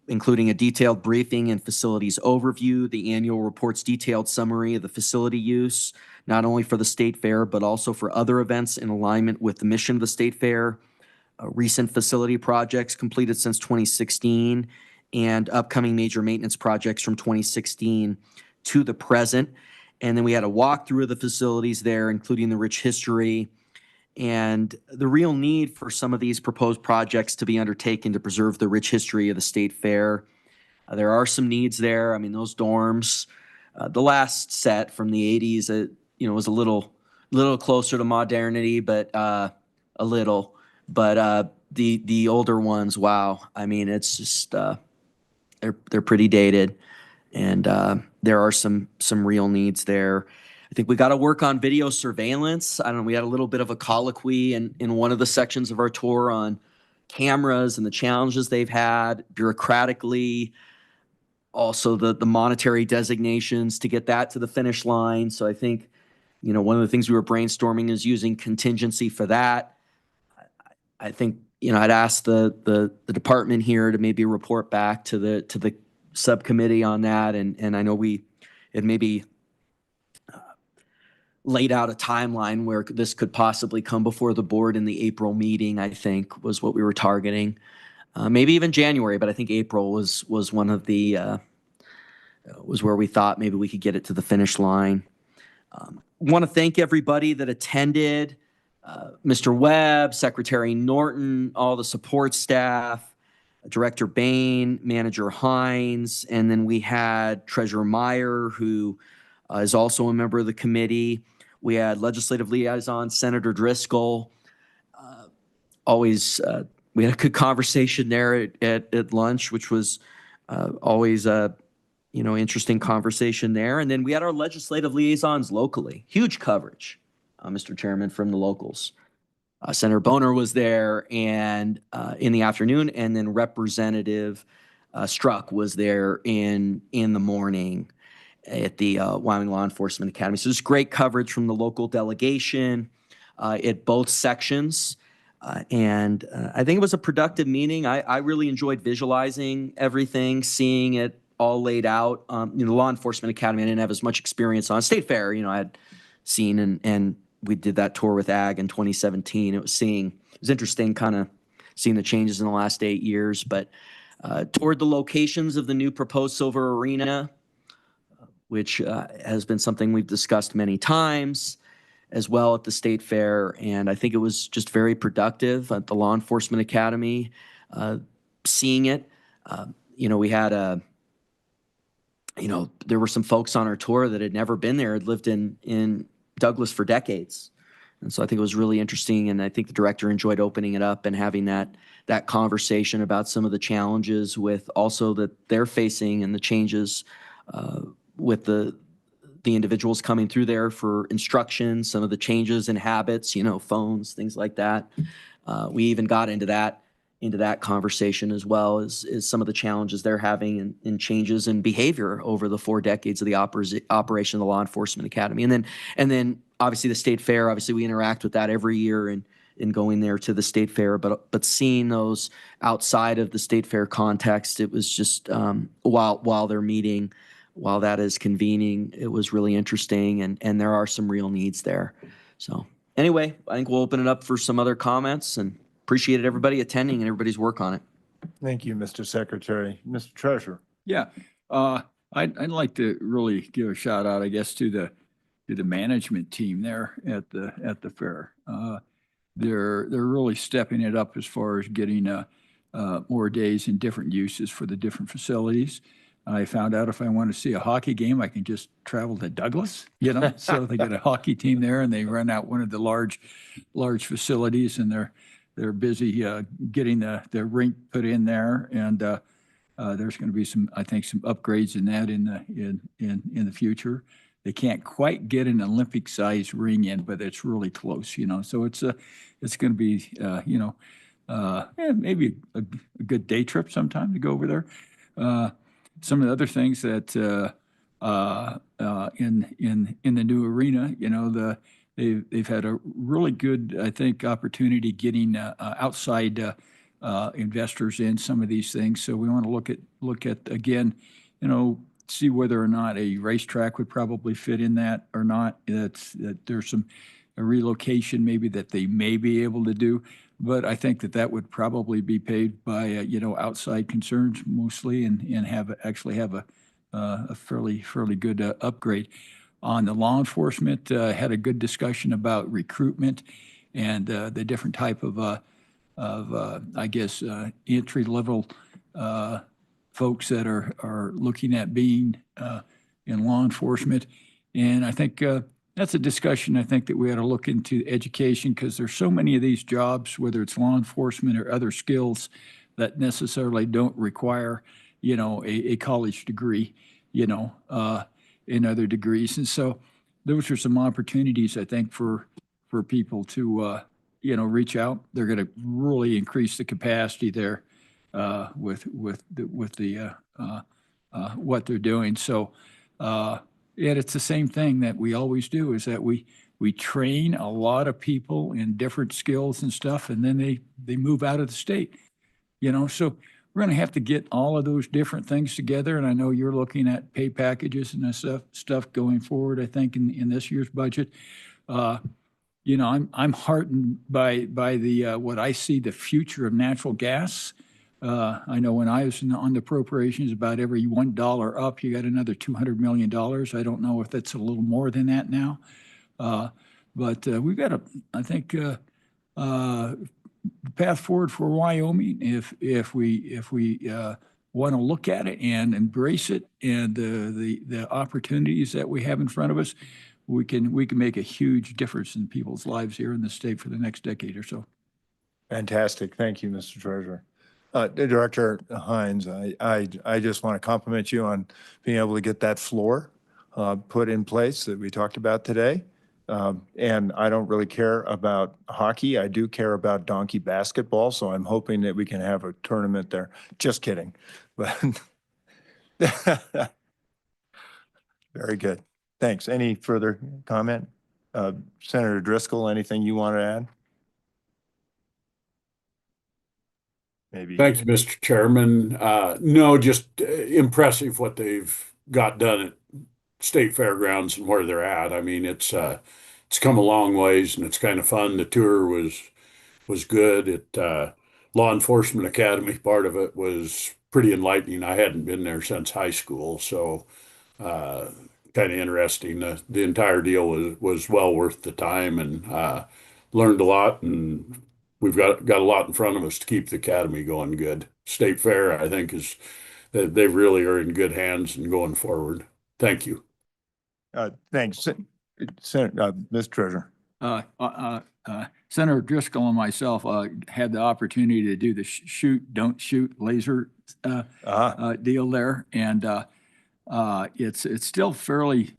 including a detailed briefing and facilities overview, the annual report's detailed summary of the facility use, not only for the State Fair, but also for other events in alignment with the mission of the State Fair, recent facility projects completed since 2016, and upcoming major maintenance projects from 2016 to the present. And then we had a walkthrough of the facilities there, including the rich history and the real need for some of these proposed projects to be undertaken to preserve the rich history of the State Fair. There are some needs there. I mean, those dorms, the last set from the 80s, was a little closer to modernity, but a little. But the older ones, wow. I mean, it's just they're pretty dated, and there are some real needs there. I think we got to work on video surveillance. I don't know, we had a little bit of a colloquy in one of the sections of our tour on cameras and the challenges they've had bureaucratically, also the monetary designations to get that to the finish line. So I think, one of the things we were brainstorming is using contingency for that. I think, I'd ask the department here to maybe report back to the subcommittee on that. And I know it maybe laid out a timeline where this could possibly come before the board in the April meeting, I think was what we were targeting. Maybe even January, but I think April was one of the, was where we thought maybe we could get it to the finish line. Want to thank everybody that attended, Mr. Webb, Secretary Norton, all the support staff, Director Bain, Manager Hines, and then we had Treasurer Meyer, who is also a member of the committee. We had Legislative Liaison Senator Driscoll. Always, we had a good conversation there at lunch, which was always a interesting conversation there. And then we had our legislative liaisons locally. Huge coverage, Mr. Chairman, from the locals. Senator Boner was there and in the afternoon, and then Representative Struck was there in the morning at the Wyoming Law Enforcement Academy. So just great coverage from the local delegation at both sections. And I think it was a productive meeting. I really enjoyed visualizing everything, seeing it all laid out. The Law Enforcement Academy, I didn't have as much experience on. State Fair, I had seen, and we did that tour with AG in 2017. It was interesting kind of seeing the changes in the last 8 years, but toured the locations of the new proposed Silver Arena, which has been something we've discussed many times, as well at the State Fair. And I think it was just very productive at the Law Enforcement Academy, seeing it. We had there were some folks on our tour that had never been there, had lived in Douglas for decades. And so I think it was really interesting. And I think the director enjoyed opening it up and having that conversation about some of the challenges with also that they're facing and the changes with the individuals coming through there for instruction, some of the changes in habits, phones, things like that. We even got into that conversation as well as some of the challenges they're having in changes in behavior over the 4 decades of the operation of the Law Enforcement Academy. And then obviously the State Fair, obviously we interact with that every year in going there to the State Fair, but seeing those outside of the State Fair context, it was just while they're meeting, while that is convening, it was really interesting, and there are some real needs there. So anyway, I think we'll open it up for some other comments, and appreciated everybody attending and everybody's work on it. Thank you, Mr. Secretary. Mr. Treasurer. Yeah, I'd like to really give a shout out, I guess, to the management team there at the fair. They're really stepping it up as far as getting more days and different uses for the different facilities. I found out if I want to see a hockey game, I can just travel to Douglas, so they got a hockey team there and they run out one of the large facilities, and they're busy getting the rink put in there. And there's going to be some upgrades in that in the future. They can't quite get an Olympic sized ring in, but it's really close, so it's going to be, maybe a good day trip sometime to go over there. Some of the other things that in the new arena, they've had a really good, I think, opportunity getting outside investors in some of these things. So we want to look at again, see whether or not a racetrack would probably fit in that or not. That there's some a relocation maybe that they may be able to do, but I think that would probably be paid by outside concerns mostly, and actually have a fairly good upgrade. On the law enforcement, had a good discussion about recruitment and the different type of I guess entry level folks that are looking at being in law enforcement. And I think that's a discussion I think that we ought to look into education, because there's so many of these jobs, whether it's law enforcement or other skills, that necessarily don't require, a college degree, in other degrees. And so those are some opportunities, I think, for people to, reach out. They're going to really increase the capacity there with the what they're doing. So, and it's the same thing that we always do, is that we train a lot of people in different skills and stuff, and then they move out of the state, so we're going to have to get all of those different things together. And I know you're looking at pay packages and that stuff going forward, I think, in this year's budget. I'm heartened by the what I see the future of natural gas. I know when I was on the appropriations, about every $1 up, you got another $200 million. I don't know if that's a little more than that now. But we've got I think, path forward for Wyoming, if we want to look at it and embrace it, and the opportunities that we have in front of us, we can make a huge difference in people's lives here in the state for the next decade or so. Fantastic. Thank you, Mr. Treasurer. Director Hines, I just want to compliment you on being able to get that floor put in place that we talked about today. And I don't really care about hockey. I do care about donkey basketball. So I'm hoping that we can have a tournament there. Just kidding. But very good. Thanks. Any further comment? Senator Driscoll, anything you want to add? Maybe. Thank you, Mr. Chairman. No, just impressive what they've got done at State Fairgrounds and where they're at. I mean, it's come a long ways, and it's kind of fun. The tour was good. Law Enforcement Academy, part of it was pretty enlightening. I hadn't been there since high school, so kind of interesting. The entire deal was well worth the time, and learned a lot, and we've got a lot in front of us to keep the academy going good. State Fair, I think, they really are in good hands and going forward. Thank you. Thanks. Mr. Treasurer. Senator Driscoll and myself had the opportunity to do the shoot, don't shoot laser deal there. And it's still fairly,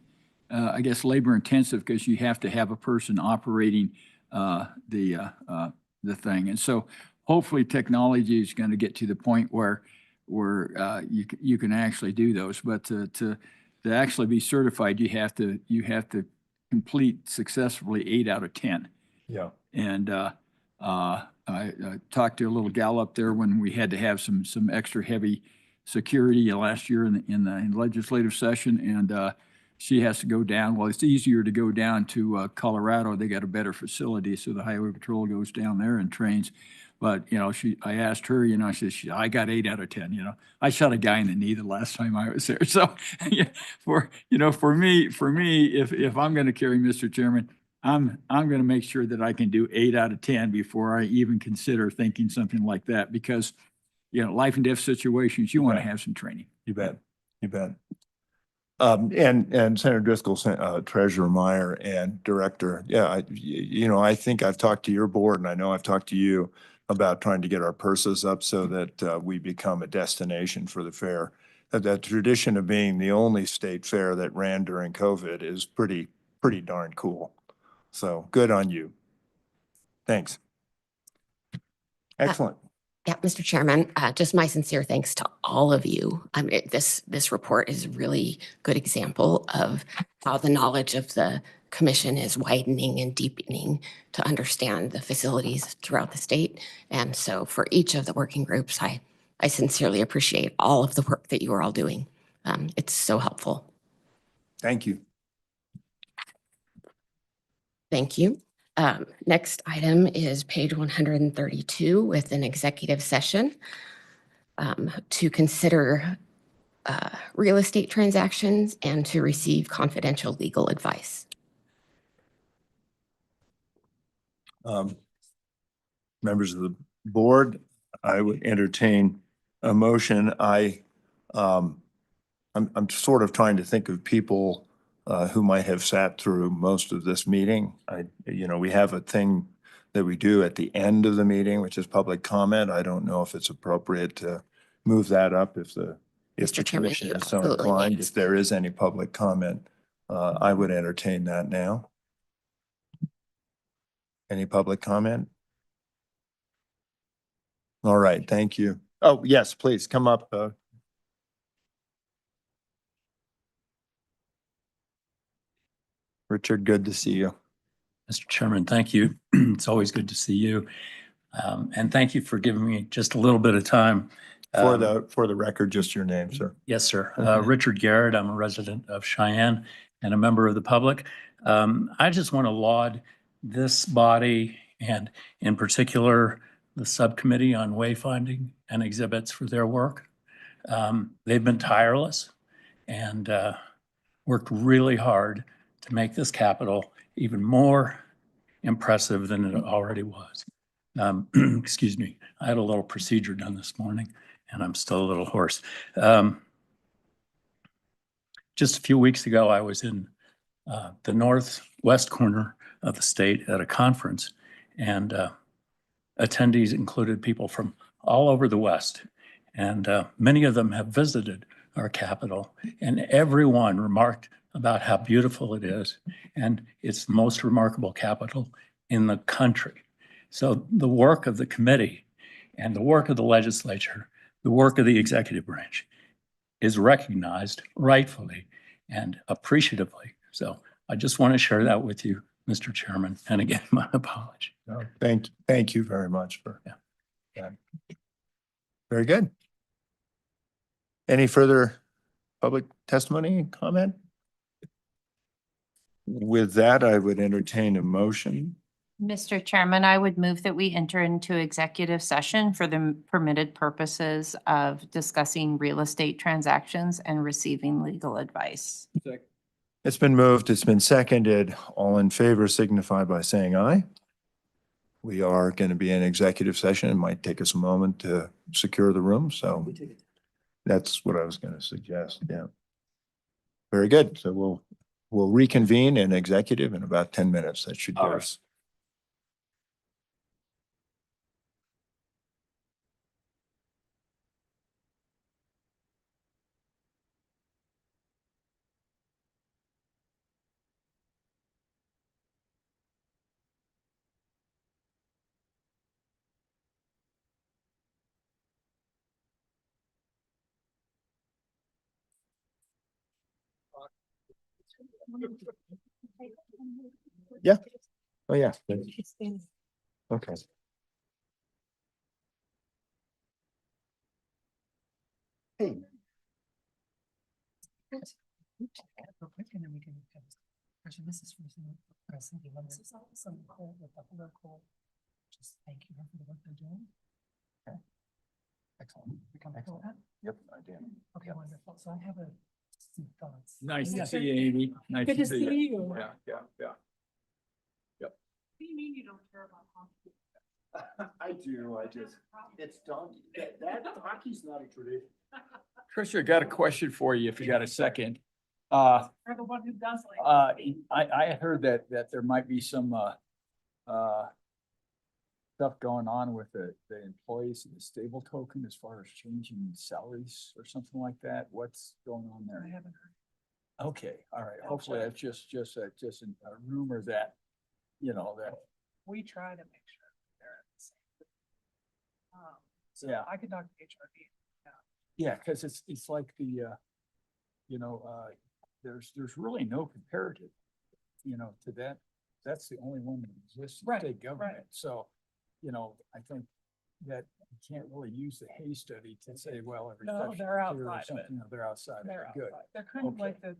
I guess, labor intensive, because you have to have a person operating the thing. And so hopefully technology is going to get to the point where you can actually do those. But to actually be certified, you have to complete successfully 8 out of 10. Yeah. And I talked to a little gal up there when we had to have some extra heavy security last year in the legislative session, and she has to go down. Well, it's easier to go down to Colorado. They got a better facility, so the Highway Patrol goes down there and trains. But I asked her, she said, I got 8 out of 10. I shot a guy in the knee the last time I was there. So for me, if I'm going to carry, Mr. Chairman, I'm going to make sure that I can do 8 out of 10 before I even consider thinking something like that, because life and death situations, you want to have some training. You bet. You bet. And Senator Driscoll, Treasurer Meyer, and Director, I think I've talked to your board, and I know I've talked to you about trying to get our purses up so that we become a destination for the fair. That tradition of being the only state fair that ran during COVID is pretty darn cool. So good on you. Thanks. Excellent. Yeah, Mr. Chairman, just my sincere thanks to all of you. I mean, this report is a really good example of how the knowledge of the commission is widening and deepening to understand the facilities throughout the state. And so for each of the working groups, I sincerely appreciate all of the work that you are all doing. It's so helpful. Thank you. Thank you. Next item is page 132 with an executive session to consider real estate transactions and to receive confidential legal advice. Members of the board, I would entertain a motion. I'm sort of trying to think of people who might have sat through most of this meeting. We have a thing that we do at the end of the meeting, which is public comment. I don't know if it's appropriate to move that up if the Mr. Chairman, commission you is so absolutely inclined. may. If there is any public comment, I would entertain that now. Any public comment? All right, thank you. Oh, yes, please come up. Richard, good to see you. Mr. Chairman, thank you. It's always good to see you. And thank you for giving me just a little bit of time. For the record, just your name, sir. Yes, sir. Okay. Richard Garrett. I'm a resident of Cheyenne and a member of the public. I just want to laud this body and in particular the subcommittee on wayfinding and exhibits for their work. They've been tireless and worked really hard to make this Capitol even more impressive than it already was. Excuse me, I had a little procedure done this morning and I'm still a little hoarse. Just a few weeks ago, I was in the northwest corner of the state at a conference, and attendees included people from all over the West. And many of them have visited our Capitol, and everyone remarked about how beautiful it is. And it's the most remarkable Capitol in the country. So the work of the committee and the work of the legislature, the work of the executive branch is recognized rightfully and appreciatively. So I just want to share that with you, Mr. Chairman. And again, my apology. No, thank you very much for that. Very good. Any further public testimony and comment? With that, I would entertain a motion. Mr. Chairman, I would move that we enter into executive session for the permitted purposes of discussing real estate transactions and receiving legal advice. It's been moved, it's been seconded. All in favor signify by saying aye. We are going to be in executive session. It might take us a moment to secure the room, so that's what I was going to suggest, yeah. Very good. So we'll reconvene in executive in about 10 minutes. That should give us. Yeah. Oh, yeah. Okay. Hey. This is from Cindy. This is also Nicole with the local. Just thank you for the work they're doing. Okay. Excellent. You comfortable with that? Yep, I do. Okay, wonderful. So I have some thoughts. Nice to Yeah. see you, Amy. Nice Good to see you. Yeah. What do you mean you don't care about hockey? I do. It's donkey. That hockey's not a tradition. Tricia, I got a question for you if you got a second. You're the one who does like. I heard that there might be some stuff going on with the employees of the stable token as far as changing salaries or something like that. What's going on there? I haven't heard. Okay, all right. Hopefully that's just a rumor that, that. We try to make sure they're at the same. So Yeah. I could talk to HRD. Yeah, because it's like the, there's really no comparative to that, that's the only one that exists in Right, state government. right. So, I think that you can't really use the Hay study to say, well, every. No, section they're two or outside of it. something, They're outside of it. They're Good. outside. They're kind of Okay. like the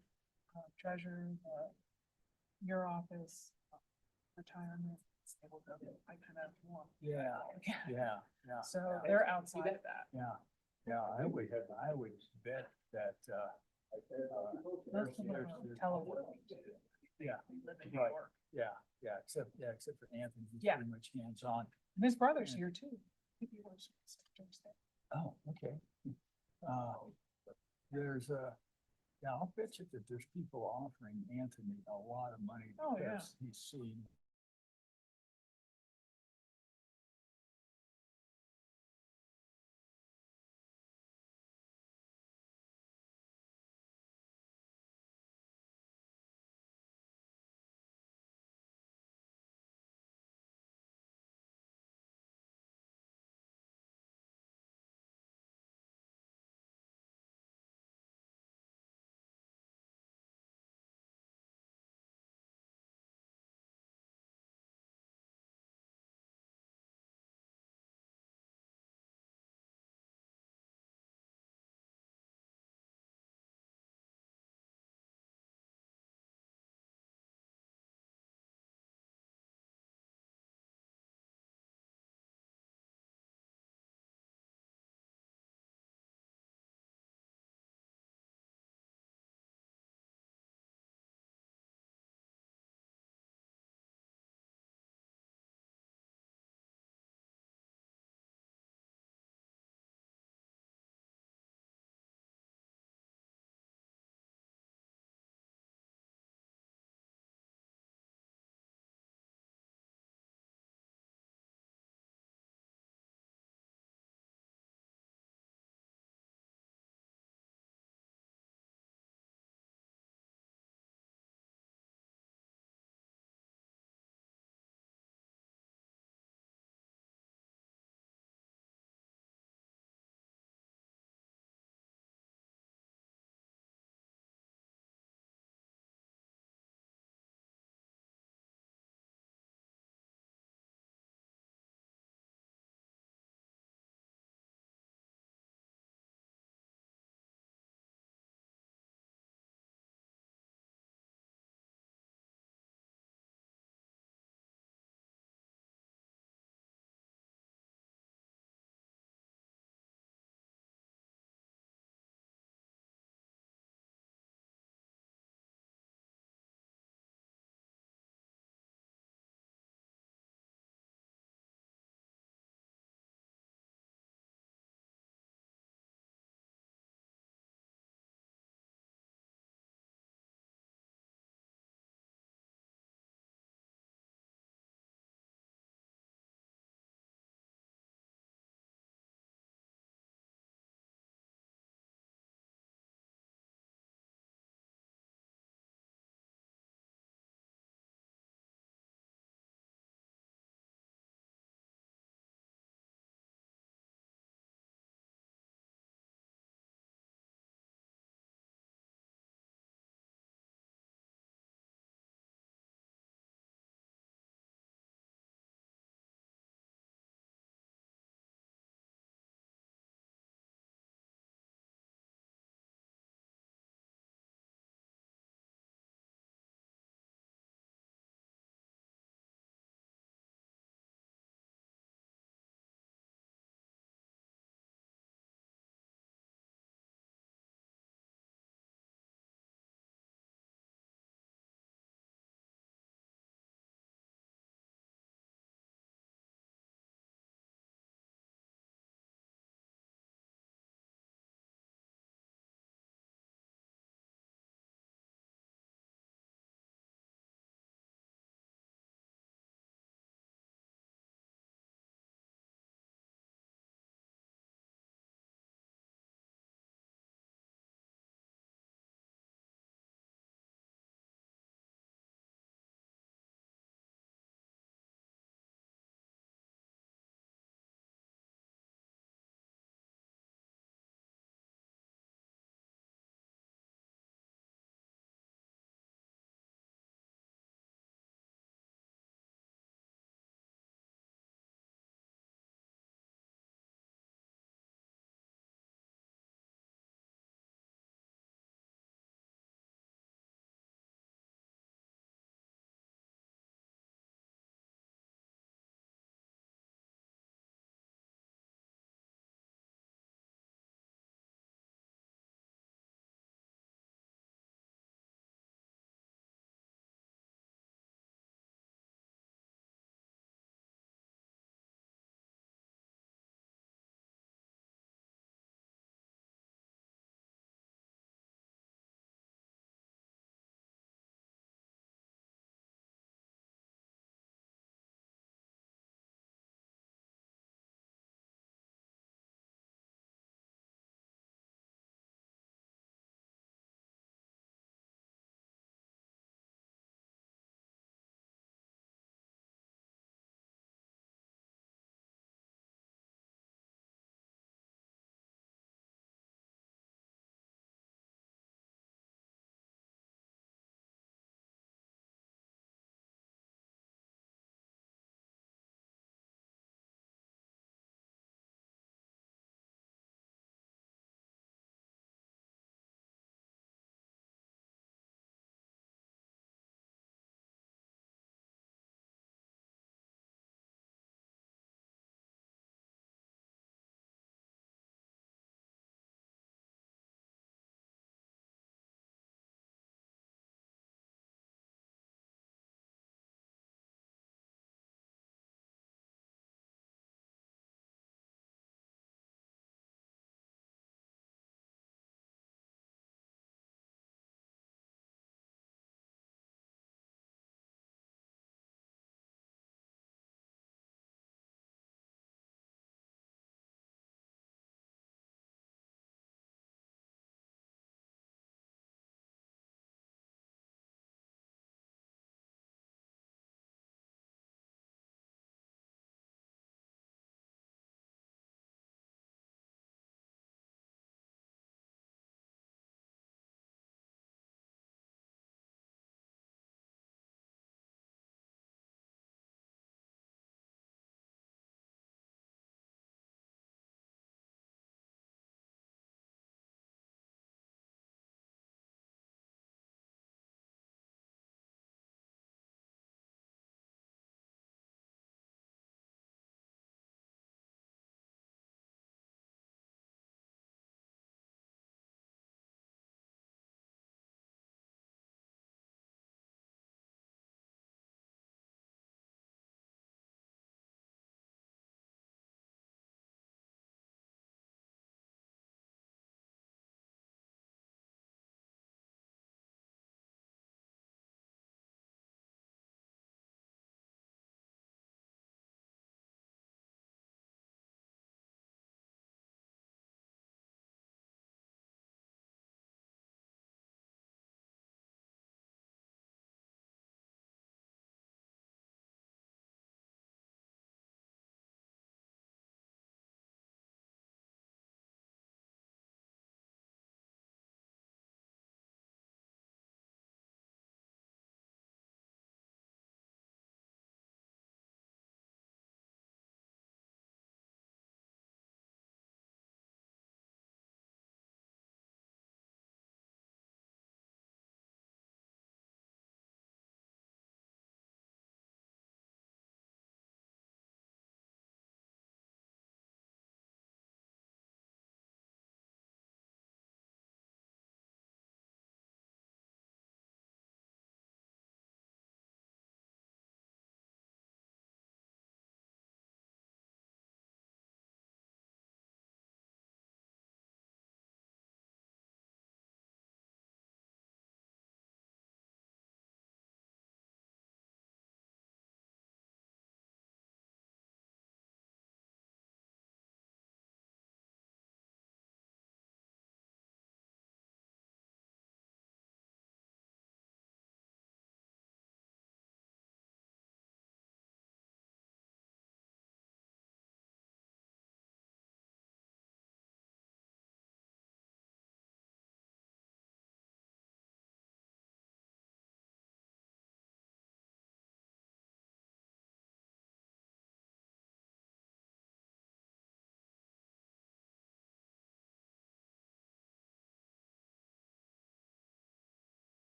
treasurer, your office, retirement. I kind of want. Yeah, yeah, yeah. So they're outside of that. Yeah, yeah, I would bet that, Most of them are teleworking. yeah, Live in New right. York. yeah, except for Anthony, he's Yeah. pretty much hands-on. And his brother's here too. He works for the Secretary of State. Oh, okay. There's I'll bet you that there's people offering Anthony a lot of money Oh, yeah. because he's seen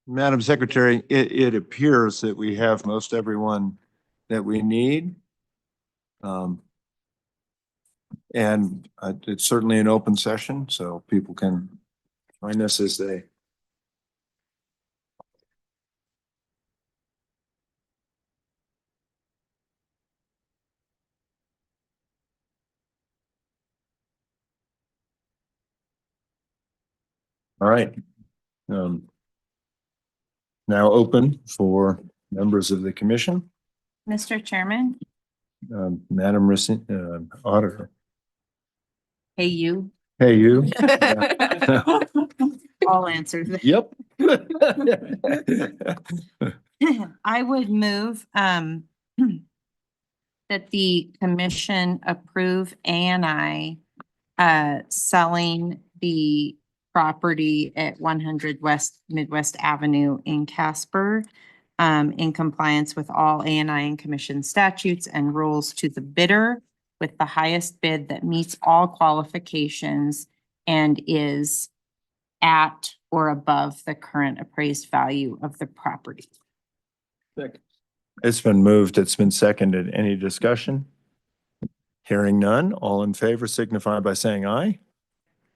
Madam Secretary, it appears that we have most everyone that we need. And it's certainly an open session, so people can join us as they. All right. Now open for members of the commission. Mr. Chairman, Madam Auditor. hey, you. Hey, you. I'll answer that. Yep. I would move that the commission approve ANI selling the property at 100 West Midwest Avenue in Casper in compliance with all ANI and commission statutes and rules to the bidder with the highest bid that meets all qualifications and is at or above the current appraised value of the property. It's been moved. It's been seconded. Any discussion? Hearing none. All in favor signify by saying aye.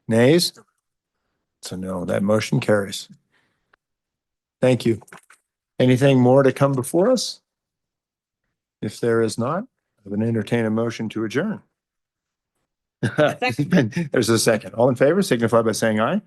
Nays? So no, that motion carries. Thank you. Anything more to come before us? If there is not, I would entertain a motion to adjourn. There's a second. All in favor signify by saying aye.